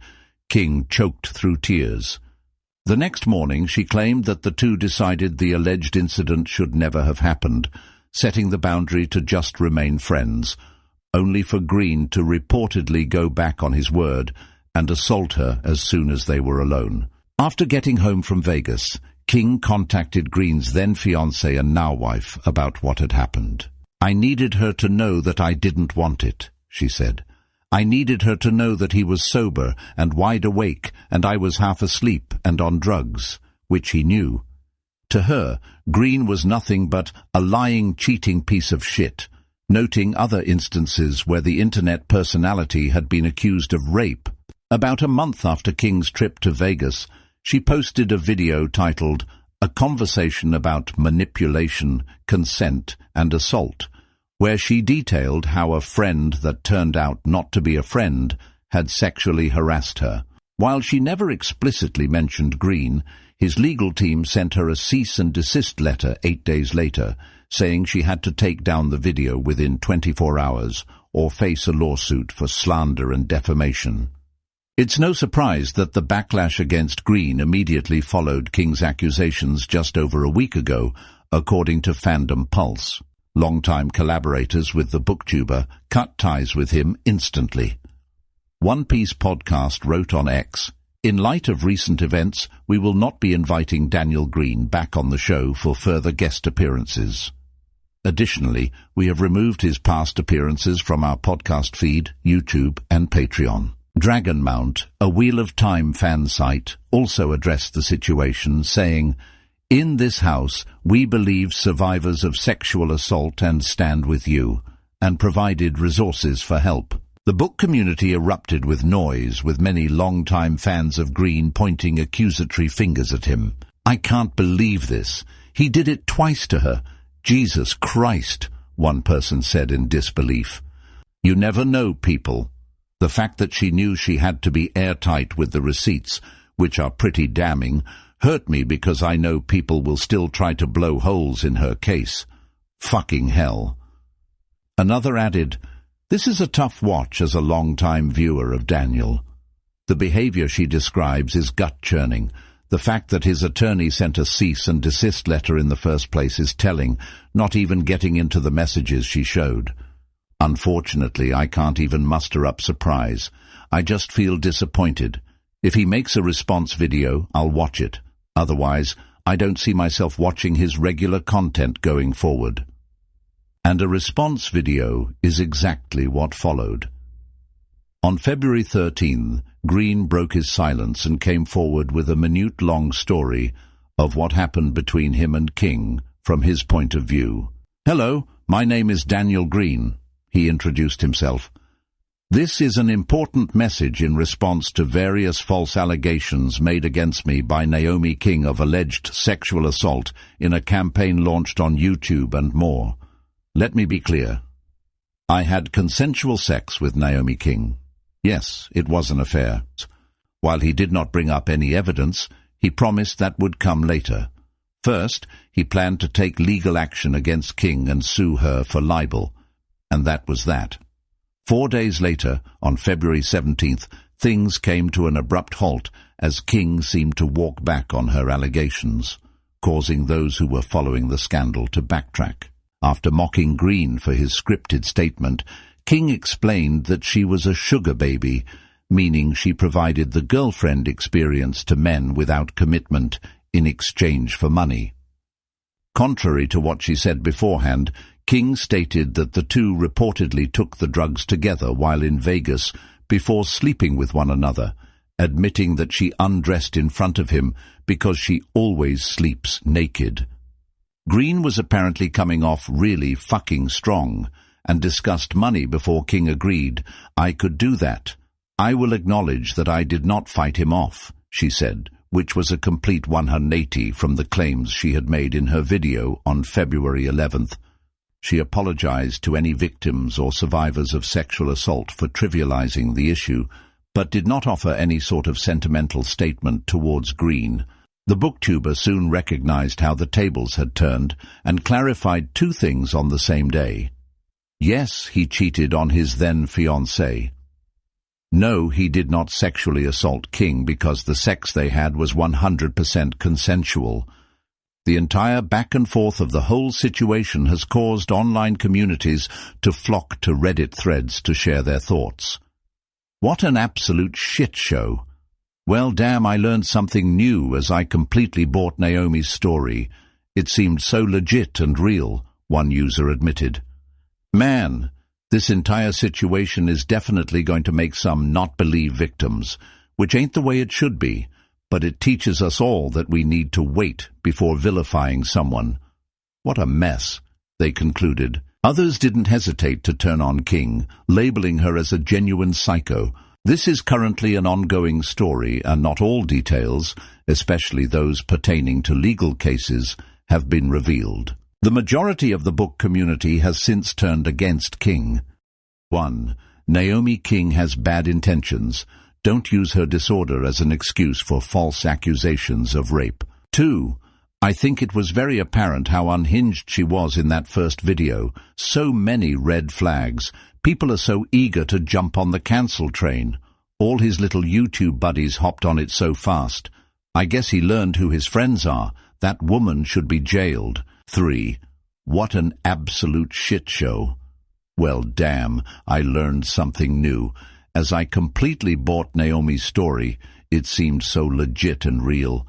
King choked through tears. The next morning, she claimed that the two decided the alleged incident should never have happened, setting the boundary to just remain friends, only for Greene to reportedly go back on his word and assault her as soon as they were alone. After getting home from Vegas, King contacted Greene's then-fiancé and now-wife about what had happened. I needed her to know that I didn't want it, she said. I needed her to know that he was sober and wide awake, and I was half asleep and on drugs, which he knew. To her, Greene was nothing but a lying, cheating piece of shit, noting other instances where the internet personality had been accused of rape. About a month after King's trip to Vegas, she posted a video titled A Conversation About Manipulation, Consent, and Assault, where she detailed how a friend that turned out not to be a friend had sexually harassed her. While she never explicitly mentioned Greene, his legal team sent her a cease and desist letter 8 days later, saying she had to take down the video within 24 hours or face a lawsuit for slander and defamation. It's no surprise that the backlash against Greene immediately followed King's accusations just over a week ago, according to Fandom Pulse. Longtime collaborators with the booktuber cut ties with him instantly. One Piece Podcast wrote on X, "In light of recent events, we will not be inviting Daniel Greene back on the show for further guest appearances. Additionally, we have removed his past appearances from our podcast feed, YouTube, and Patreon." Dragonmount, a Wheel of Time fan site, also addressed the situation, saying, "In this house, we believe survivors of sexual assault and stand with you," and provided resources for help. The book community erupted with noise, with many long-time fans of Greene pointing accusatory fingers at him. "I can't believe this. He did it twice to her. Jesus Christ," one person said in disbelief. "You never know, people." The fact that she knew she had to be airtight with the receipts, which are pretty damning, hurt me because I know people will still try to blow holes in her case. Fucking hell. Another added, "This is a tough watch as a long-time viewer of Daniel. The behavior she describes is gut-churning. The fact that his attorney sent a cease and desist letter in the first place is telling, not even getting into the messages she showed. Unfortunately, I can't even muster up surprise. I just feel disappointed. If he makes a response video, I'll watch it. Otherwise, I don't see myself watching his regular content going forward." And a response video is exactly what followed. On February 13th, Greene broke his silence and came forward with a minute-long story of what happened between him and King from his point of view. "Hello, my name is Daniel Greene," he introduced himself. "This is an important message in response to various false allegations made against me by Naomi King of alleged sexual assault in a campaign launched on YouTube and more. Let me be clear. I had consensual sex with Naomi King. Yes, it was an affair. While he did not bring up any evidence, he promised that would come later. First, he planned to take legal action against King and sue her for libel. And that was that. 4 days later, on February 17th, things came to an abrupt halt as King seemed to walk back on her allegations, causing those who were following the scandal to backtrack. After mocking Greene for his scripted statement, King explained that she was a sugar baby, meaning she provided the girlfriend experience to men without commitment in exchange for money. Contrary to what she said beforehand, King stated that the two reportedly took the drugs together while in Vegas before sleeping with one another, admitting that she undressed in front of him because she always sleeps naked. Greene was apparently coming off really fucking strong and discussed money before King agreed. "I could do that. I will acknowledge that I did not fight him off," she said, which was a complete 180 from the claims she had made in her video on February 11th. She apologized to any victims or survivors of sexual assault for trivializing the issue, but did not offer any sort of sentimental statement towards Greene. The booktuber soon recognized how the tables had turned and clarified two things on the same day. Yes, he cheated on his then-fiancée. No, he did not sexually assault King because the sex they had was 100% consensual. The entire back and forth of the whole situation has caused online communities to flock to Reddit threads to share their thoughts. What an absolute shit show. Well, damn, I learned something new as I completely bought Naomi's story. It seemed so legit and real, one user admitted. Man, this entire situation is definitely going to make some not believe victims, which ain't the way it should be, but it teaches us all that we need to wait before vilifying someone. What a mess, they concluded. Others didn't hesitate to turn on King, labeling her as a genuine psycho. This is currently an ongoing story, and not all details, especially those pertaining to legal cases, have been revealed. The majority of the book community has since turned against King. 1. Naomi King has bad intentions. Don't use her disorder as an excuse for false accusations of rape. 2. I think it was very apparent how unhinged she was in that first video. So many red flags. People are so eager to jump on the cancel train. All his little YouTube buddies hopped on it so fast. I guess he learned who his friends are. That woman should be jailed. 3. What an absolute shit show. Well, damn, I learned something new. As I completely bought Naomi's story, it seemed so legit and real.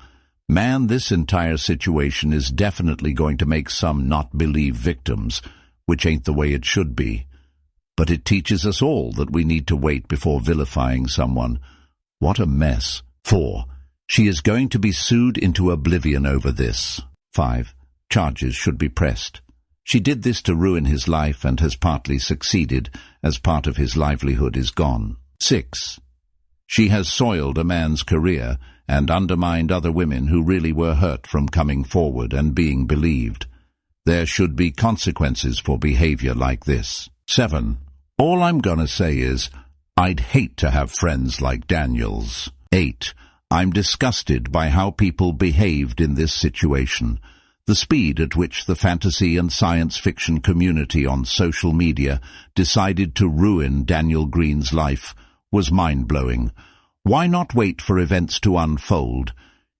Man, this entire situation is definitely going to make some not believe victims, which ain't the way it should be. but it teaches us all that we need to wait before vilifying someone. What a mess. 4. She is going to be sued into oblivion over this. 5. Charges should be pressed. She did this to ruin his life and has partly succeeded, as part of his livelihood is gone. 6. She has soiled a man's career and undermined other women who really were hurt from coming forward and being believed. There should be consequences for behavior like this. 7. All I'm gonna say is, I'd hate to have friends like Daniel's. 8. I'm disgusted by how people behaved in this situation. The speed at which the fantasy and science fiction community on social media decided to ruin Daniel Greene's life was mind-blowing. Why not wait for events to unfold?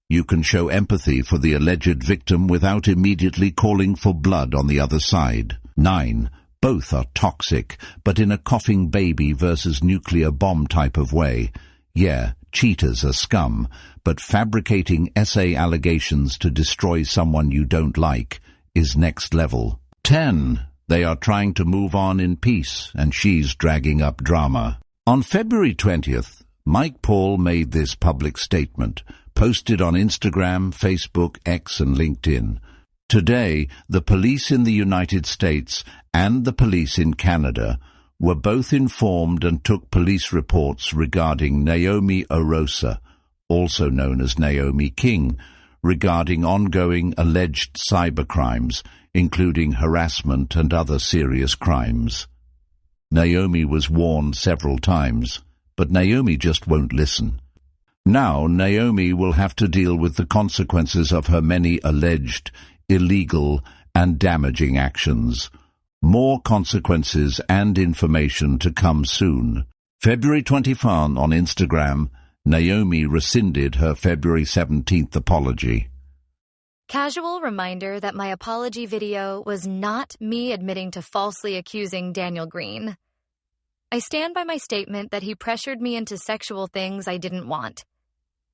You can show empathy for the alleged victim without immediately calling for blood on the other side. 9. Both are toxic, but in a coughing baby versus nuclear bomb type of way. Yeah, cheaters are scum, but fabricating essay allegations to destroy someone you don't like is next level. 10. They are trying to move on in peace, and she's dragging up drama. On February 20th, Mike Paul made this public statement, posted on Instagram, Facebook, X, and LinkedIn. Today, the police in the United States and the police in Canada were both informed and took police reports regarding Naomi Orosa, also known as Naomi King, regarding ongoing alleged cybercrimes, including harassment and other serious crimes. Naomi was warned several times, but Naomi just won't listen. Now Naomi will have to deal with the consequences of her many alleged, illegal, and damaging actions. More consequences and information to come soon. February 21 on Instagram, Naomi rescinded her February 17th apology. Casual reminder that my apology video was not me admitting to falsely accusing Daniel Greene. I stand by my statement that he pressured me into sexual things I didn't want.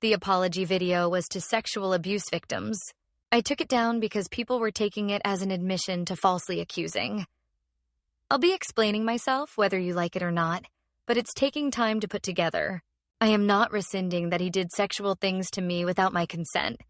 The apology video was to sexual abuse victims. I took it down because people were taking it as an admission to falsely accusing. I'll be explaining myself whether you like it or not, but it's taking time to put together. I am not rescinding that he did sexual things to me without my consent.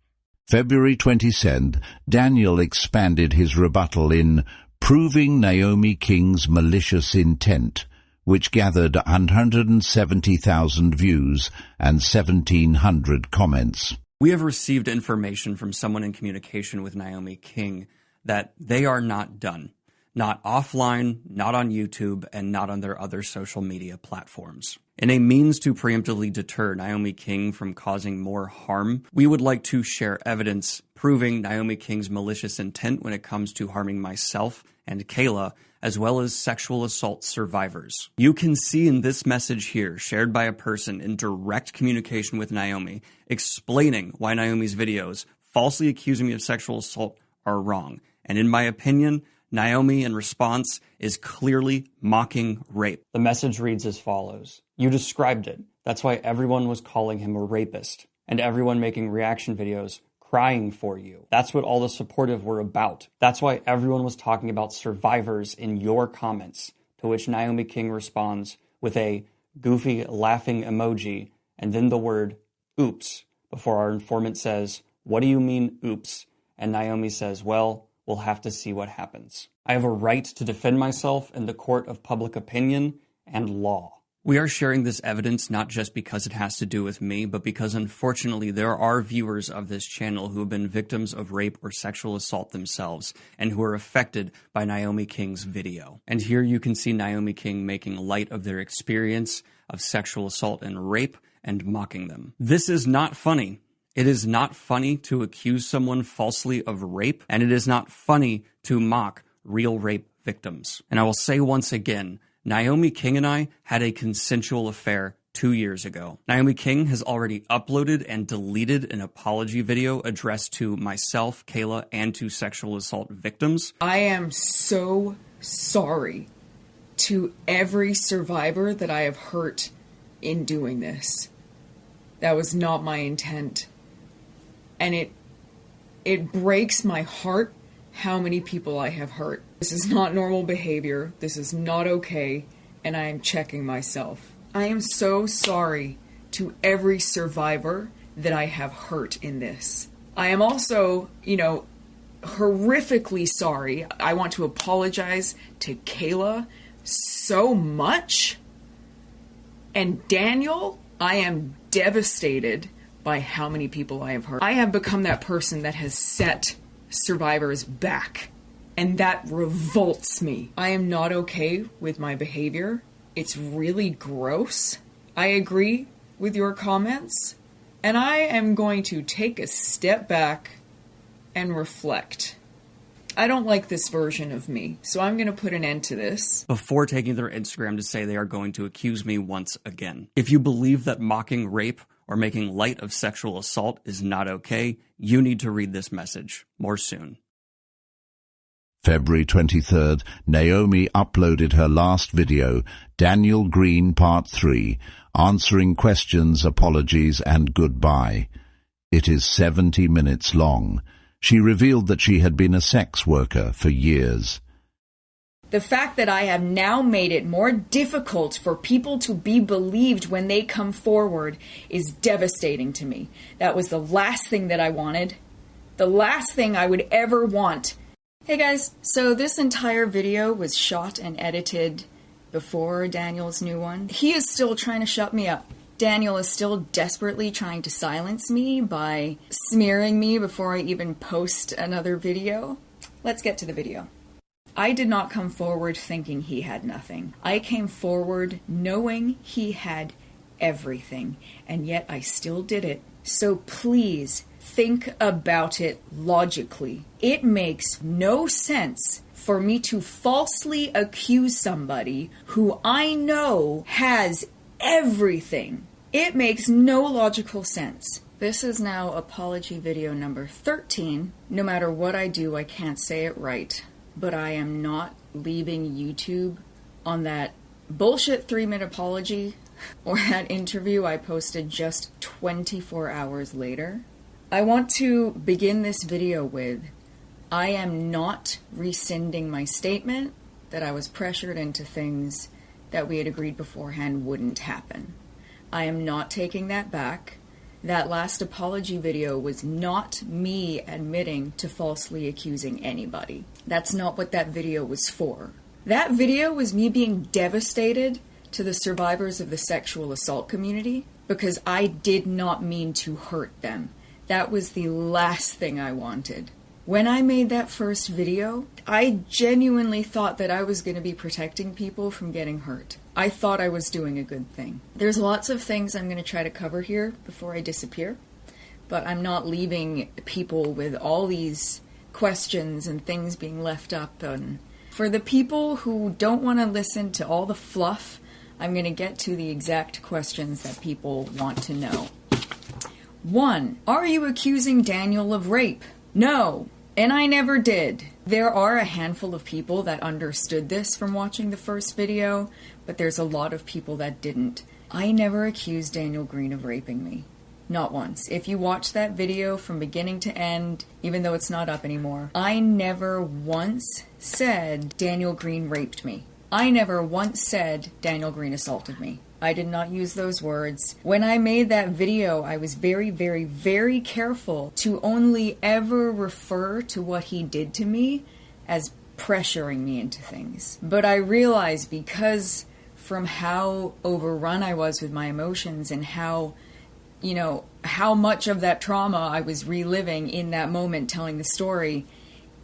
February 22nd, Daniel expanded his rebuttal in Proving Naomi King's Malicious Intent, which gathered 170,000 views and 1,700 comments. We have received information from someone in communication with Naomi King that they are not done. Not offline, not on YouTube, and not on their other social media platforms. In a means to preemptively deter Naomi King from causing more harm, we would like to share evidence proving Naomi King's malicious intent when it comes to harming myself and Kayla, as well as sexual assault survivors. You can see in this message here, shared by a person in direct communication with Naomi, explaining why Naomi's videos, falsely accusing me of sexual assault, are wrong. And in my opinion, Naomi, in response, is clearly mocking rape. The message reads as follows. You described it. That's why everyone was calling him a rapist, and everyone making reaction videos crying for you. That's what all the supportive were about. That's why everyone was talking about survivors in your comments, to which Naomi King responds with a goofy laughing emoji and then the word oops before our informant says, "What do you mean oops?" And Naomi says, "Well, we'll have to see what happens. I have a right to defend myself in the court of public opinion and law." We are sharing this evidence not just because it has to do with me, but because unfortunately there are viewers of this channel who have been victims of rape or sexual assault themselves and who are affected by Naomi King's video. And here you can see Naomi King making light of their experience of sexual assault and rape and mocking them. This is not funny. It is not funny to accuse someone falsely of rape, and it is not funny to mock real rape victims. And I will say once again, Naomi King and I had a consensual affair 2 years ago. Naomi King has already uploaded and deleted an apology video addressed to myself, Kayla, and to sexual assault victims. I am so sorry to every survivor that I have hurt in doing this. That was not my intent. And it breaks my heart how many people I have hurt. This is not normal behavior. This is not okay. and I am checking myself. I am so sorry to every survivor that I have hurt in this. I am also, horrifically sorry. I want to apologize to Kayla so much. And Daniel, I am devastated by how many people I have hurt. I have become that person that has set survivors back, and that revolts me. I am not okay with my behavior. It's really gross. I agree with your comments, and I am going to take a step back and reflect. I don't like this version of me, so I'm going to put an end to this. Before taking their Instagram to say they are going to accuse me once again. If you believe that mocking rape or making light of sexual assault is not okay, you need to read this message. More soon. February 23rd, Naomi uploaded her last video, Daniel Greene Part 3, answering questions, apologies, and goodbye. It is 70 minutes long. She revealed that she had been a sex worker for years. The fact that I have now made it more difficult for people to be believed when they come forward is devastating to me. That was the last thing that I wanted. The last thing I would ever want. Hey guys, so this entire video was shot and edited before Daniel's new one. He is still trying to shut me up. Daniel is still desperately trying to silence me by smearing me before I even post another video. Let's get to the video. I did not come forward thinking he had nothing. I came forward knowing he had everything, and yet I still did it. So please think about it logically. It makes no sense for me to falsely accuse somebody who I know has everything. It makes no logical sense. This is now apology video number 13. No matter what I do, I can't say it right. But I am not leaving YouTube on that bullshit 3-minute apology or that interview I posted just 24 hours later. I want to begin this video with, I am not rescinding my statement that I was pressured into things that we had agreed beforehand wouldn't happen. I am not taking that back. That last apology video was not me admitting to falsely accusing anybody. That's not what that video was for. That video was me being devastated to the survivors of the sexual assault community because I did not mean to hurt them. That was the last thing I wanted. When I made that first video, I genuinely thought that I was going to be protecting people from getting hurt. I thought I was doing a good thing. There's lots of things I'm going to try to cover here before I disappear, but I'm not leaving people with all these questions and things being left up. And for the people who don't want to listen to all the fluff, I'm going to get to the exact questions that people want to know. 1. Are you accusing Daniel of rape? No. And I never did. There are a handful of people that understood this from watching the first video, but there's a lot of people that didn't. I never accused Daniel Greene of raping me. Not once. If you watch that video from beginning to end, even though it's not up anymore, I never once said Daniel Greene raped me. I never once said Daniel Greene assaulted me. I did not use those words. When I made that video, I was very, very, very careful to only ever refer to what he did to me as pressuring me into things. But I realized because from how overrun I was with my emotions and how much of that trauma I was reliving in that moment telling the story,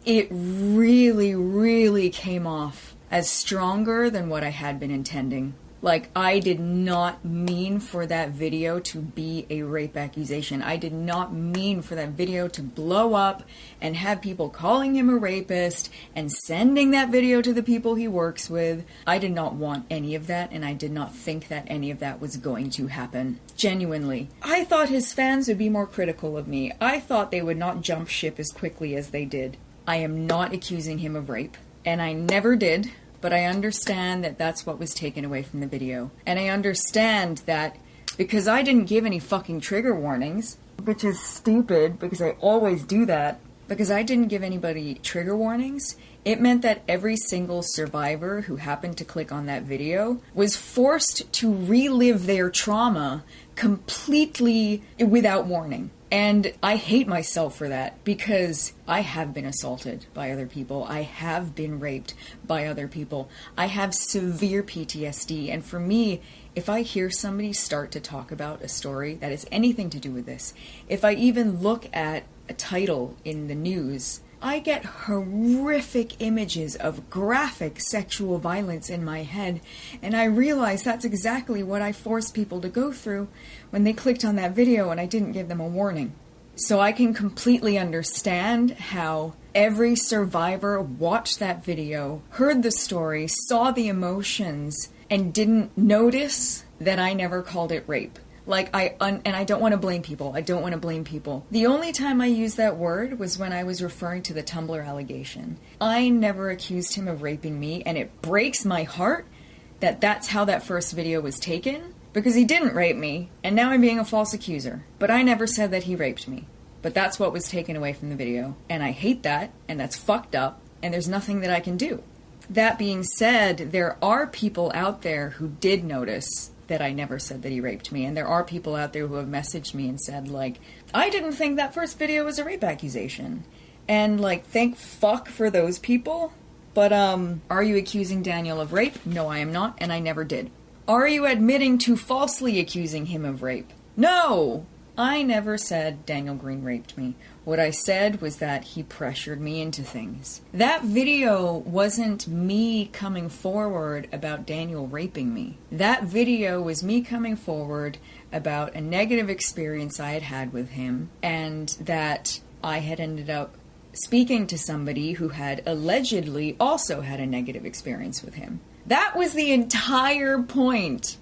it really, really came off as stronger than what I had been intending. Like, I did not mean for that video to be a rape accusation. I did not mean for that video to blow up and have people calling him a rapist and sending that video to the people he works with. I did not want any of that, and I did not think that any of that was going to happen. Genuinely. I thought his fans would be more critical of me. I thought they would not jump ship as quickly as they did. I am not accusing him of rape, and I never did. But I understand that that's what was taken away from the video. And I understand that because I didn't give any fucking trigger warnings, which is stupid because I always do that, because I didn't give anybody trigger warnings, It meant that every single survivor who happened to click on that video was forced to relive their trauma completely without warning. And I hate myself for that, because I have been assaulted by other people. I have been raped by other people. I have severe PTSD. And for me, if I hear somebody start to talk about a story that has anything to do with this, if I even look at a title in the news, I get horrific images of graphic sexual violence in my head, and I realize that's exactly what I forced people to go through when they clicked on that video and I didn't give them a warning. So I can completely understand how every survivor watched that video, heard the story, saw the emotions, and didn't notice that I never called it rape. And I don't want to blame people. I don't want to blame people. The only time I used that word was when I was referring to the Tumblr allegation. I never accused him of raping me, and it breaks my heart that that's how that first video was taken, because he didn't rape me, and now I'm being a false accuser. But I never said that he raped me. But that's what was taken away from the video, and I hate that, and that's fucked up, and there's nothing that I can do. That being said, there are people out there who did notice that I never said that he raped me. And there are people out there who have messaged me and said, like, I didn't think that first video was a rape accusation. And, like, thank fuck for those people. But, are you accusing Daniel of rape? No, I am not, and I never did. Are you admitting to falsely accusing him of rape? No! I never said Daniel Greene raped me. What I said was that he pressured me into things. That video wasn't me coming forward about Daniel raping me. That video was me coming forward about a negative experience I had had with him, and that I had ended up speaking to somebody who had allegedly also had a negative experience with him. That was the entire point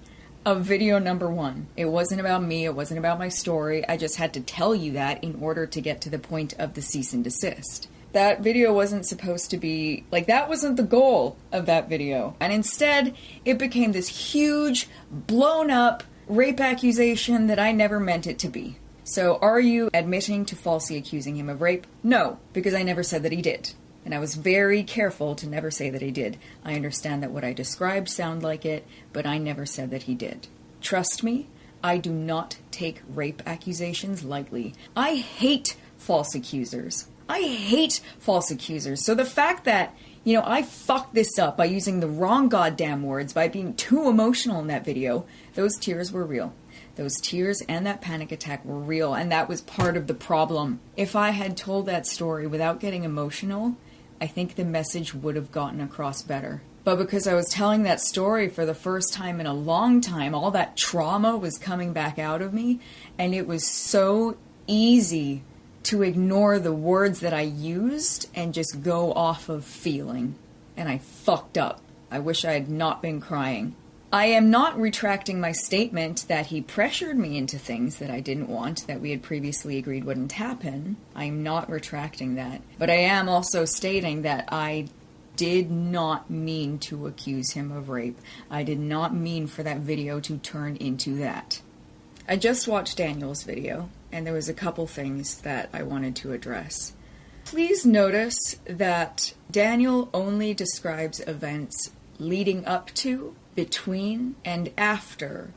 of video number 1. It wasn't about me, it wasn't about my story, I just had to tell you that in order to get to the point of the cease and desist. That video wasn't supposed to be, like, that wasn't the goal of that video. And instead, it became this huge, blown up rape accusation that I never meant it to be. So are you admitting to falsely accusing him of rape? No, because I never said that he did. And I was very careful to never say that he did. I understand that what I described sounded like it, but I never said that he did. Trust me, I do not take rape accusations lightly. I hate false accusers. I hate false accusers. So the fact that, I fucked this up by using the wrong goddamn words, by being too emotional in that video, those tears were real. Those tears and that panic attack were real, and that was part of the problem. If I had told that story without getting emotional, I think the message would have gotten across better. But because I was telling that story for the first time in a long time, all that trauma was coming back out of me, and it was so easy to ignore the words that I used and just go off of feeling. And I fucked up. I wish I had not been crying. I am not retracting my statement that he pressured me into things that I didn't want, that we had previously agreed wouldn't happen. I'm not retracting that. But I am also stating that I did not mean to accuse him of rape. I did not mean for that video to turn into that. I just watched Daniel's video, and there was a couple things that I wanted to address. Please notice that Daniel only describes events leading up to, between, and after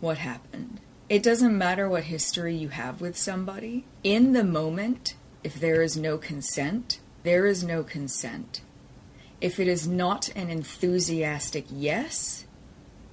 what happened. It doesn't matter what history you have with somebody. In the moment, if there is no consent, there is no consent. If it is not an enthusiastic yes,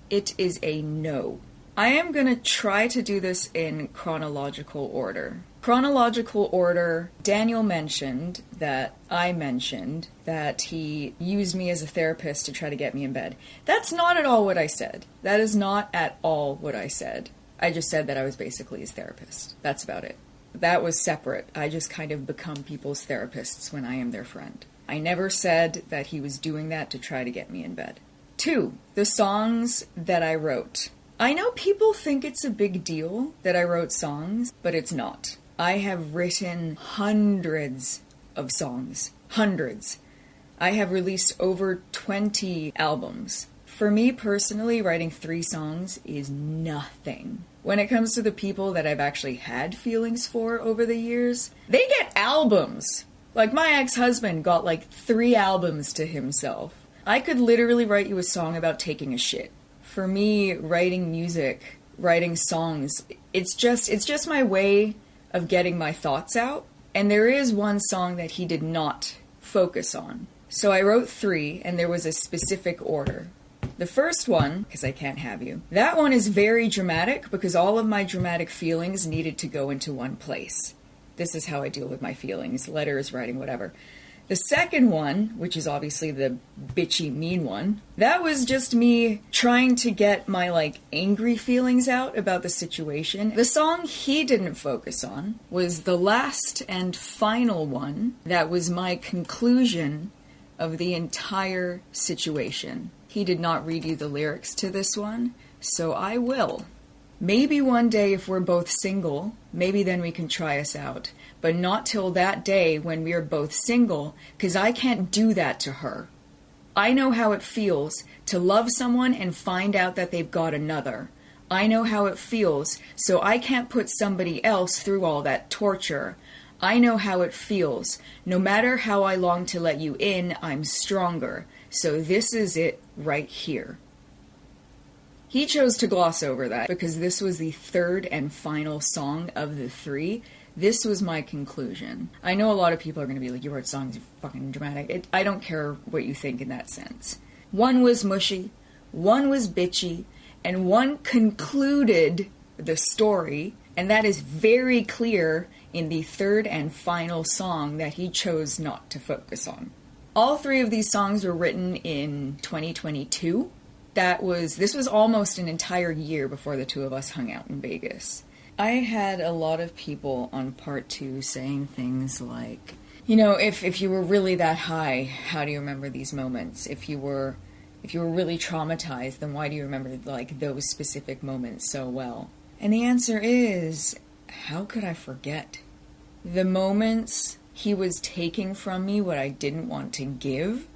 it is a no. I am going to try to do this in chronological order. Chronological order, Daniel mentioned that I mentioned that he used me as a therapist to try to get me in bed. That's not at all what I said. That is not at all what I said. I just said that I was basically his therapist. That's about it. That was separate. I just kind of become people's therapists when I am their friend. I never said that he was doing that to try to get me in bed. 2, the songs that I wrote. I know people think it's a big deal that I wrote songs, but it's not. I have written hundreds of songs. Hundreds. I have released over 20 albums. For me personally, writing 3 songs is nothing. When it comes to the people that I've actually had feelings for over the years, they get albums. Like, my ex-husband got like 3 albums to himself. I could literally write you a song about taking a shit. For me, writing music, writing songs, it's just my way of getting my thoughts out. And there is one song that he did not focus on. So I wrote 3, and there was a specific order. The first one, because I Can't Have You, that one is very dramatic because all of my dramatic feelings needed to go into one place. This is how I deal with my feelings, letters, writing, whatever. The second one, which is obviously the bitchy, mean one, that was just me trying to get my, like, angry feelings out about the situation. The song he didn't focus on was the last and final one that was my conclusion of the entire situation. He did not read you the lyrics to this one, so I will. Maybe one day if we're both single, maybe then we can try us out. But not till that day when we are both single, because I can't do that to her. I know how it feels to love someone and find out that they've got another. I know how it feels, so I can't put somebody else through all that torture. I know how it feels. No matter how I long to let you in, I'm stronger. So this is it right here. He chose to gloss over that because this was the third and final song of the 3. This was my conclusion. I know a lot of people are going to be like, you wrote songs, you're fucking dramatic. I don't care what you think in that sense. One was mushy, one was bitchy, and one concluded the story, and that is very clear in the third and final song that he chose not to focus on. All 3 of these songs were written in 2022. This was almost an entire year before the 2 of us hung out in Vegas. I had a lot of people on part 2 saying things like, you know, if you were really that high, how do you remember these moments? If you were really traumatized, then why do you remember, like, those specific moments so well? And the answer is, how could I forget? The moments he was taking from me what I didn't want to give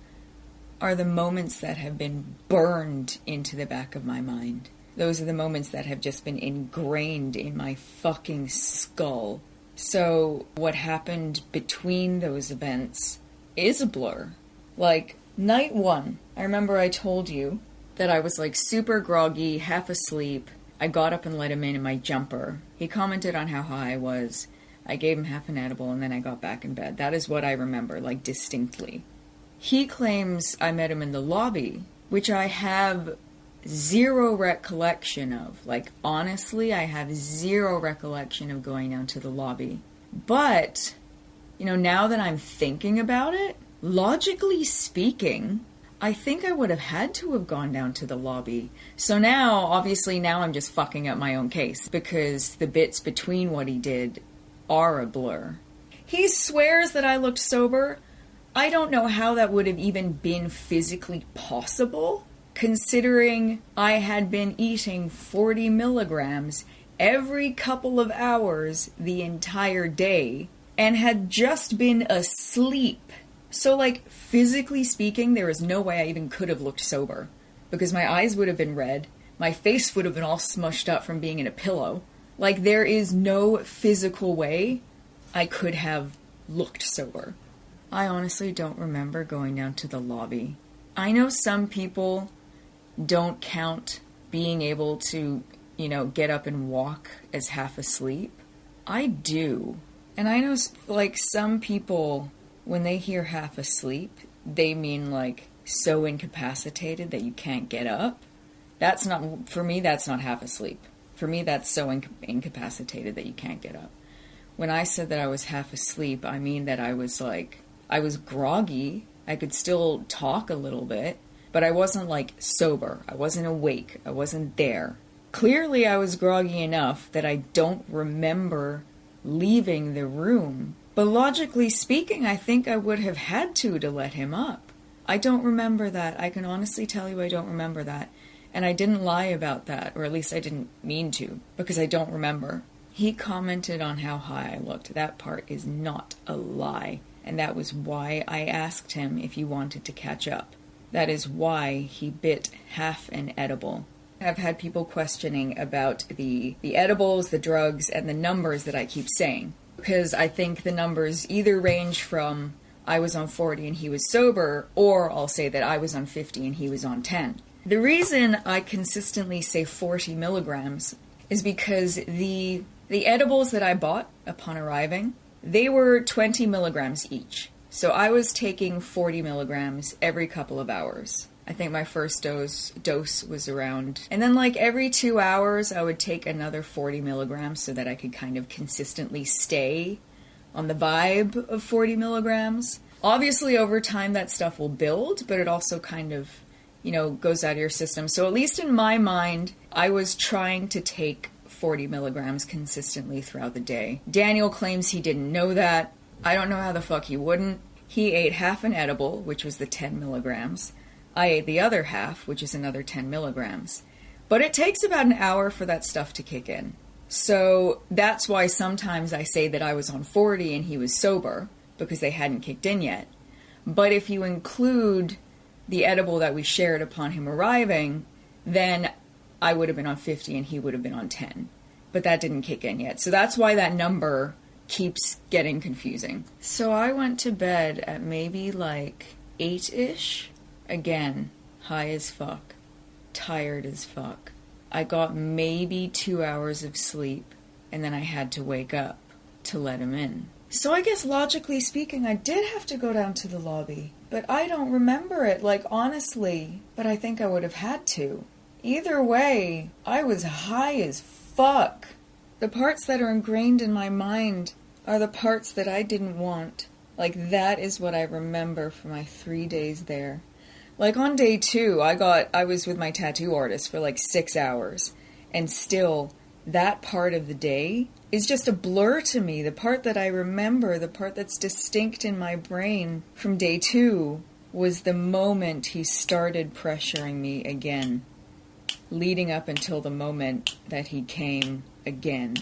are the moments that have been burned into the back of my mind. Those are the moments that have just been ingrained in my fucking skull. So what happened between those events is a blur. Like, night 1, I remember I told you that I was like super groggy, half asleep. I got up and let him in my jumper. He commented on how high I was. I gave him half an edible and then I got back in bed. That is what I remember, like, distinctly. He claims I met him in the lobby, which I have zero recollection of. Like, honestly, I have zero recollection of going down to the lobby. But, you know, now that I'm thinking about it, logically speaking, I think I would have had to have gone down to the lobby. So now, obviously, now I'm just fucking up my own case because the bits between what he did are a blur. He swears that I looked sober. I don't know how that would have even been physically possible, considering I had been eating 40 milligrams every couple of hours the entire day and had just been asleep. So, like, physically speaking, there is no way I even could have looked sober, because my eyes would have been red, my face would have been all smushed up from being in a pillow. Like, there is no physical way I could have looked sober. I honestly don't remember going down to the lobby. I know some people don't count being able to, you know, get up and walk as half asleep. I do. And I know, like, some people, when they hear half asleep, they mean, like, so incapacitated that you can't get up. That's not, for me, that's not half asleep. For me, that's so incapacitated that you can't get up. When I said that I was half asleep, I mean that I was, like, I was groggy. I could still talk a little bit, but I wasn't, like, sober. I wasn't awake. I wasn't there. Clearly, I was groggy enough that I don't remember leaving the room. But logically speaking, I think I would have had to let him up. I don't remember that. I can honestly tell you I don't remember that. And I didn't lie about that, or at least I didn't mean to, because I don't remember. He commented on how high I looked. That part is not a lie. And that was why I asked him if he wanted to catch up. That is why he bit half an edible. I've had people questioning about the edibles, the drugs, and the numbers that I keep saying. because I think the numbers either range from I was on 40 and he was sober, or I'll say that I was on 50 and he was on 10. The reason I consistently say 40 milligrams is because the edibles that I bought upon arriving, they were 20 milligrams each. So I was taking 40 milligrams every couple of hours. I think my first dose was around, and then like every 2 hours I would take another 40 milligrams so that I could kind of consistently stay on the vibe of 40 milligrams. Obviously over time that stuff will build, but it also kind of, you know, goes out of your system. So at least in my mind, I was trying to take 40 milligrams consistently throughout the day. Daniel claims he didn't know that. I don't know how the fuck he wouldn't. He ate half an edible, which was the 10 milligrams. I ate the other half, which is another 10 milligrams. But it takes about an hour for that stuff to kick in. So that's why sometimes I say that I was on 40 and he was sober, because they hadn't kicked in yet. But if you include the edible that we shared upon him arriving, then I would have been on 50 and he would have been on 10. But that didn't kick in yet. So that's why that number keeps getting confusing. So I went to bed at maybe like 8-ish. Again, high as fuck. Tired as fuck. I got maybe 2 hours of sleep, and then I had to wake up to let him in. So I guess logically speaking, I did have to go down to the lobby. But I don't remember it, like honestly. But I think I would have had to. Either way, I was high as fuck. The parts that are ingrained in my mind are the parts that I didn't want. Like that is what I remember for my 3 days there. Like on day 2, I was with my tattoo artist for like 6 hours. And still, that part of the day is just a blur to me. The part that I remember, the part that's distinct in my brain from day 2 was the moment he started pressuring me again. Leading up until the moment that he came again.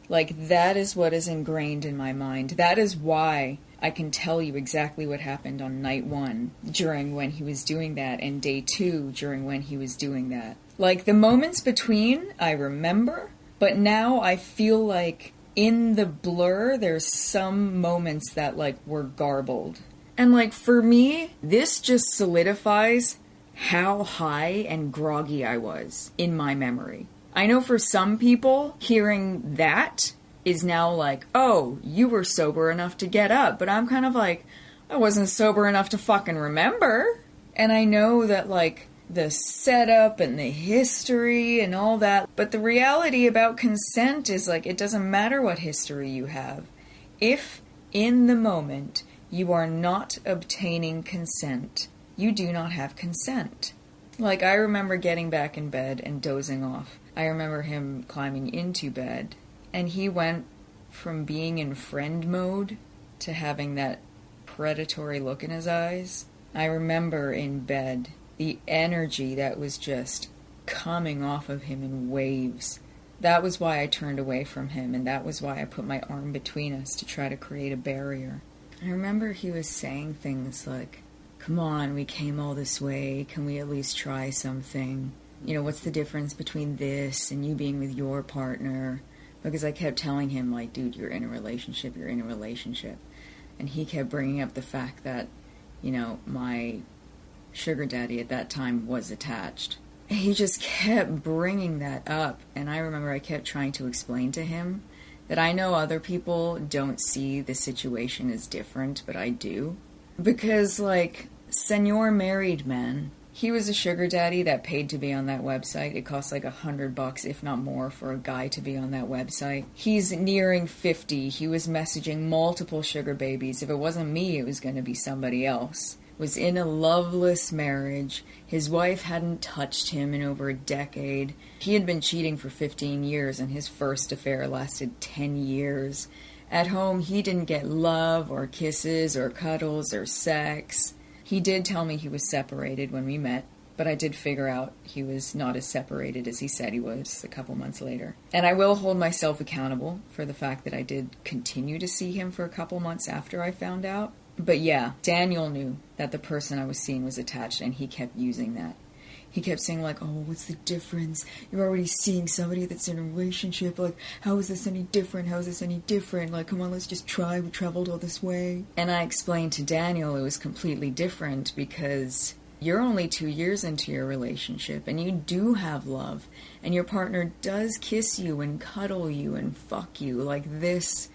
Like that is what is ingrained in my mind. That is why I can tell you exactly what happened on night 1 during when he was doing that, and day 2 during when he was doing that. Like the moments between, I remember, but now I feel like in the blur, there's some moments that like were garbled. And like for me, this just solidifies how high and groggy I was in my memory. I know for some people, hearing that is now like, oh, you were sober enough to get up. But I'm kind of like, I wasn't sober enough to fucking remember. And I know that like the setup and the history and all that. But the reality about consent is like, it doesn't matter what history you have. If in the moment you are not obtaining consent, you do not have consent. Like, I remember getting back in bed and dozing off. I remember him climbing into bed, and he went from being in friend mode to having that predatory look in his eyes. I remember in bed the energy that was just coming off of him in waves. That was why I turned away from him, and that was why I put my arm between us to try to create a barrier. I remember he was saying things like, come on, we came all this way. Can we at least try something? You know, what's the difference between this and you being with your partner? Because I kept telling him, like, dude, you're in a relationship, you're in a relationship. And he kept bringing up the fact that, you know, my sugar daddy at that time was attached. He just kept bringing that up. And I remember I kept trying to explain to him that I know other people don't see the situation as different, but I do. Because, like, Senor Married Man, he was a sugar daddy that paid to be on that website. It cost like $100, if not more, for a guy to be on that website. He's nearing 50. He was messaging multiple sugar babies. If it wasn't me, it was going to be somebody else. Was in a loveless marriage. His wife hadn't touched him in over a decade. He had been cheating for 15 years, and his first affair lasted 10 years. At home, he didn't get love or kisses or cuddles or sex. He did tell me he was separated when we met, but I did figure out he was not as separated as he said he was a couple months later. And I will hold myself accountable for the fact that I did continue to see him for a couple months after I found out. But yeah, Daniel knew that the person I was seeing was attached, and he kept using that. He kept saying, like, oh, what's the difference? You're already seeing somebody that's in a relationship. Like, how is this any different? How is this any different? Like, come on, let's just try. We traveled all this way. And I explained to Daniel it was completely different because you're only 2 years into your relationship and you do have love. And your partner does kiss you and cuddle you and fuck you. Like this,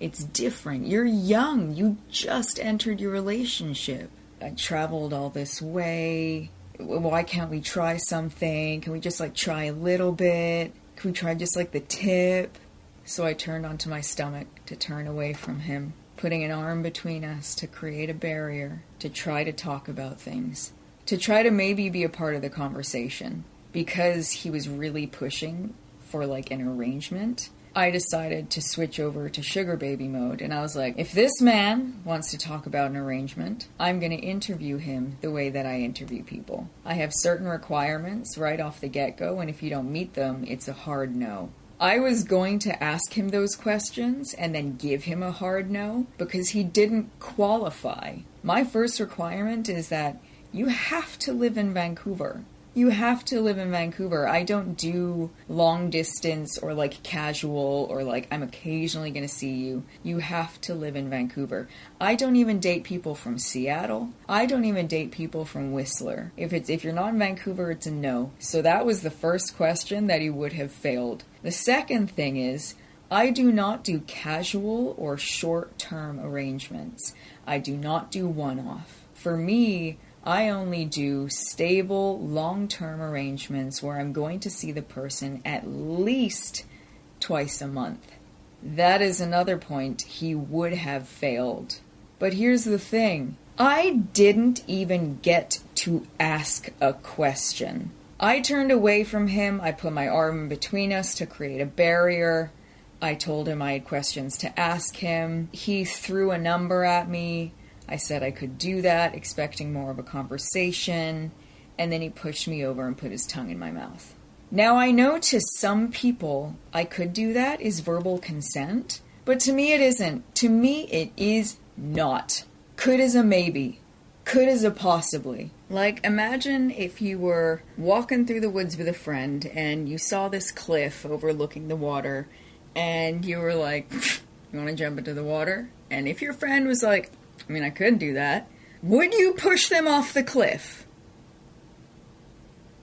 it's different. You're young. You just entered your relationship. I traveled all this way. Why can't we try something? Can we just like try a little bit? Can we try just like the tip? So I turned onto my stomach to turn away from him, putting an arm between us to create a barrier, to try to talk about things, to try to maybe be a part of the conversation. Because he was really pushing for like an arrangement, I decided to switch over to sugar baby mode. And I was like, if this man wants to talk about an arrangement, I'm going to interview him the way that I interview people. I have certain requirements right off the get-go, and if you don't meet them, it's a hard no. I was going to ask him those questions and then give him a hard no because he didn't qualify. My first requirement is that you have to live in Vancouver. You have to live in Vancouver. I don't do long distance or like casual or like I'm occasionally going to see you. You have to live in Vancouver. I don't even date people from Seattle. I don't even date people from Whistler. If you're not in Vancouver, it's a no. So that was the first question that he would have failed. The second thing is, I do not do casual or short-term arrangements. I do not do one-off. For me, I only do stable, long-term arrangements where I'm going to see the person at least twice a month. That is another point he would have failed. But here's the thing. I didn't even get to ask a question. I turned away from him. I put my arm between us to create a barrier. I told him I had questions to ask him. He threw a number at me. I said I could do that, expecting more of a conversation, and then he pushed me over and put his tongue in my mouth. Now, I know to some people I could do that is verbal consent, but to me it isn't. To me it is not. Could is a maybe. Could is a possibly. Like, imagine if you were walking through the woods with a friend and you saw this cliff overlooking the water, and you were like, you want to jump into the water? And if your friend was like, I mean, I could do that. Would you push them off the cliff?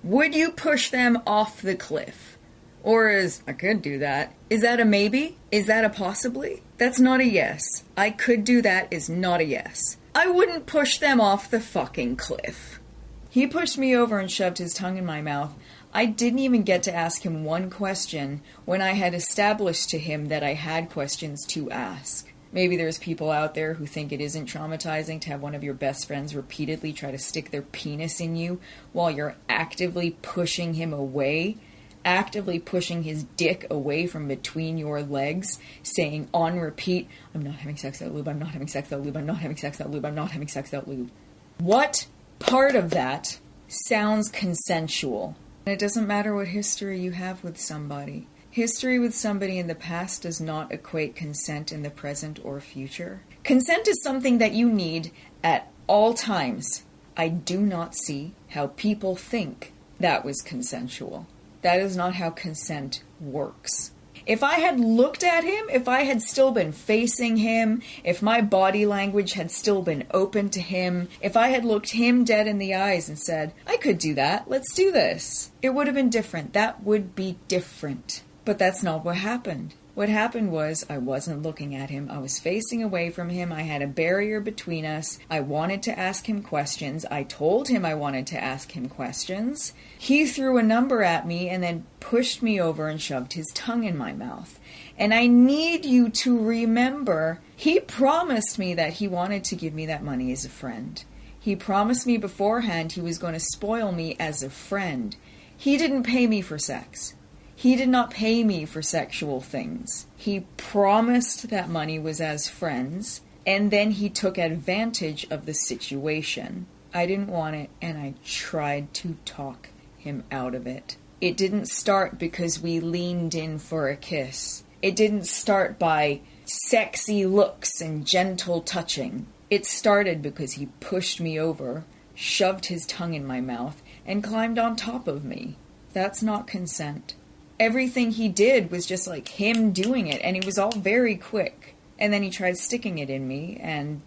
Would you push them off the cliff? Or I could do that. Is that a maybe? Is that a possibly? That's not a yes. I could do that is not a yes. I wouldn't push them off the fucking cliff. He pushed me over and shoved his tongue in my mouth. I didn't even get to ask him one question when I had established to him that I had questions to ask. Maybe there's people out there who think it isn't traumatizing to have one of your best friends repeatedly try to stick their penis in you while you're actively pushing him away, actively pushing his dick away from between your legs, saying on repeat, I'm not having sex without lube, I'm not having sex without lube, I'm not having sex without lube, I'm not having sex without lube. What part of that sounds consensual? And it doesn't matter what history you have with somebody. History with somebody in the past does not equate consent in the present or future. Consent is something that you need at all times. I do not see how people think that was consensual. That is not how consent works. If I had looked at him, if I had still been facing him, if my body language had still been open to him, if I had looked him dead in the eyes and said, I could do that, let's do this, it would have been different. That would be different. But that's not what happened. What happened was I wasn't looking at him. I was facing away from him. I had a barrier between us. I wanted to ask him questions. I told him I wanted to ask him questions. He threw a number at me and then pushed me over and shoved his tongue in my mouth. And I need you to remember, he promised me that he wanted to give me that money as a friend. He promised me beforehand he was going to spoil me as a friend. He didn't pay me for sex. He did not pay me for sexual things. He promised that money was as friends, and then he took advantage of the situation. I didn't want it, and I tried to talk him out of it. It didn't start because we leaned in for a kiss. It didn't start by sexy looks and gentle touching. It started because he pushed me over, shoved his tongue in my mouth, and climbed on top of me. That's not consent. Everything he did was just like him doing it, and it was all very quick. And then he tried sticking it in me, and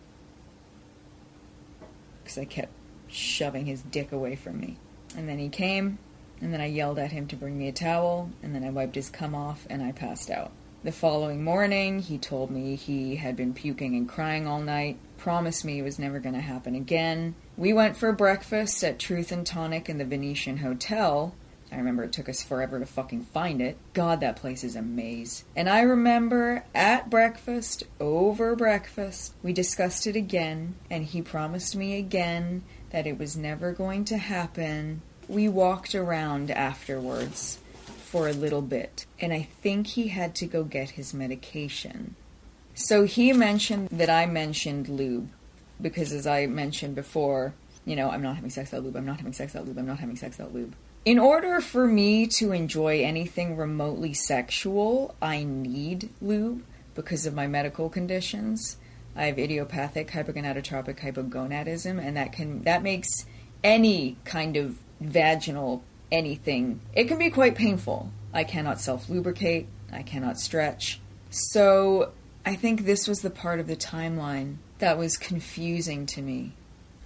because I kept shoving his dick away from me. And then he came, and then I yelled at him to bring me a towel, and then I wiped his cum off, and I passed out. The following morning, he told me he had been puking and crying all night, promised me it was never going to happen again. We went for breakfast at Truth and Tonic in the Venetian Hotel. I remember it took us forever to fucking find it. God, that place is a maze. And I remember at breakfast, over breakfast, we discussed it again, and he promised me again that it was never going to happen. We walked around afterwards for a little bit, and I think he had to go get his medication. So he mentioned that I mentioned lube, because as I mentioned before, you know, I'm not having sex without lube, I'm not having sex without lube, I'm not having sex without lube. In order for me to enjoy anything remotely sexual, I need lube because of my medical conditions. I have idiopathic hypogonadotropic hypogonadism, and that makes any kind of vaginal anything, it can be quite painful. I cannot self-lubricate, I cannot stretch. So I think this was the part of the timeline that was confusing to me.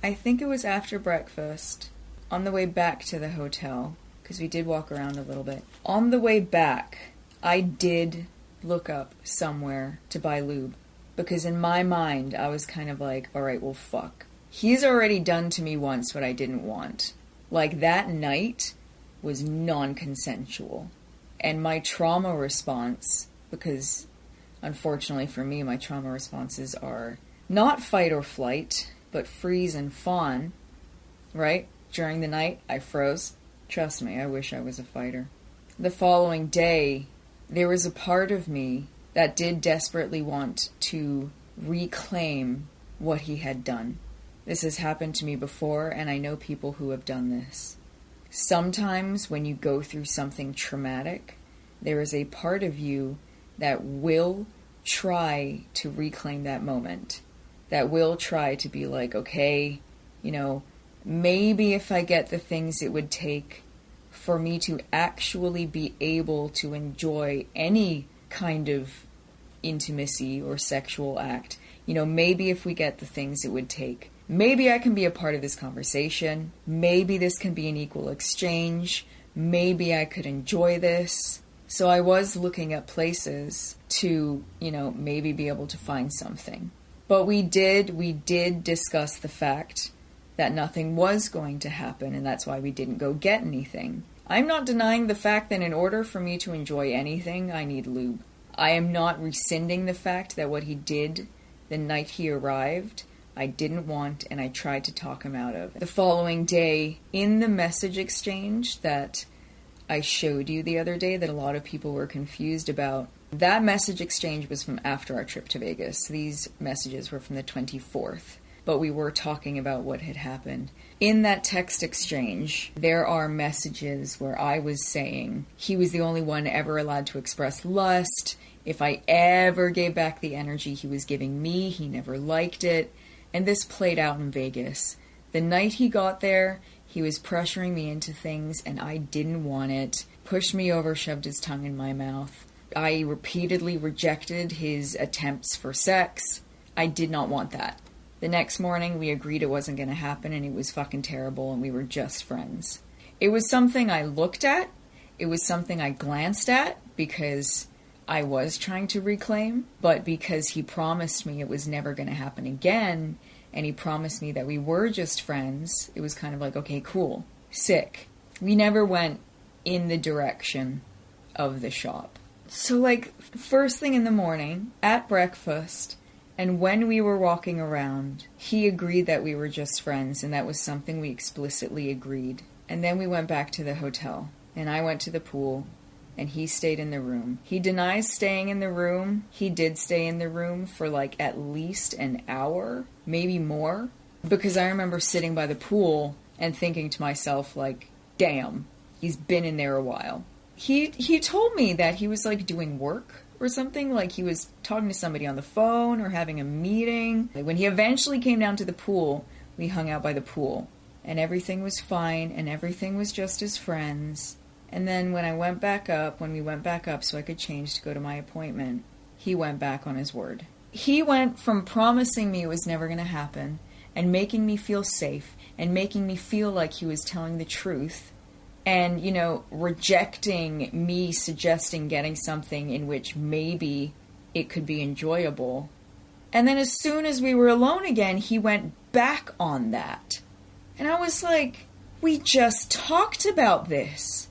I think it was after breakfast, on the way back to the hotel, because we did walk around a little bit. On the way back, I did look up somewhere to buy lube, because in my mind, I was kind of like, alright, well, fuck. He's already done to me once what I didn't want. Like, that night was non-consensual. And my trauma response, because unfortunately for me, my trauma responses are not fight or flight, but freeze and fawn, right? During the night, I froze. Trust me, I wish I was a fighter. The following day, there was a part of me that did desperately want to reclaim what he had done. This has happened to me before, and I know people who have done this. Sometimes when you go through something traumatic, there is a part of you that will try to reclaim that moment. That will try to be like, okay, you know, maybe if I get the things it would take for me to actually be able to enjoy any kind of intimacy or sexual act, you know, maybe if we get the things it would take, maybe I can be a part of this conversation. Maybe this can be an equal exchange. Maybe I could enjoy this. So I was looking at places to, you know, maybe be able to find something. But we did discuss the fact that nothing was going to happen, and that's why we didn't go get anything. I'm not denying the fact that in order for me to enjoy anything, I need lube. I am not rescinding the fact that what he did the night he arrived, I didn't want, and I tried to talk him out of. The following day, in the message exchange that I showed you the other day that a lot of people were confused about, that message exchange was from after our trip to Vegas. These messages were from the 24th, but we were talking about what had happened. In that text exchange, there are messages where I was saying he was the only one ever allowed to express lust. If I ever gave back the energy he was giving me, he never liked it. And this played out in Vegas. The night he got there, he was pressuring me into things, and I didn't want it. Pushed me over, shoved his tongue in my mouth. I repeatedly rejected his attempts for sex. I did not want that. The next morning, we agreed it wasn't going to happen, and it was fucking terrible, and we were just friends. It was something I looked at. It was something I glanced at, because I was trying to reclaim, but because he promised me it was never going to happen again, and he promised me that we were just friends, it was kind of like, okay, cool, sick. We never went in the direction of the shop. So, like, first thing in the morning, at breakfast, and when we were walking around, he agreed that we were just friends, and that was something we explicitly agreed. And then we went back to the hotel, and I went to the pool, and he stayed in the room. He denies staying in the room. He did stay in the room for like at least an hour, maybe more, because I remember sitting by the pool and thinking to myself, like, damn, he's been in there a while. He told me that he was like doing work or something, like he was talking to somebody on the phone or having a meeting. When he eventually came down to the pool, we hung out by the pool. and everything was fine, and everything was just as friends. And then when we went back up so I could change to go to my appointment, he went back on his word. He went from promising me it was never going to happen, and making me feel safe, and making me feel like he was telling the truth, and, you know, rejecting me suggesting getting something in which maybe it could be enjoyable. And then as soon as we were alone again, he went back on that. And I was like, we just talked about this.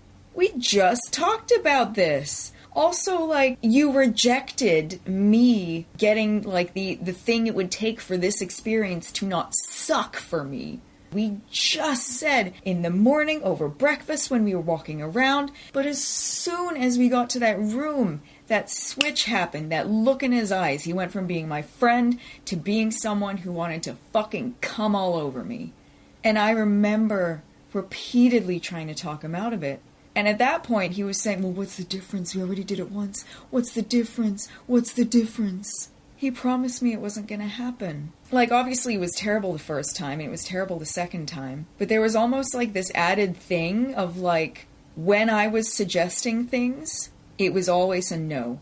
Also, like, you rejected me getting, like, the thing it would take for this experience to not suck for me. We just said in the morning over breakfast when we were walking around, but as soon as we got to that room, that switch happened, that look in his eyes. He went from being my friend to being someone who wanted to fucking come all over me. And I remember repeatedly trying to talk him out of it. And at that point, he was saying, well, what's the difference? We already did it once. What's the difference? He promised me it wasn't going to happen. Like, obviously, it was terrible the first time, and it was terrible the second time. But there was almost, like, this added thing of, like, when I was suggesting things, it was always a no.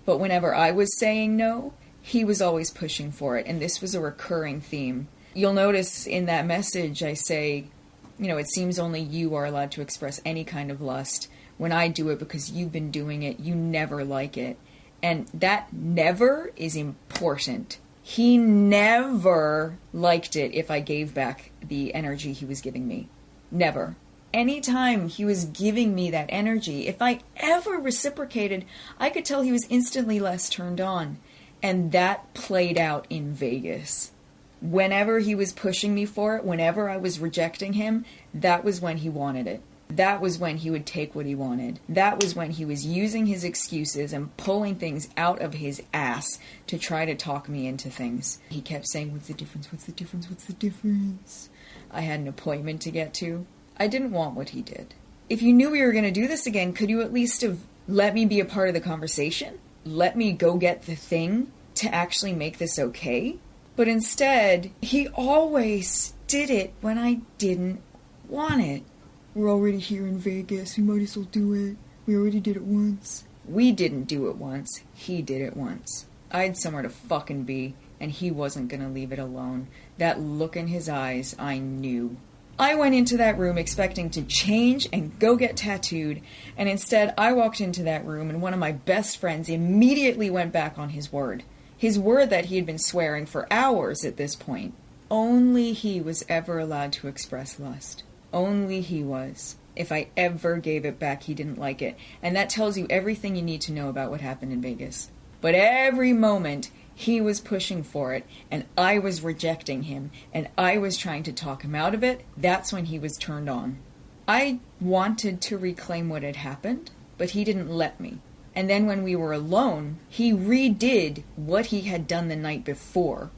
But whenever I was saying no, he was always pushing for it. And this was a recurring theme. You'll notice in that message I say, you know, it seems only you are allowed to express any kind of lust. When I do it because you've been doing it, you never like it. And that never is important. He never liked it if I gave back the energy he was giving me. Never. Anytime he was giving me that energy, if I ever reciprocated, I could tell he was instantly less turned on. And that played out in Vegas. Whenever he was pushing me for it, whenever I was rejecting him, that was when he wanted it. That was when he would take what he wanted. That was when he was using his excuses and pulling things out of his ass to try to talk me into things. He kept saying, what's the difference? I had an appointment to get to. I didn't want what he did. If you knew we were going to do this again, could you at least have let me be a part of the conversation? Let me go get the thing to actually make this okay? But instead, he always did it when I didn't want it. We're already here in Vegas. We might as well do it. We already did it once. We didn't do it once. He did it once. I had somewhere to fucking be, and he wasn't gonna leave it alone. That look in his eyes, I knew. I went into that room expecting to change and go get tattooed, and instead I walked into that room and one of my best friends immediately went back on his word. His word that he had been swearing for hours at this point. Only he was ever allowed to express lust. Only he was. If I ever gave it back, he didn't like it. And that tells you everything you need to know about what happened in Vegas. But every moment, he was pushing for it, and I was rejecting him, and I was trying to talk him out of it. That's when he was turned on. I wanted to reclaim what had happened, but he didn't let me. And then when we were alone, he redid what he had done the night before,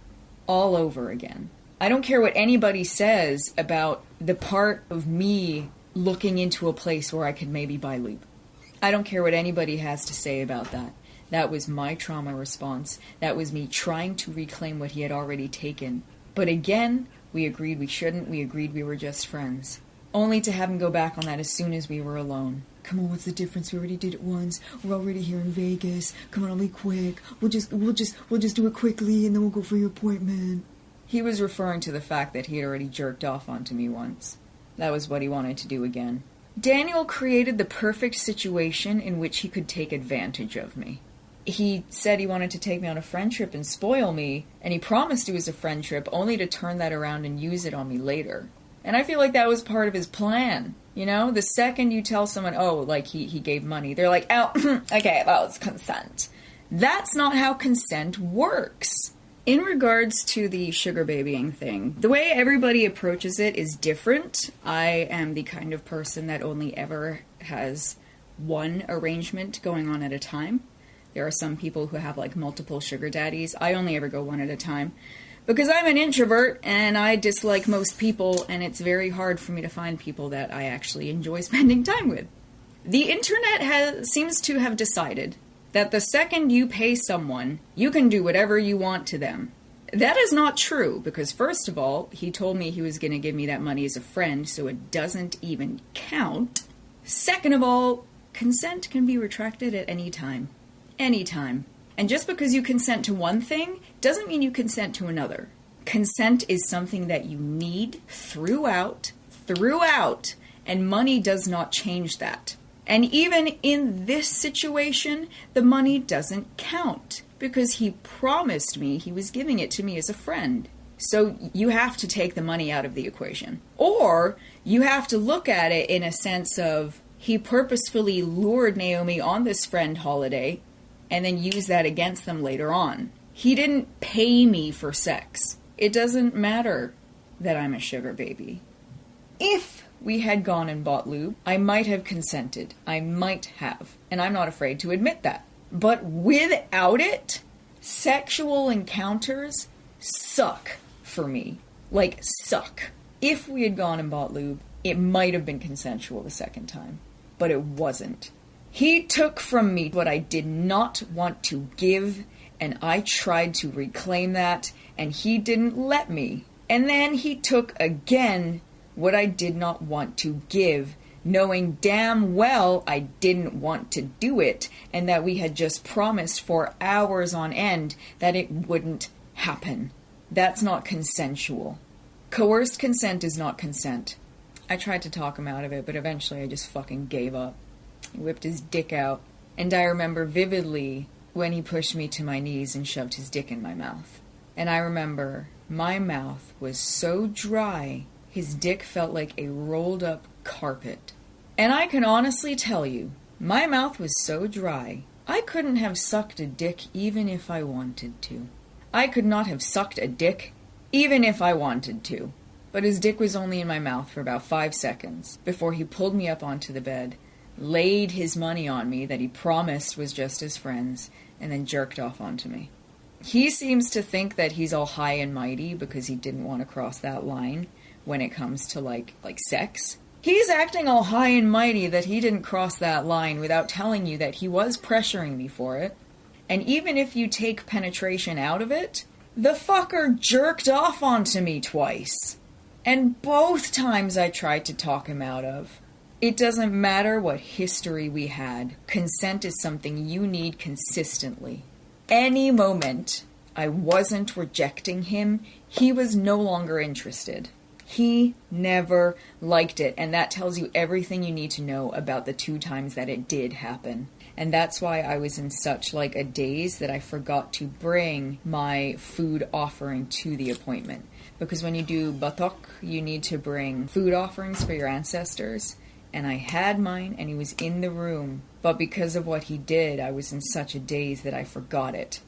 all over again. I don't care what anybody says about the part of me looking into a place where I could maybe buy lube. I don't care what anybody has to say about that. That was my trauma response. That was me trying to reclaim what he had already taken. But again, we agreed we shouldn't. We agreed we were just friends. Only to have him go back on that as soon as we were alone. Come on, what's the difference? We already did it once. We're already here in Vegas. Come on, I'll be quick. We'll just do it quickly and then we'll go for your appointment. He was referring to the fact that he had already jerked off onto me once. That was what he wanted to do again. Daniel created the perfect situation in which he could take advantage of me. He said he wanted to take me on a friend trip and spoil me, and he promised it was a friend trip only to turn that around and use it on me later. And I feel like that was part of his plan. You know, the second you tell someone, oh, like he gave money, they're like, oh, okay, well, it's consent. That's not how consent works. In regards to the sugar babying thing, the way everybody approaches it is different. I am the kind of person that only ever has one arrangement going on at a time. There are some people who have like multiple sugar daddies. I only ever go one at a time because I'm an introvert and I dislike most people, and it's very hard for me to find people that I actually enjoy spending time with. The internet seems to have decided that the second you pay someone, you can do whatever you want to them. That is not true, because first of all, he told me he was going to give me that money as a friend, so it doesn't even count. Second of all, consent can be retracted at any time. Anytime. And just because you consent to one thing doesn't mean you consent to another. Consent is something that you need throughout, and money does not change that. And even in this situation, the money doesn't count, because he promised me he was giving it to me as a friend. So you have to take the money out of the equation. Or you have to look at it in a sense of, he purposefully lured Naomi on this friend holiday and then used that against them later on. He didn't pay me for sex. It doesn't matter that I'm a sugar baby. If we had gone and bought lube, I might have consented. I might have. And I'm not afraid to admit that. But without it, sexual encounters suck for me. Like, suck. If we had gone and bought lube, it might have been consensual the second time. But it wasn't. He took from me what I did not want to give, and I tried to reclaim that, and he didn't let me. And then he took again what I did not want to give, knowing damn well I didn't want to do it, and that we had just promised for hours on end that it wouldn't happen. That's not consensual. Coerced consent is not consent. I tried to talk him out of it, but eventually I just fucking gave up. He whipped his dick out, and I remember vividly when he pushed me to my knees and shoved his dick in my mouth. And I remember my mouth was so dry, his dick felt like a rolled up carpet. And I can honestly tell you, my mouth was so dry, I couldn't have sucked a dick even if I wanted to. I could not have sucked a dick even if I wanted to. But his dick was only in my mouth for about 5 seconds before he pulled me up onto the bed, laid his money on me that he promised was just his friend's, and then jerked off onto me. He seems to think that he's all high and mighty because he didn't want to cross that line when it comes to like sex. He's acting all high and mighty that he didn't cross that line without telling you that he was pressuring me for it. And even if you take penetration out of it, the fucker jerked off onto me twice. And both times I tried to talk him out of. It doesn't matter what history we had. Consent is something you need consistently. Any moment I wasn't rejecting him, he was no longer interested. He never liked it, and that tells you everything you need to know about the 2 times that it did happen. And that's why I was in such a daze that I forgot to bring my food offering to the appointment. Because when you do batok, you need to bring food offerings for your ancestors. And I had mine, and he was in the room. But because of what he did, I was in such a daze that I forgot it.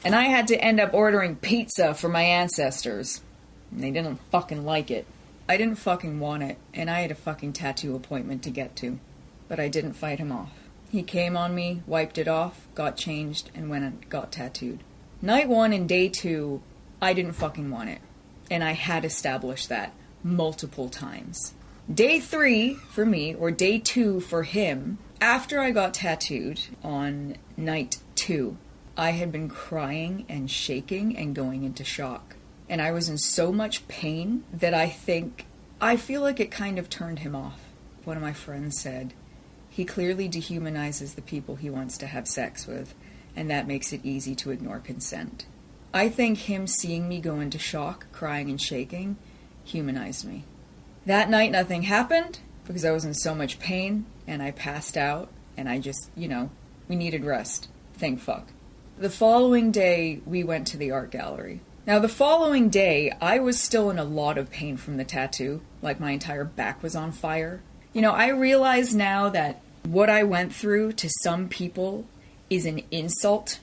And I had to end up ordering pizza for my ancestors. And they didn't fucking like it. I didn't fucking want it, and I had a fucking tattoo appointment to get to. But I didn't fight him off. He came on me, wiped it off, got changed, and went and got tattooed. Night 1 and day 2, I didn't fucking want it. And I had established that multiple times. Day 3 for me, or day 2 for him, after I got tattooed on night 2, I had been crying and shaking and going into shock. And I was in so much pain that I feel like it kind of turned him off. One of my friends said, he clearly dehumanizes the people he wants to have sex with, and that makes it easy to ignore consent. I think him seeing me go into shock, crying and shaking, humanized me. That night nothing happened, because I was in so much pain, and I passed out, and I just, we needed rest. Thank fuck. The following day, we went to the art gallery. Now, the following day, I was still in a lot of pain from the tattoo, like my entire back was on fire. I realize now that what I went through to some people is an insult.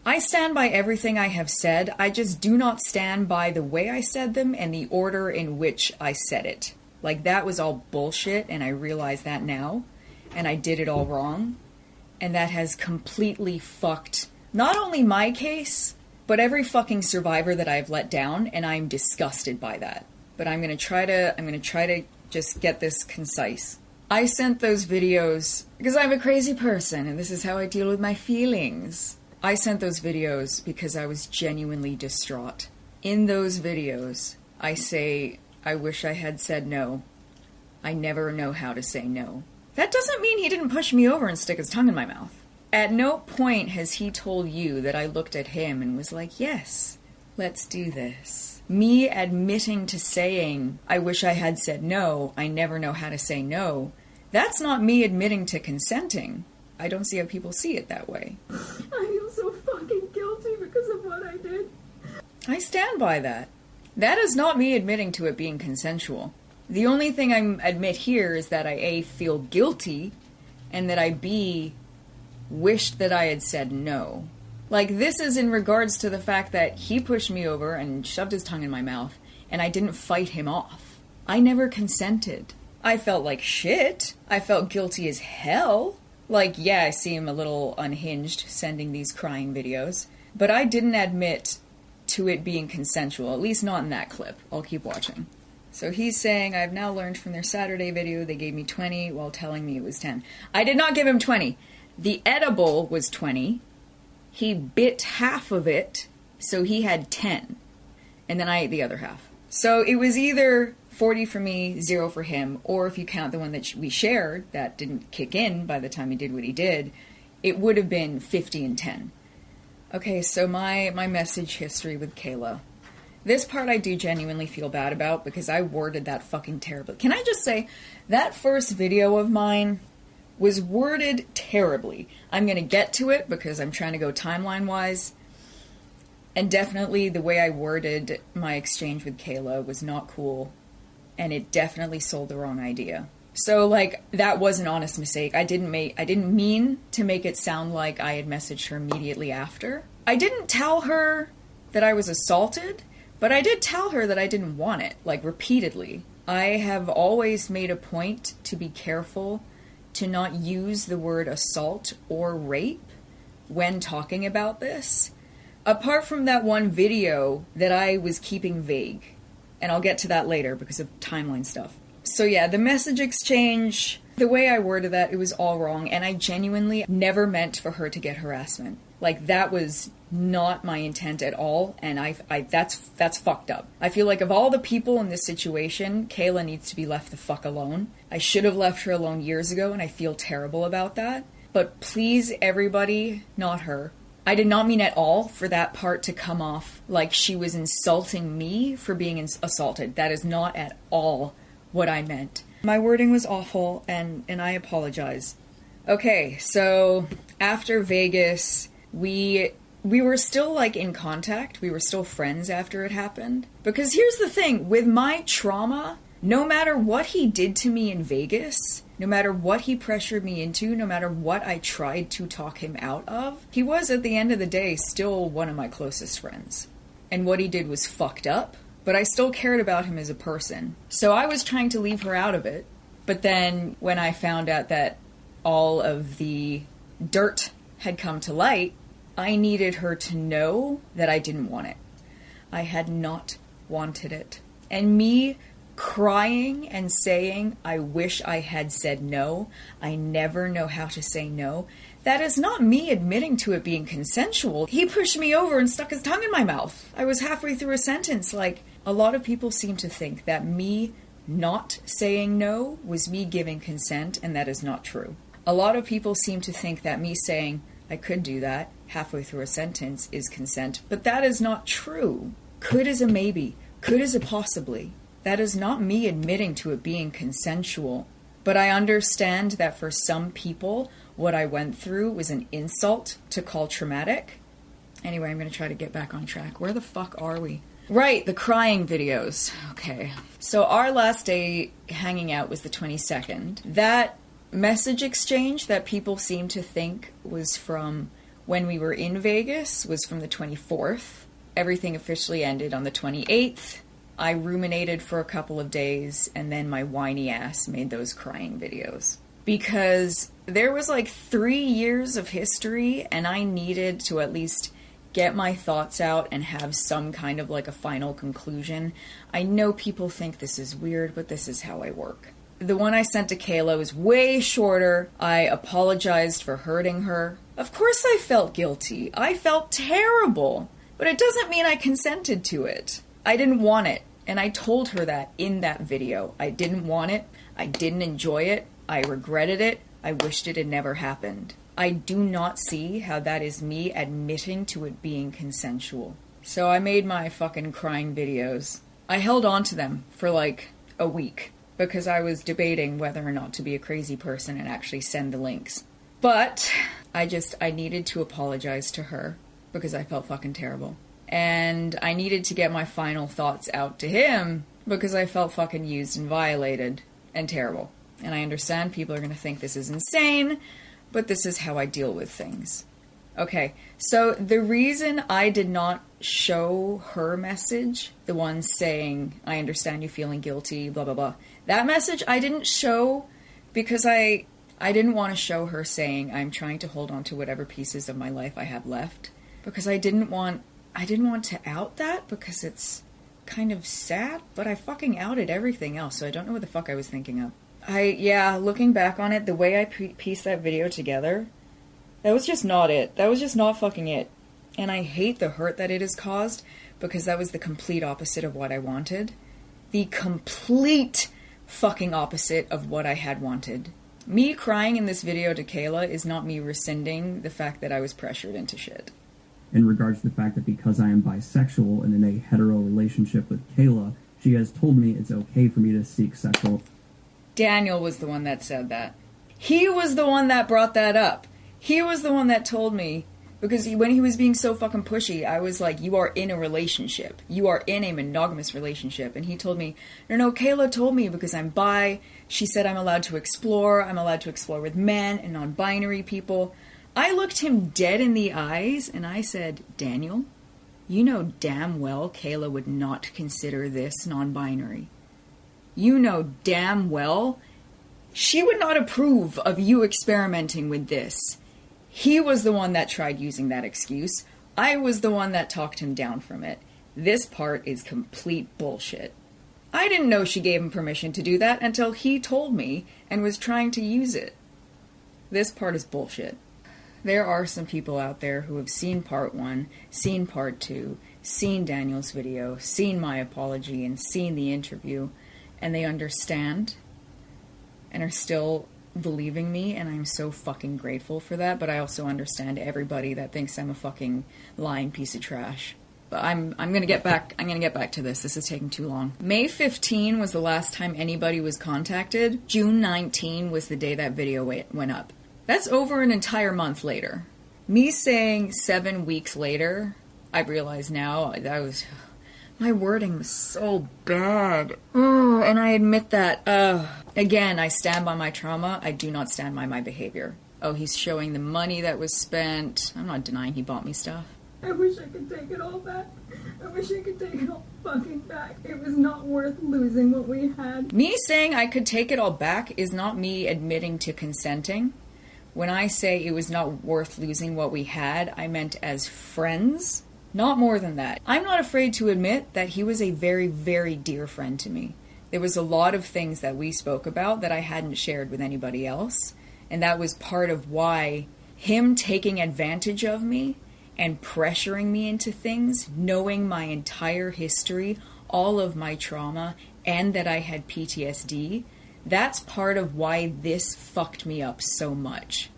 I stand by everything I have said, I just do not stand by the way I said them and the order in which I said it. That was all bullshit, and I realize that now, and I did it all wrong, and that has completely fucked not only my case, but every fucking survivor that I've let down, and I'm disgusted by that. But I'm gonna try to just get this concise. I sent those videos because I'm a crazy person, and this is how I deal with my feelings. I sent those videos because I was genuinely distraught. In those videos, I say, I wish I had said no. I never know how to say no. That doesn't mean he didn't push me over and stick his tongue in my mouth. At no point has he told you that I looked at him and was like, yes, let's do this. Me admitting to saying, I wish I had said no, I never know how to say no, that's not me admitting to consenting. I don't see how people see it that way. I feel so fucking guilty because of what I did. I stand by that. That is not me admitting to it being consensual. The only thing I admit here is that I A, feel guilty, and that I B, wished that I had said no. Like, this is in regards to the fact that he pushed me over and shoved his tongue in my mouth, and I didn't fight him off. I never consented. I felt like shit. I felt guilty as hell. Like, yeah, I seem a little unhinged sending these crying videos, but I didn't admit to it being consensual, at least not in that clip. I'll keep watching. So he's saying, I've now learned from their Saturday video they gave me 20 while telling me it was 10. I did not give him 20. The edible was 20. He bit half of it, so he had 10. And then I ate the other half. So it was either 40 for me, 0 for him, or if you count the one that we shared that didn't kick in by the time he did what he did, it would have been 50 and 10. Okay, so my message history with Kayla. This part I do genuinely feel bad about because I worded that fucking terribly. Can I just say, that first video of mine was worded terribly. I'm going to get to it because I'm trying to go timeline-wise. And definitely the way I worded my exchange with Kayla was not cool. And it definitely sold the wrong idea. So, like, that was an honest mistake. I didn't mean to make it sound like I had messaged her immediately after. I didn't tell her that I was assaulted, but I did tell her that I didn't want it, like, repeatedly. I have always made a point to be careful to not use the word assault or rape when talking about this. Apart from that one video that I was keeping vague. And I'll get to that later because of timeline stuff. So yeah, the message exchange, the way I worded that, it was all wrong. And I genuinely never meant for her to get harassment. Like, that was not my intent at all. And that's fucked up. I feel like of all the people in this situation, Kayla needs to be left the fuck alone. I should have left her alone years ago, and I feel terrible about that. But please, everybody, not her. I did not mean at all for that part to come off like she was insulting me for being assaulted. That is not at all what I meant. My wording was awful, and I apologize. Okay, so after Vegas, we were still, like, in contact. We were still friends after it happened. Because here's the thing, with my trauma, no matter what he did to me in Vegas, no matter what he pressured me into, no matter what I tried to talk him out of, he was, at the end of the day, still one of my closest friends. And what he did was fucked up, but I still cared about him as a person. So I was trying to leave her out of it, but then when I found out that all of the dirt had come to light, I needed her to know that I didn't want it. I had not wanted it. And me crying and saying, I wish I had said no, I never know how to say no, that is not me admitting to it being consensual. He pushed me over and stuck his tongue in my mouth. I was halfway through a sentence. Like, a lot of people seem to think that me not saying no was me giving consent, and that is not true. A lot of people seem to think that me saying, I could do that, halfway through a sentence is consent, but that is not true. Could is a maybe, could is a possibly. That is not me admitting to it being consensual. But I understand that for some people, what I went through was an insult to call traumatic. Anyway, I'm going to try to get back on track. Where the fuck are we? Right, the crying videos. Okay. So our last day hanging out was the 22nd. That message exchange that people seem to think was from when we were in Vegas was from the 24th. Everything officially ended on the 28th. I ruminated for a couple of days, and then my whiny ass made those crying videos. Because there was like 3 years of history, and I needed to at least get my thoughts out and have some kind of like a final conclusion. I know people think this is weird, but this is how I work. The one I sent to Kayla was way shorter. I apologized for hurting her. Of course I felt guilty. I felt terrible. But it doesn't mean I consented to it. I didn't want it. And I told her that in that video. I didn't want it. I didn't enjoy it. I regretted it. I wished it had never happened. I do not see how that is me admitting to it being consensual. So I made my fucking crying videos. I held on to them for like a week because I was debating whether or not to be a crazy person and actually send the links. But I needed to apologize to her because I felt fucking terrible. And I needed to get my final thoughts out to him because I felt fucking used and violated and terrible. And I understand people are going to think this is insane, but this is how I deal with things. Okay, so the reason I did not show her message, the one saying, I understand you feeling guilty, blah, blah, blah. That message I didn't show because I didn't want to show her saying, I'm trying to hold on to whatever pieces of my life I have left. Because I didn't want to out that because it's kind of sad, but I fucking outed everything else, so I don't know what the fuck I was thinking of. Looking back on it, the way I pieced that video together, that was just not it. That was just not fucking it. And I hate the hurt that it has caused, because that was the complete opposite of what I wanted. The complete fucking opposite of what I had wanted. Me crying in this video to Kayla is not me rescinding the fact that I was pressured into shit. In regards to the fact that because I am bisexual and in a hetero relationship with Kayla, she has told me it's okay for me to seek sexual... Daniel was the one that said that. He was the one that brought that up. He was the one that told me, because when he was being so fucking pushy, I was like, you are in a relationship. You are in a monogamous relationship. And he told me, no, Kayla told me because I'm bi. She said I'm allowed to explore. I'm allowed to explore with men and non-binary people. I looked him dead in the eyes and I said, Daniel, you know damn well Kayla would not consider this non-binary. You know damn well she would not approve of you experimenting with this. He was the one that tried using that excuse. I was the one that talked him down from it. This part is complete bullshit. I didn't know she gave him permission to do that until he told me and was trying to use it. This part is bullshit. There are some people out there who have seen part 1, seen part 2, seen Daniel's video, seen my apology, and seen the interview, and they understand and are still believing me, and I'm so fucking grateful for that, but I also understand everybody that thinks I'm a fucking lying piece of trash. But I'm gonna get back to this. This is taking too long. May 15 was the last time anybody was contacted. June 19 was the day that video went up. That's over an entire month later. Me saying 7 weeks later, I realize now that was... My wording was so bad. Oh, and I admit that. Again, I stand by my trauma. I do not stand by my behavior. Oh, he's showing the money that was spent. I'm not denying he bought me stuff. I wish I could take it all back. I wish I could take it all fucking back. It was not worth losing what we had. Me saying I could take it all back is not me admitting to consenting. When I say it was not worth losing what we had, I meant as friends. Not more than that. I'm not afraid to admit that he was a very, very dear friend to me. There was a lot of things that we spoke about that I hadn't shared with anybody else. And that was part of why him taking advantage of me and pressuring me into things, knowing my entire history, all of my trauma, and that I had PTSD, that's part of why this fucked me up so much.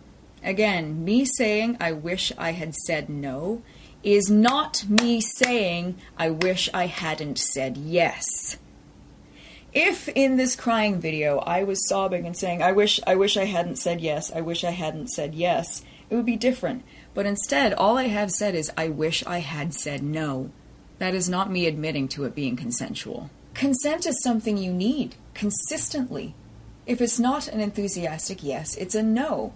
Again, me saying I wish I had said no is not me saying I wish I hadn't said yes. If in this crying video I was sobbing and saying I wish I hadn't said yes, I wish I hadn't said yes, it would be different. But instead, all I have said is I wish I had said no. That is not me admitting to it being consensual. Consent is something you need consistently. If it's not an enthusiastic yes, it's a no.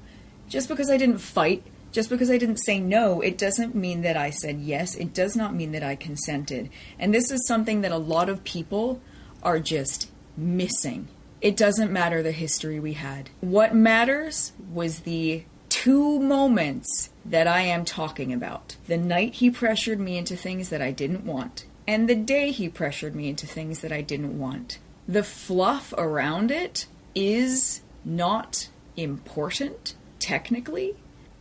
Just because I didn't fight, just because I didn't say no, it doesn't mean that I said yes. It does not mean that I consented. And this is something that a lot of people are just missing. It doesn't matter the history we had. What matters was the 2 moments that I am talking about. The night he pressured me into things that I didn't want, and the day he pressured me into things that I didn't want. The fluff around it is not important, technically.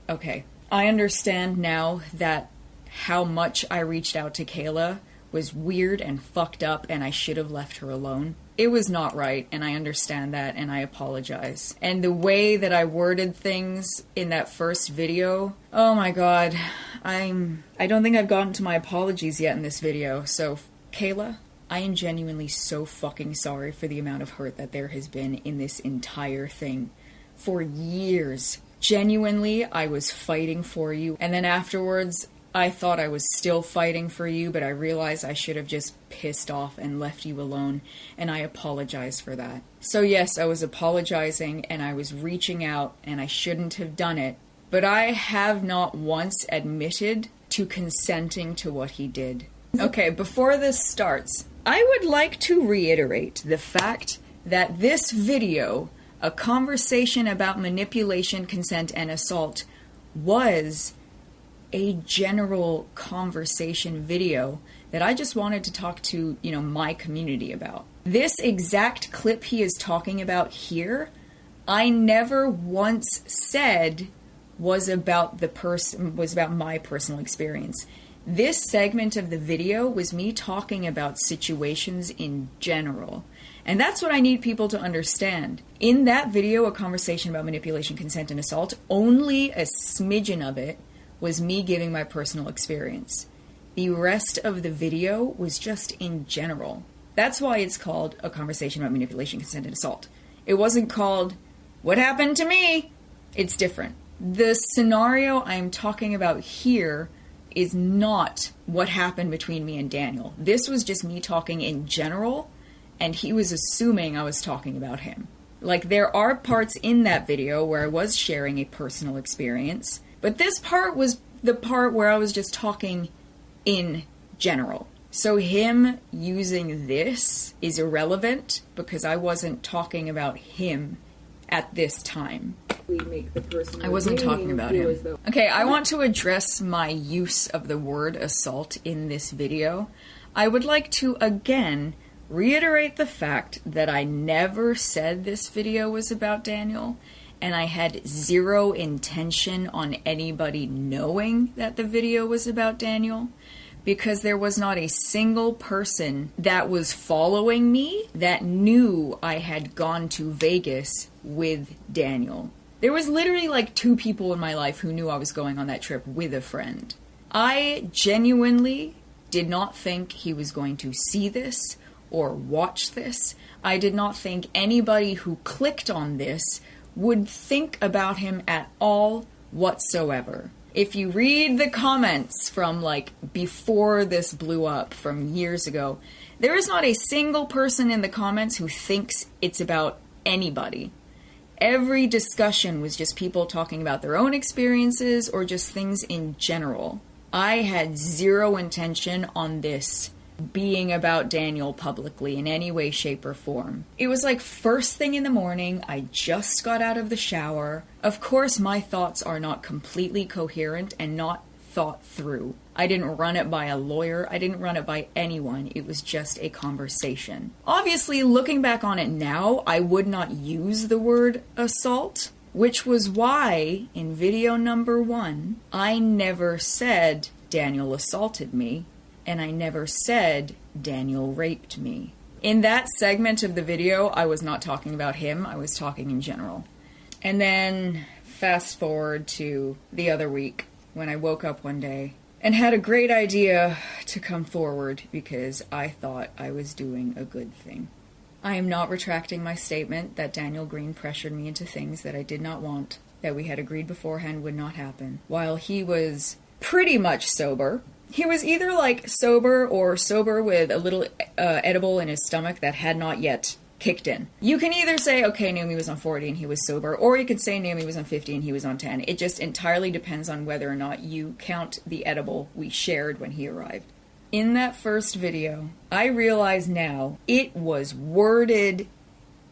Okay, I understand now that how much I reached out to Kayla was weird and fucked up, and I should have left her alone. It was not right, and I understand that, and I apologize. And the way that I worded things in that first video, oh my god, I don't think I've gotten to my apologies yet in this video. So, Kayla, I am genuinely so fucking sorry for the amount of hurt that there has been in this entire thing. For years, genuinely, I was fighting for you, and then afterwards, I thought I was still fighting for you, but I realized I should have just pissed off and left you alone, and I apologize for that. So yes, I was apologizing, and I was reaching out, and I shouldn't have done it, but I have not once admitted to consenting to what he did. Okay, before this starts, I would like to reiterate the fact that this video, a conversation about manipulation, consent, and assault, was a general conversation video that I just wanted to talk to, my community about. This exact clip he is talking about here, I never once said was about my personal experience. This segment of the video was me talking about situations in general. And that's what I need people to understand. In that video, a conversation about manipulation, consent, and assault, only a smidgen of it was me giving my personal experience. The rest of the video was just in general. That's why it's called a conversation about manipulation, consent, and assault. It wasn't called, what happened to me? It's different. The scenario I'm talking about here is not what happened between me and Daniel. This was just me talking in general, and he was assuming I was talking about him. Like, there are parts in that video where I was sharing a personal experience, but this part was the part where I was just talking in general. So him using this is irrelevant because I wasn't talking about him at this time. I wasn't talking about him. Okay, I want to address my use of the word assault in this video. I would like to, again, reiterate the fact that I never said this video was about Daniel, and I had zero intention on anybody knowing that the video was about Daniel, because there was not a single person that was following me that knew I had gone to Vegas with Daniel. There was literally like 2 people in my life who knew I was going on that trip with a friend. I genuinely did not think he was going to see this or watch this. I did not think anybody who clicked on this would think about him at all whatsoever. If you read the comments from before this blew up from years ago, there is not a single person in the comments who thinks it's about anybody. Every discussion was just people talking about their own experiences or just things in general. I had zero intention on this being about Daniel publicly in any way, shape, or form. It was like first thing in the morning, I just got out of the shower. Of course, my thoughts are not completely coherent and not thought through. I didn't run it by a lawyer. I didn't run it by anyone. It was just a conversation. Obviously, looking back on it now, I would not use the word assault, which was why in video number 1, I never said Daniel assaulted me. And I never said Daniel raped me. In that segment of the video, I was not talking about him, I was talking in general. And then fast forward to the other week when I woke up one day and had a great idea to come forward because I thought I was doing a good thing. I am not retracting my statement that Daniel Greene pressured me into things that I did not want, that we had agreed beforehand would not happen, while he was pretty much sober. He was either sober or sober with a little edible in his stomach that had not yet kicked in. You can either say, okay, Naomi was on 40 and he was sober, or you could say Naomi was on 50 and he was on 10. It just entirely depends on whether or not you count the edible we shared when he arrived. In that first video, I realize now it was worded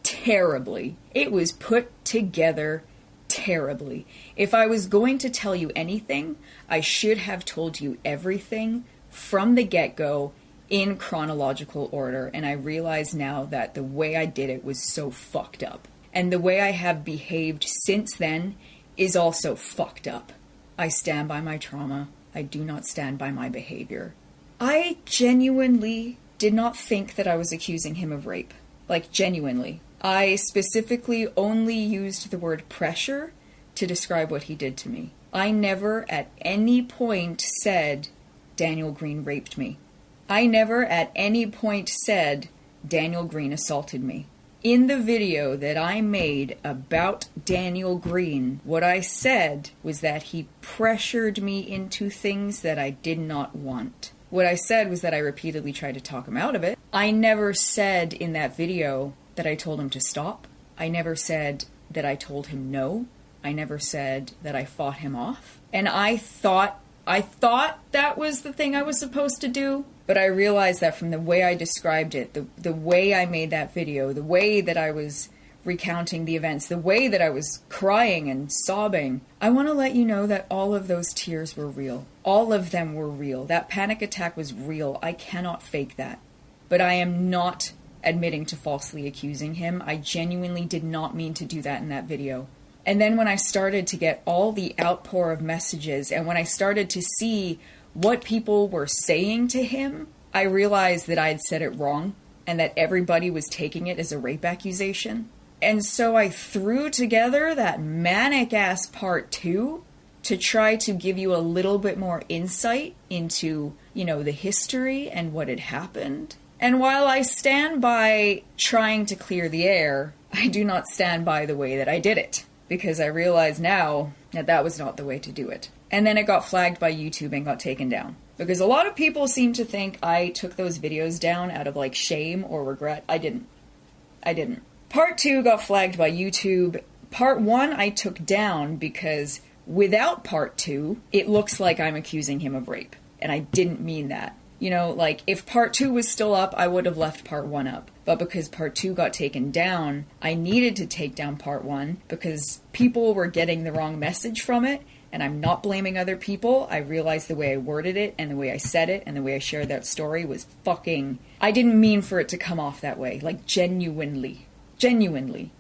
terribly. It was put together terribly. If I was going to tell you anything, I should have told you everything from the get-go in chronological order, and I realize now that the way I did it was so fucked up. And the way I have behaved since then is also fucked up. I stand by my trauma. I do not stand by my behavior. I genuinely did not think that I was accusing him of rape. Like, genuinely. I specifically only used the word pressure to describe what he did to me. I never at any point said, Daniel Greene raped me. I never at any point said, Daniel Greene assaulted me. In the video that I made about Daniel Greene, what I said was that he pressured me into things that I did not want. What I said was that I repeatedly tried to talk him out of it. I never said in that video that I told him to stop. I never said that I told him no. I never said that I fought him off. And I thought that was the thing I was supposed to do. But I realized that from the way I described it, the way I made that video, the way that I was recounting the events, the way that I was crying and sobbing, I want to let you know that all of those tears were real. All of them were real. That panic attack was real. I cannot fake that. But I am not admitting to falsely accusing him. I genuinely did not mean to do that in that video. And then when I started to get all the outpour of messages, and when I started to see what people were saying to him, I realized that I had said it wrong and that everybody was taking it as a rape accusation. And so I threw together that manic-ass part 2 to try to give you a little bit more insight into, the history and what had happened. And while I stand by trying to clear the air, I do not stand by the way that I did it, because I realize now that that was not the way to do it. And then it got flagged by YouTube and got taken down. Because a lot of people seem to think I took those videos down out of shame or regret. I didn't. Part 2 got flagged by YouTube. Part 1 I took down because without part 2, it looks like I'm accusing him of rape. And I didn't mean that. If part 2 was still up, I would have left part 1 up. But because part 2 got taken down, I needed to take down part 1 because people were getting the wrong message from it. And I'm not blaming other people. I realized the way I worded it and the way I said it and the way I shared that story was I didn't mean for it to come off that way. Genuinely.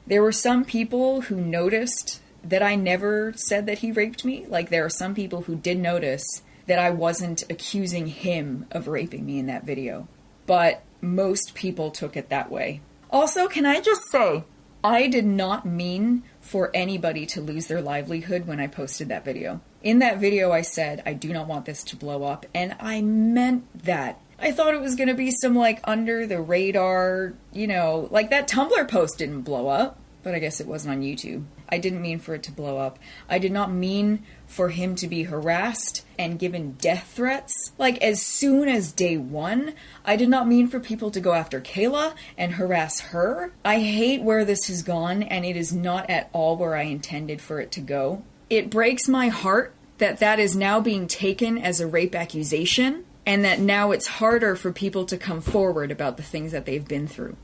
There were some people who noticed that I never said that he raped me. There are some people who did notice that I wasn't accusing him of raping me in that video. But most people took it that way. Also, can I just say, I did not mean for anybody to lose their livelihood when I posted that video. In that video, I said, I do not want this to blow up, and I meant that. I thought it was going to be some, under the radar, that Tumblr post didn't blow up, but I guess it wasn't on YouTube. I didn't mean for it to blow up. I did not mean for him to be harassed and given death threats. As soon as day 1, I did not mean for people to go after Kayla and harass her. I hate where this has gone, and it is not at all where I intended for it to go. It breaks my heart that that is now being taken as a rape accusation, and that now it's harder for people to come forward about the things that they've been through.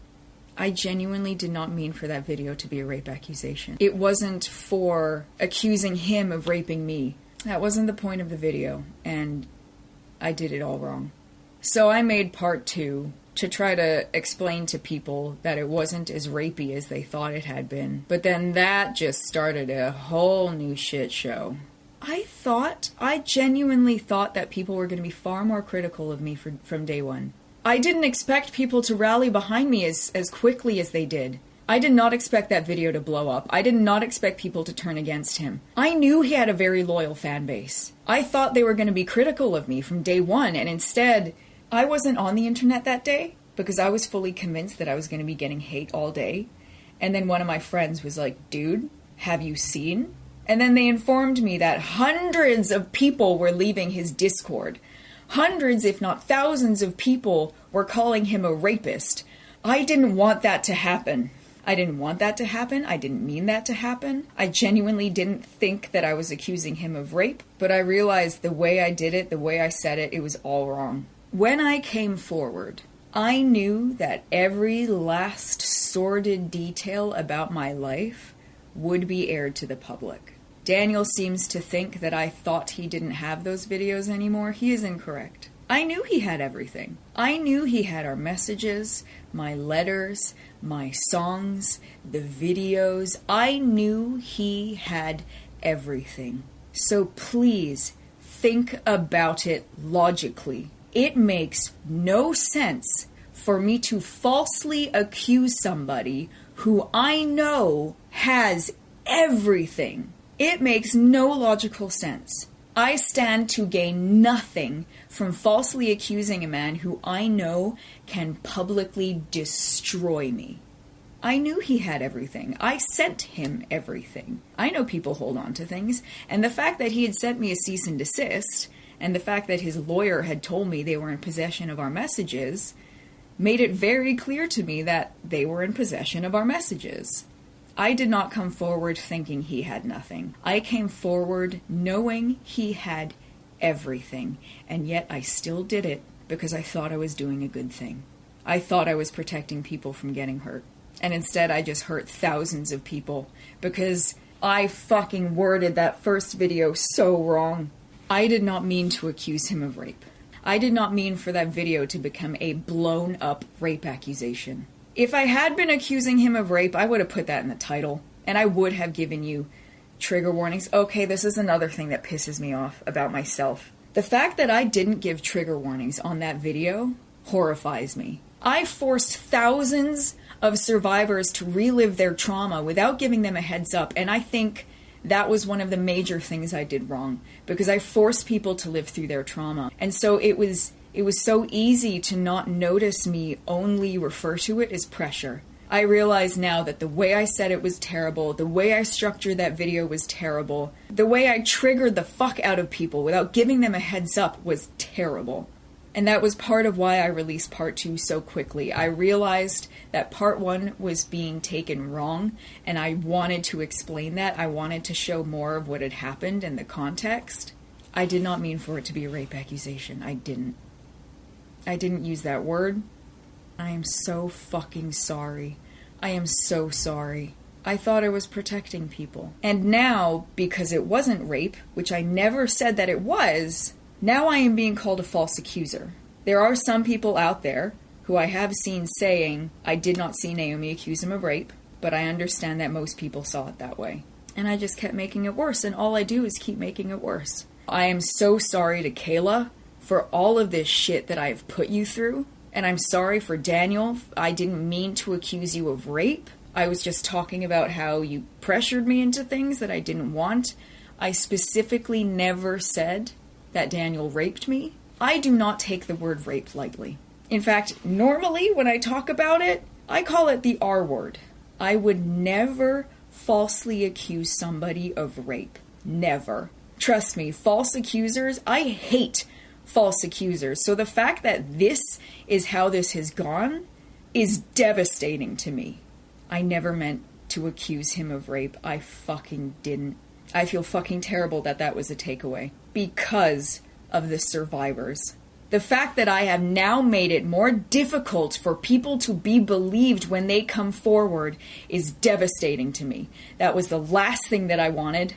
I genuinely did not mean for that video to be a rape accusation. It wasn't for accusing him of raping me. That wasn't the point of the video, and I did it all wrong. So I made part 2 to try to explain to people that it wasn't as rapey as they thought it had been. But then that just started a whole new shit show. I genuinely thought that people were going to be far more critical of me from day 1. I didn't expect people to rally behind me as quickly as they did. I did not expect that video to blow up. I did not expect people to turn against him. I knew he had a very loyal fan base. I thought they were going to be critical of me from day 1, and instead, I wasn't on the internet that day because I was fully convinced that I was going to be getting hate all day. And then one of my friends was like, dude, have you seen? And then they informed me that hundreds of people were leaving his Discord. Hundreds, if not thousands of people were calling him a rapist. I didn't want that to happen. I didn't want that to happen. I didn't mean that to happen. I genuinely didn't think that I was accusing him of rape, but I realized the way I did it, the way I said it, it was all wrong. When I came forward, I knew that every last sordid detail about my life would be aired to the public. Daniel seems to think that I thought he didn't have those videos anymore. He is incorrect. I knew he had everything. I knew he had our messages, my letters, my songs, the videos. I knew he had everything. So please, think about it logically. It makes no sense for me to falsely accuse somebody who I know has everything. It makes no logical sense. I stand to gain nothing from falsely accusing a man who I know can publicly destroy me. I knew he had everything. I sent him everything. I know people hold on to things, and the fact that he had sent me a cease and desist, and the fact that his lawyer had told me they were in possession of our messages, made it very clear to me that they were in possession of our messages. I did not come forward thinking he had nothing. I came forward knowing he had everything, and yet I still did it because I thought I was doing a good thing. I thought I was protecting people from getting hurt. And instead I just hurt thousands of people because I fucking worded that first video so wrong. I did not mean to accuse him of rape. I did not mean for that video to become a blown up rape accusation. If I had been accusing him of rape, I would have put that in the title, and I would have given you trigger warnings. Okay, this is another thing that pisses me off about myself. The fact that I didn't give trigger warnings on that video horrifies me. I forced thousands of survivors to relive their trauma without giving them a heads up, and I think that was one of the major things I did wrong, because I forced people to live through their trauma. And so it was so easy to not notice me only refer to it as pressure. I realize now that the way I said it was terrible, the way I structured that video was terrible, the way I triggered the fuck out of people without giving them a heads up was terrible. And that was part of why I released part 2 so quickly. I realized that part 1 was being taken wrong, and I wanted to explain that. I wanted to show more of what had happened and the context. I did not mean for it to be a rape accusation. I didn't use that word. I am so fucking sorry. I am so sorry. I thought I was protecting people. And now, because it wasn't rape, which I never said that it was, now I am being called a false accuser. There are some people out there who I have seen saying, I did not see Naomi accuse him of rape, but I understand that most people saw it that way. And I just kept making it worse, and all I do is keep making it worse. I am so sorry to Kayla for all of this shit that I've put you through. And I'm sorry for Daniel. I didn't mean to accuse you of rape. I was just talking about how you pressured me into things that I didn't want. I specifically never said that Daniel raped me. I do not take the word rape lightly. In fact, normally when I talk about it, I call it the R word. I would never falsely accuse somebody of rape. Never. Trust me, false accusers, I hate false accusers. So the fact that this is how this has gone is devastating to me. I never meant to accuse him of rape. I fucking didn't. I feel fucking terrible that that was a takeaway because of the survivors. The fact that I have now made it more difficult for people to be believed when they come forward is devastating to me. That was the last thing that I wanted.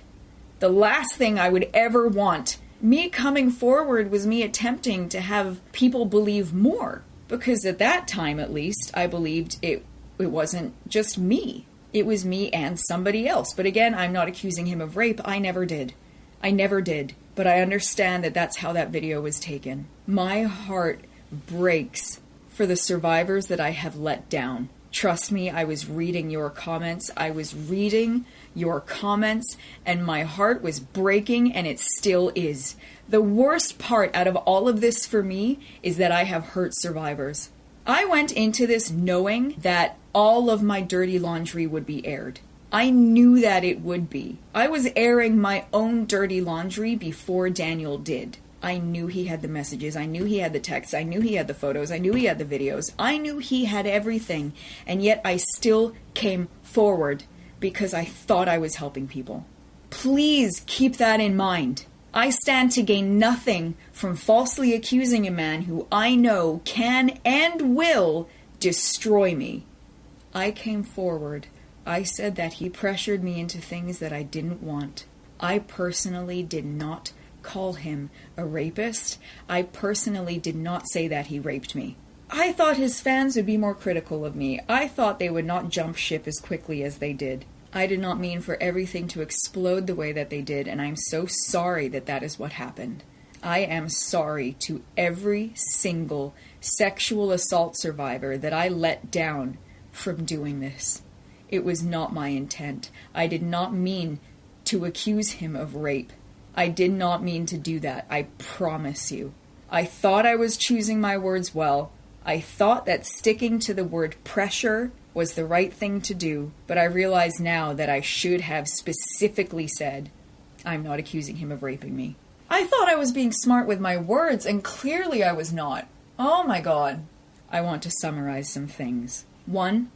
The last thing I would ever want. Me coming forward was me attempting to have people believe more. Because at that time, at least, I believed it wasn't just me. It was me and somebody else. But again, I'm not accusing him of rape. I never did. I never did. But I understand that that's how that video was taken. My heart breaks for the survivors that I have let down. Trust me, I was reading your comments. And my heart was breaking, and it still is. The worst part out of all of this for me is that I have hurt survivors. I went into this knowing that all of my dirty laundry would be aired. I knew that it would be. I was airing my own dirty laundry before Daniel did. I knew he had the messages. I knew he had the texts. I knew he had the photos. I knew he had the videos. I knew he had everything. And yet I still came forward because I thought I was helping people. Please keep that in mind. I stand to gain nothing from falsely accusing a man who I know can and will destroy me. I came forward. I said that he pressured me into things that I didn't want. I personally did not call him a rapist. I personally did not say that he raped me. I thought his fans would be more critical of me. I thought they would not jump ship as quickly as they did. I did not mean for everything to explode the way that they did, and I'm so sorry that that is what happened. I am sorry to every single sexual assault survivor that I let down from doing this. It was not my intent. I did not mean to accuse him of rape. I did not mean to do that. I promise you. I thought I was choosing my words well. I thought that sticking to the word pressure was the right thing to do, but I realize now that I should have specifically said, I'm not accusing him of raping me. I thought I was being smart with my words, and clearly I was not. Oh my god. I want to summarize some things. 1,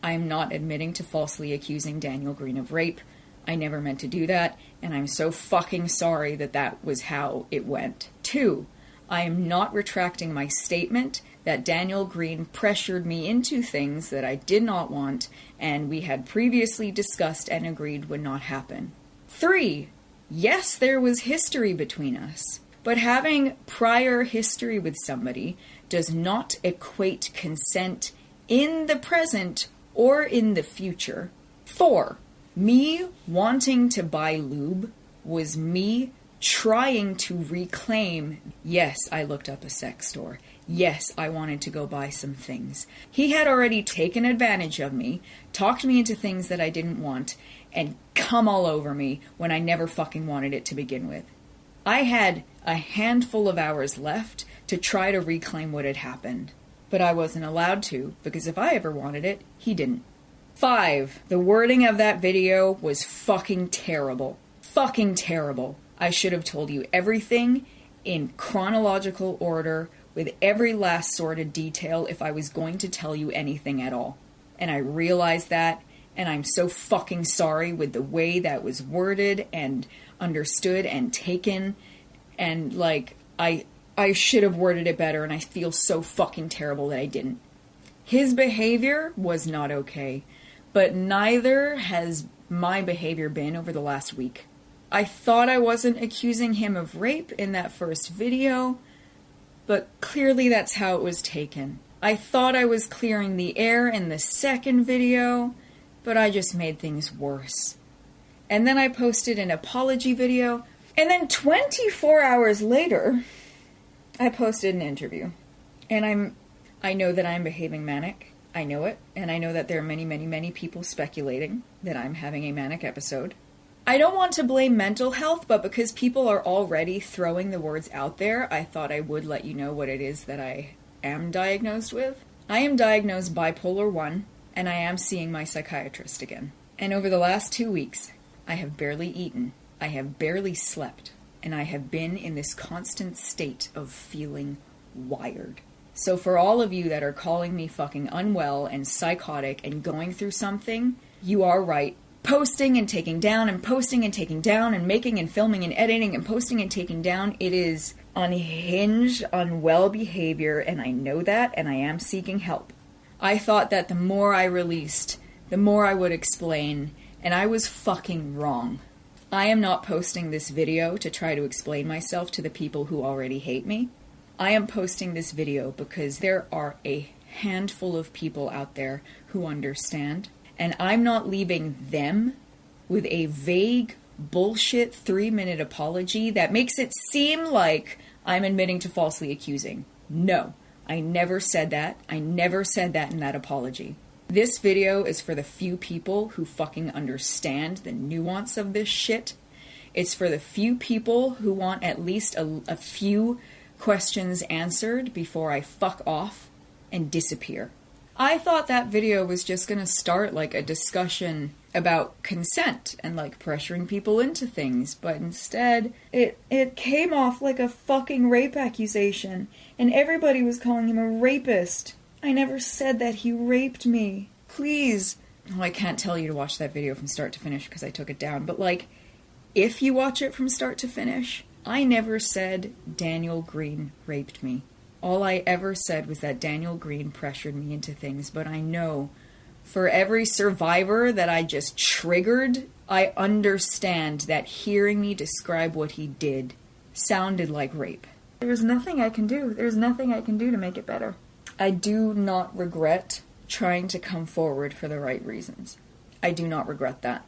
I am not admitting to falsely accusing Daniel Greene of rape. I never meant to do that, and I'm so fucking sorry that that was how it went. 2, I am not retracting my statement that Daniel Greene pressured me into things that I did not want, and we had previously discussed and agreed would not happen. 3, yes, there was history between us, but having prior history with somebody does not equate consent in the present or in the future. 4, me wanting to buy lube was me trying to reclaim, yes, I looked up a sex store. Yes, I wanted to go buy some things. He had already taken advantage of me, talked me into things that I didn't want, and come all over me when I never fucking wanted it to begin with. I had a handful of hours left to try to reclaim what had happened, but I wasn't allowed to, because if I ever wanted it, he didn't. 5, the wording of that video was fucking terrible. Fucking terrible. I should have told you everything in chronological order, with every last sort of detail if I was going to tell you anything at all. And I realized that, and I'm so fucking sorry with the way that was worded and understood and taken, and like, I should have worded it better, and I feel so fucking terrible that I didn't. His behavior was not okay, but neither has my behavior been over the last week. I thought I wasn't accusing him of rape in that first video, but clearly that's how it was taken. I thought I was clearing the air in the second video, but I just made things worse. And then I posted an apology video, and then 24 hours later, I posted an interview. And I know that I'm behaving manic. I know it, and I know that there are many, many, many people speculating that I'm having a manic episode. I don't want to blame mental health, but because people are already throwing the words out there, I thought I would let you know what it is that I am diagnosed with. I am diagnosed bipolar 1, and I am seeing my psychiatrist again. And over the last 2 weeks, I have barely eaten, I have barely slept, and I have been in this constant state of feeling wired. So for all of you that are calling me fucking unwell and psychotic and going through something, you are right. Posting and taking down and posting and taking down and making and filming and editing and posting and taking down, it is unhinged, unwell behavior, and I know that, and I am seeking help. I thought that the more I released, the more I would explain, and I was fucking wrong. I am not posting this video to try to explain myself to the people who already hate me. I am posting this video because there are a handful of people out there who understand, and I'm not leaving them with a vague, bullshit 3-minute apology that makes it seem like I'm admitting to falsely accusing. No, I never said that. I never said that in that apology. This video is for the few people who fucking understand the nuance of this shit. It's for the few people who want at least a few questions answered before I fuck off and disappear. I thought that video was just going to start like a discussion about consent and like pressuring people into things, but instead it came off like a fucking rape accusation, and everybody was calling him a rapist. I never said that he raped me. Please. Oh, I can't tell you to watch that video from start to finish because I took it down, but like, if you watch it from start to finish, I never said Daniel Greene raped me. All I ever said was that Daniel Greene pressured me into things, but I know for every survivor that I just triggered, I understand that hearing me describe what he did sounded like rape. There's nothing I can do. There's nothing I can do to make it better. I do not regret trying to come forward for the right reasons. I do not regret that.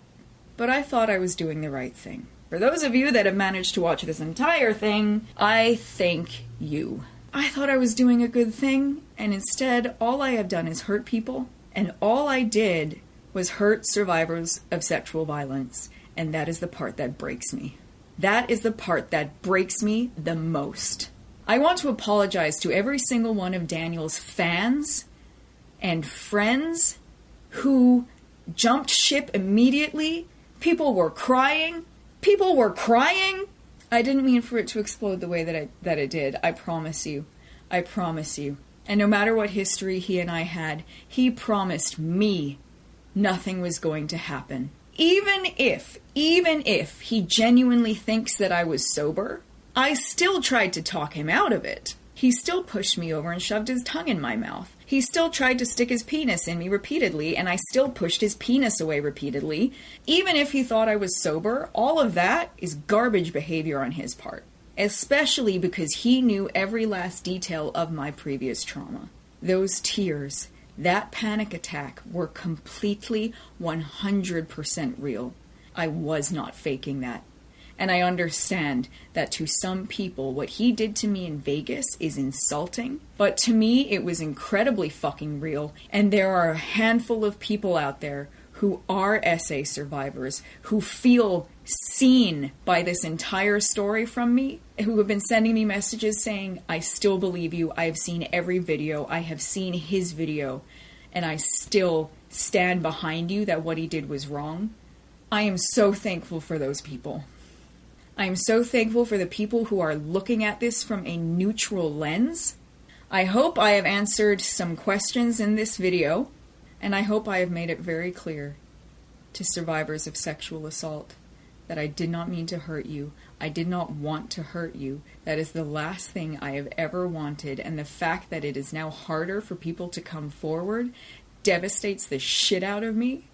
But I thought I was doing the right thing. For those of you that have managed to watch this entire thing, I thank you. I thought I was doing a good thing, and instead all I have done is hurt people, and all I did was hurt survivors of sexual violence, and that is the part that breaks me. That is the part that breaks me the most. I want to apologize to every single one of Daniel's fans and friends who jumped ship immediately. People were crying. I didn't mean for it to explode the way that it did. I promise you. And no matter what history he and I had, he promised me nothing was going to happen. Even if he genuinely thinks that I was sober, I still tried to talk him out of it. He still pushed me over and shoved his tongue in my mouth. He still tried to stick his penis in me repeatedly, and I still pushed his penis away repeatedly. Even if he thought I was sober, all of that is garbage behavior on his part. Especially because he knew every last detail of my previous trauma. Those tears, that panic attack were completely 100% real. I was not faking that. And I understand that to some people, what he did to me in Vegas is insulting. But to me, it was incredibly fucking real. And there are a handful of people out there who are SA survivors, who feel seen by this entire story from me, who have been sending me messages saying, I still believe you, I have seen every video, I have seen his video, and I still stand behind you that what he did was wrong. I am so thankful for those people. I am so thankful for the people who are looking at this from a neutral lens. I hope I have answered some questions in this video, and I hope I have made it very clear to survivors of sexual assault that I did not mean to hurt you. I did not want to hurt you. That is the last thing I have ever wanted, and the fact that it is now harder for people to come forward devastates the shit out of me.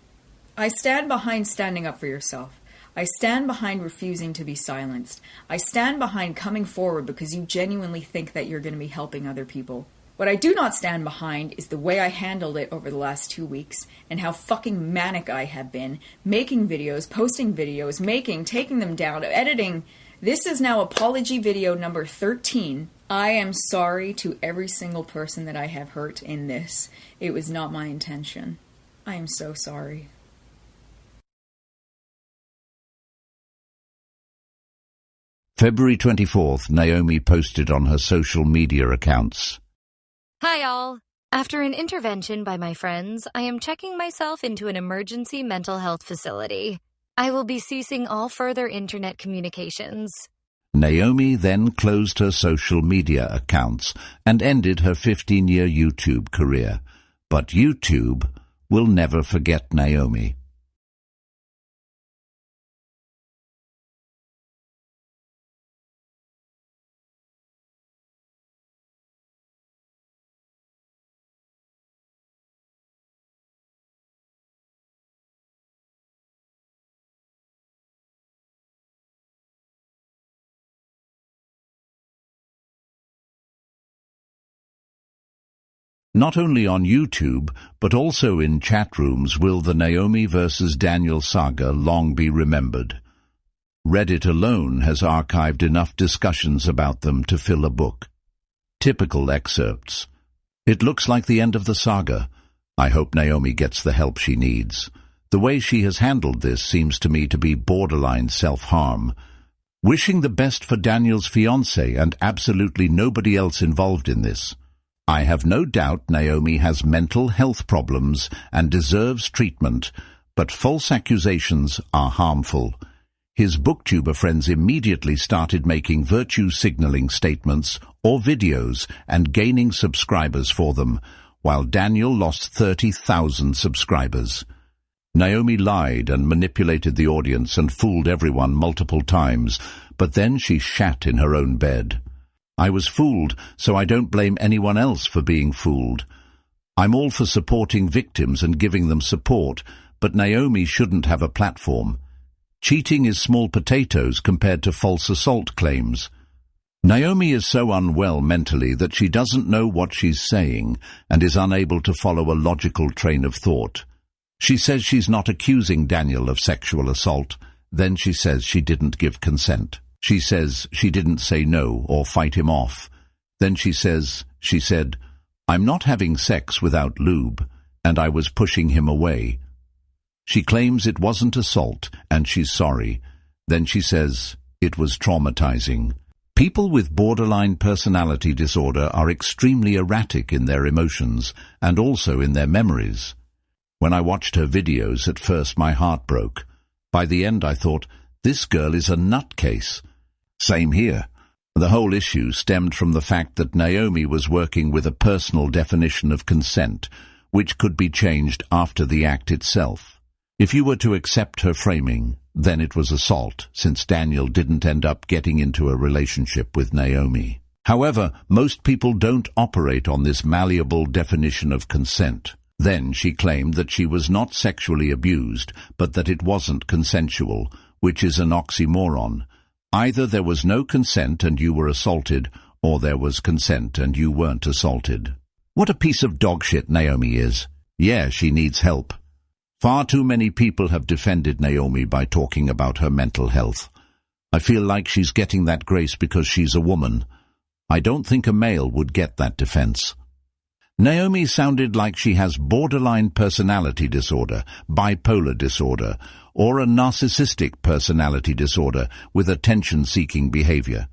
I stand behind standing up for yourself. I stand behind refusing to be silenced. I stand behind coming forward because you genuinely think that you're going to be helping other people. What I do not stand behind is the way I handled it over the last 2 weeks and how fucking manic I have been, making videos, posting videos, taking them down, editing. This is now apology video number 13. I am sorry to every single person that I have hurt in this. It was not my intention. I am so sorry. February 24th, Naomi posted on her social media accounts. Hi all. After an intervention by my friends, I am checking myself into an emergency mental health facility. I will be ceasing all further internet communications. Naomi then closed her social media accounts and ended her 15-year YouTube career. But YouTube will never forget Naomi. Not only on YouTube, but also in chat rooms will the Naomi vs. Daniel saga long be remembered. Reddit alone has archived enough discussions about them to fill a book. Typical excerpts. It looks like the end of the saga. I hope Naomi gets the help she needs. The way she has handled this seems to me to be borderline self-harm. Wishing the best for Daniel's fiancé and absolutely nobody else involved in this. I have no doubt Naomi has mental health problems and deserves treatment, but false accusations are harmful. His booktuber friends immediately started making virtue-signaling statements or videos and gaining subscribers for them, while Daniel lost 30,000 subscribers. Naomi lied and manipulated the audience and fooled everyone multiple times, but then she shat in her own bed. I was fooled, so I don't blame anyone else for being fooled. I'm all for supporting victims and giving them support, but Naomi shouldn't have a platform. Cheating is small potatoes compared to false assault claims. Naomi is so unwell mentally that she doesn't know what she's saying and is unable to follow a logical train of thought. She says she's not accusing Daniel of sexual assault. Then she says she didn't give consent. She says she didn't say no or fight him off. Then she said, "I'm not having sex without lube, and I was pushing him away." She claims it wasn't assault, and she's sorry. Then she says it was traumatizing. People with borderline personality disorder are extremely erratic in their emotions and also in their memories. When I watched her videos, at first my heart broke. By the end I thought, this girl is a nutcase. Same here. The whole issue stemmed from the fact that Naomi was working with a personal definition of consent, which could be changed after the act itself. If you were to accept her framing, then it was assault, since Daniel didn't end up getting into a relationship with Naomi. However, most people don't operate on this malleable definition of consent. Then she claimed that she was not sexually abused, but that it wasn't consensual, which is an oxymoron. Either there was no consent and you were assaulted, or there was consent and you weren't assaulted. What a piece of dog shit Naomi is. Yeah, she needs help. Far too many people have defended Naomi by talking about her mental health. I feel like she's getting that grace because she's a woman. I don't think a male would get that defense. Naomi sounded like she has borderline personality disorder, bipolar disorder, or a narcissistic personality disorder with attention-seeking behavior.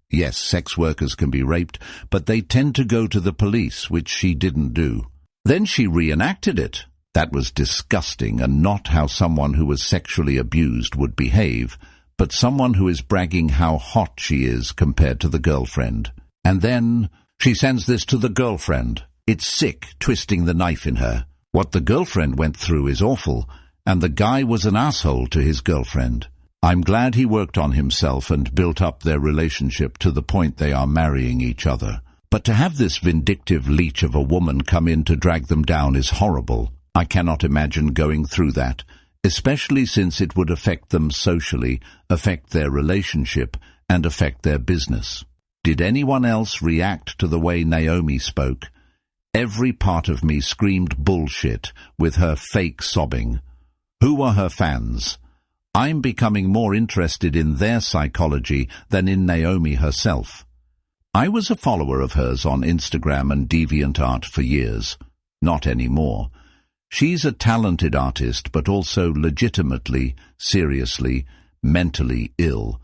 Yes, sex workers can be raped, but they tend to go to the police, which she didn't do. Then she reenacted it. That was disgusting and not how someone who was sexually abused would behave, but someone who is bragging how hot she is compared to the girlfriend. And then she sends this to the girlfriend. It's sick, twisting the knife in her. What the girlfriend went through is awful, and the guy was an asshole to his girlfriend. I'm glad he worked on himself and built up their relationship to the point they are marrying each other. But to have this vindictive leech of a woman come in to drag them down is horrible. I cannot imagine going through that, especially since it would affect them socially, affect their relationship, and affect their business. Did anyone else react to the way Naomi spoke? Every part of me screamed bullshit with her fake sobbing. Who are her fans? I'm becoming more interested in their psychology than in Naomi herself. I was a follower of hers on Instagram and DeviantArt for years. Not anymore. She's a talented artist, but also legitimately, seriously, mentally ill.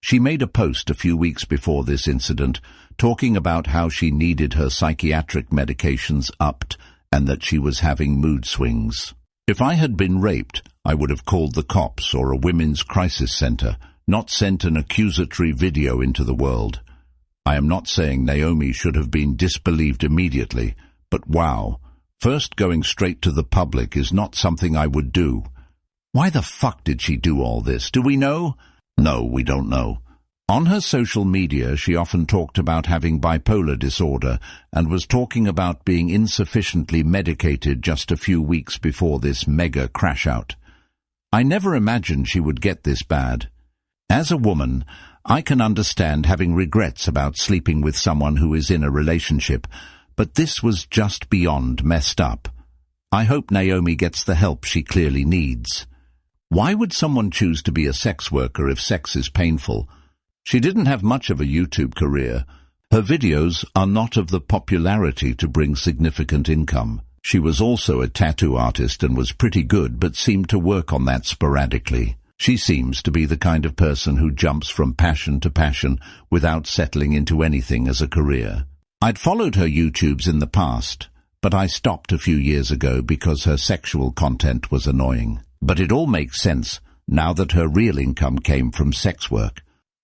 She made a post a few weeks before this incident talking about how she needed her psychiatric medications upped and that she was having mood swings. If I had been raped, I would have called the cops or a women's crisis center, not sent an accusatory video into the world. I am not saying Naomi should have been disbelieved immediately, but wow. First going straight to the public is not something I would do. Why the fuck did she do all this? Do we know? No, we don't know. On her social media, she often talked about having bipolar disorder and was talking about being insufficiently medicated just a few weeks before this mega crash-out. I never imagined she would get this bad. As a woman, I can understand having regrets about sleeping with someone who is in a relationship, but this was just beyond messed up. I hope Naomi gets the help she clearly needs. Why would someone choose to be a sex worker if sex is painful? She didn't have much of a YouTube career. Her videos are not of the popularity to bring significant income. She was also a tattoo artist and was pretty good, but seemed to work on that sporadically. She seems to be the kind of person who jumps from passion to passion without settling into anything as a career. I'd followed her YouTubes in the past, but I stopped a few years ago because her sexual content was annoying. But it all makes sense now that her real income came from sex work.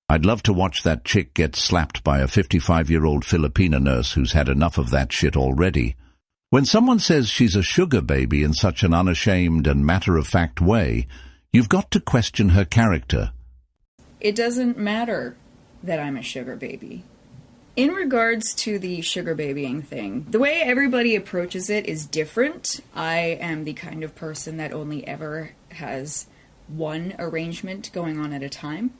I'd love to watch that chick get slapped by a 55-year-old Filipina nurse who's had enough of that shit already. When someone says she's a sugar baby in such an unashamed and matter-of-fact way, you've got to question her character. It doesn't matter that I'm a sugar baby. In regards to the sugar babying thing, the way everybody approaches it is different. I am the kind of person that only ever has one arrangement going on at a time.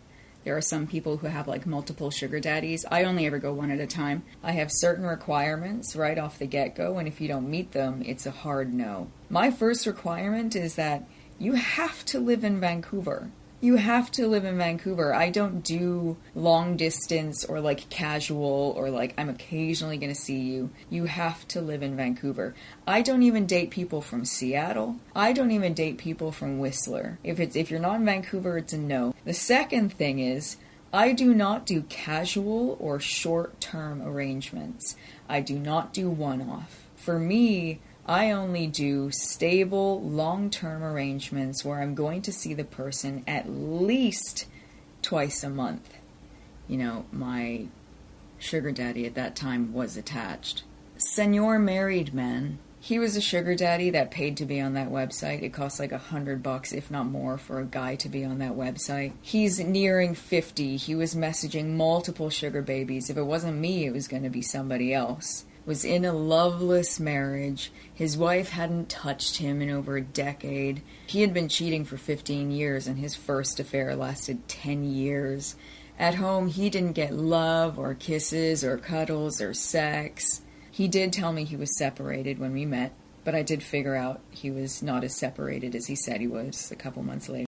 There are some people who have like multiple sugar daddies. I only ever go one at a time. I have certain requirements right off the get-go, and if you don't meet them, it's a hard no. My first requirement is that you have to live in Vancouver. You have to live in Vancouver. I don't do long distance or like casual or like I'm occasionally going to see you. You have to live in Vancouver. I don't even date people from Seattle. I don't even date people from Whistler. If you're not in Vancouver, it's a no. The second thing is I do not do casual or short-term arrangements. I do not do one-off. For me, I only do stable, long-term arrangements where I'm going to see the person at least twice a month. You know, my sugar daddy at that time was attached. Senor married man. He was a sugar daddy that paid to be on that website. It costs like $100, if not more, for a guy to be on that website. He's nearing 50. He was messaging multiple sugar babies. If it wasn't me, it was going to be somebody else. Was in a loveless marriage. His wife hadn't touched him in over a decade. He had been cheating for 15 years, and his first affair lasted 10 years. At home, he didn't get love or kisses or cuddles or sex. He did tell me he was separated when we met, but I did figure out he was not as separated as he said he was a couple months later.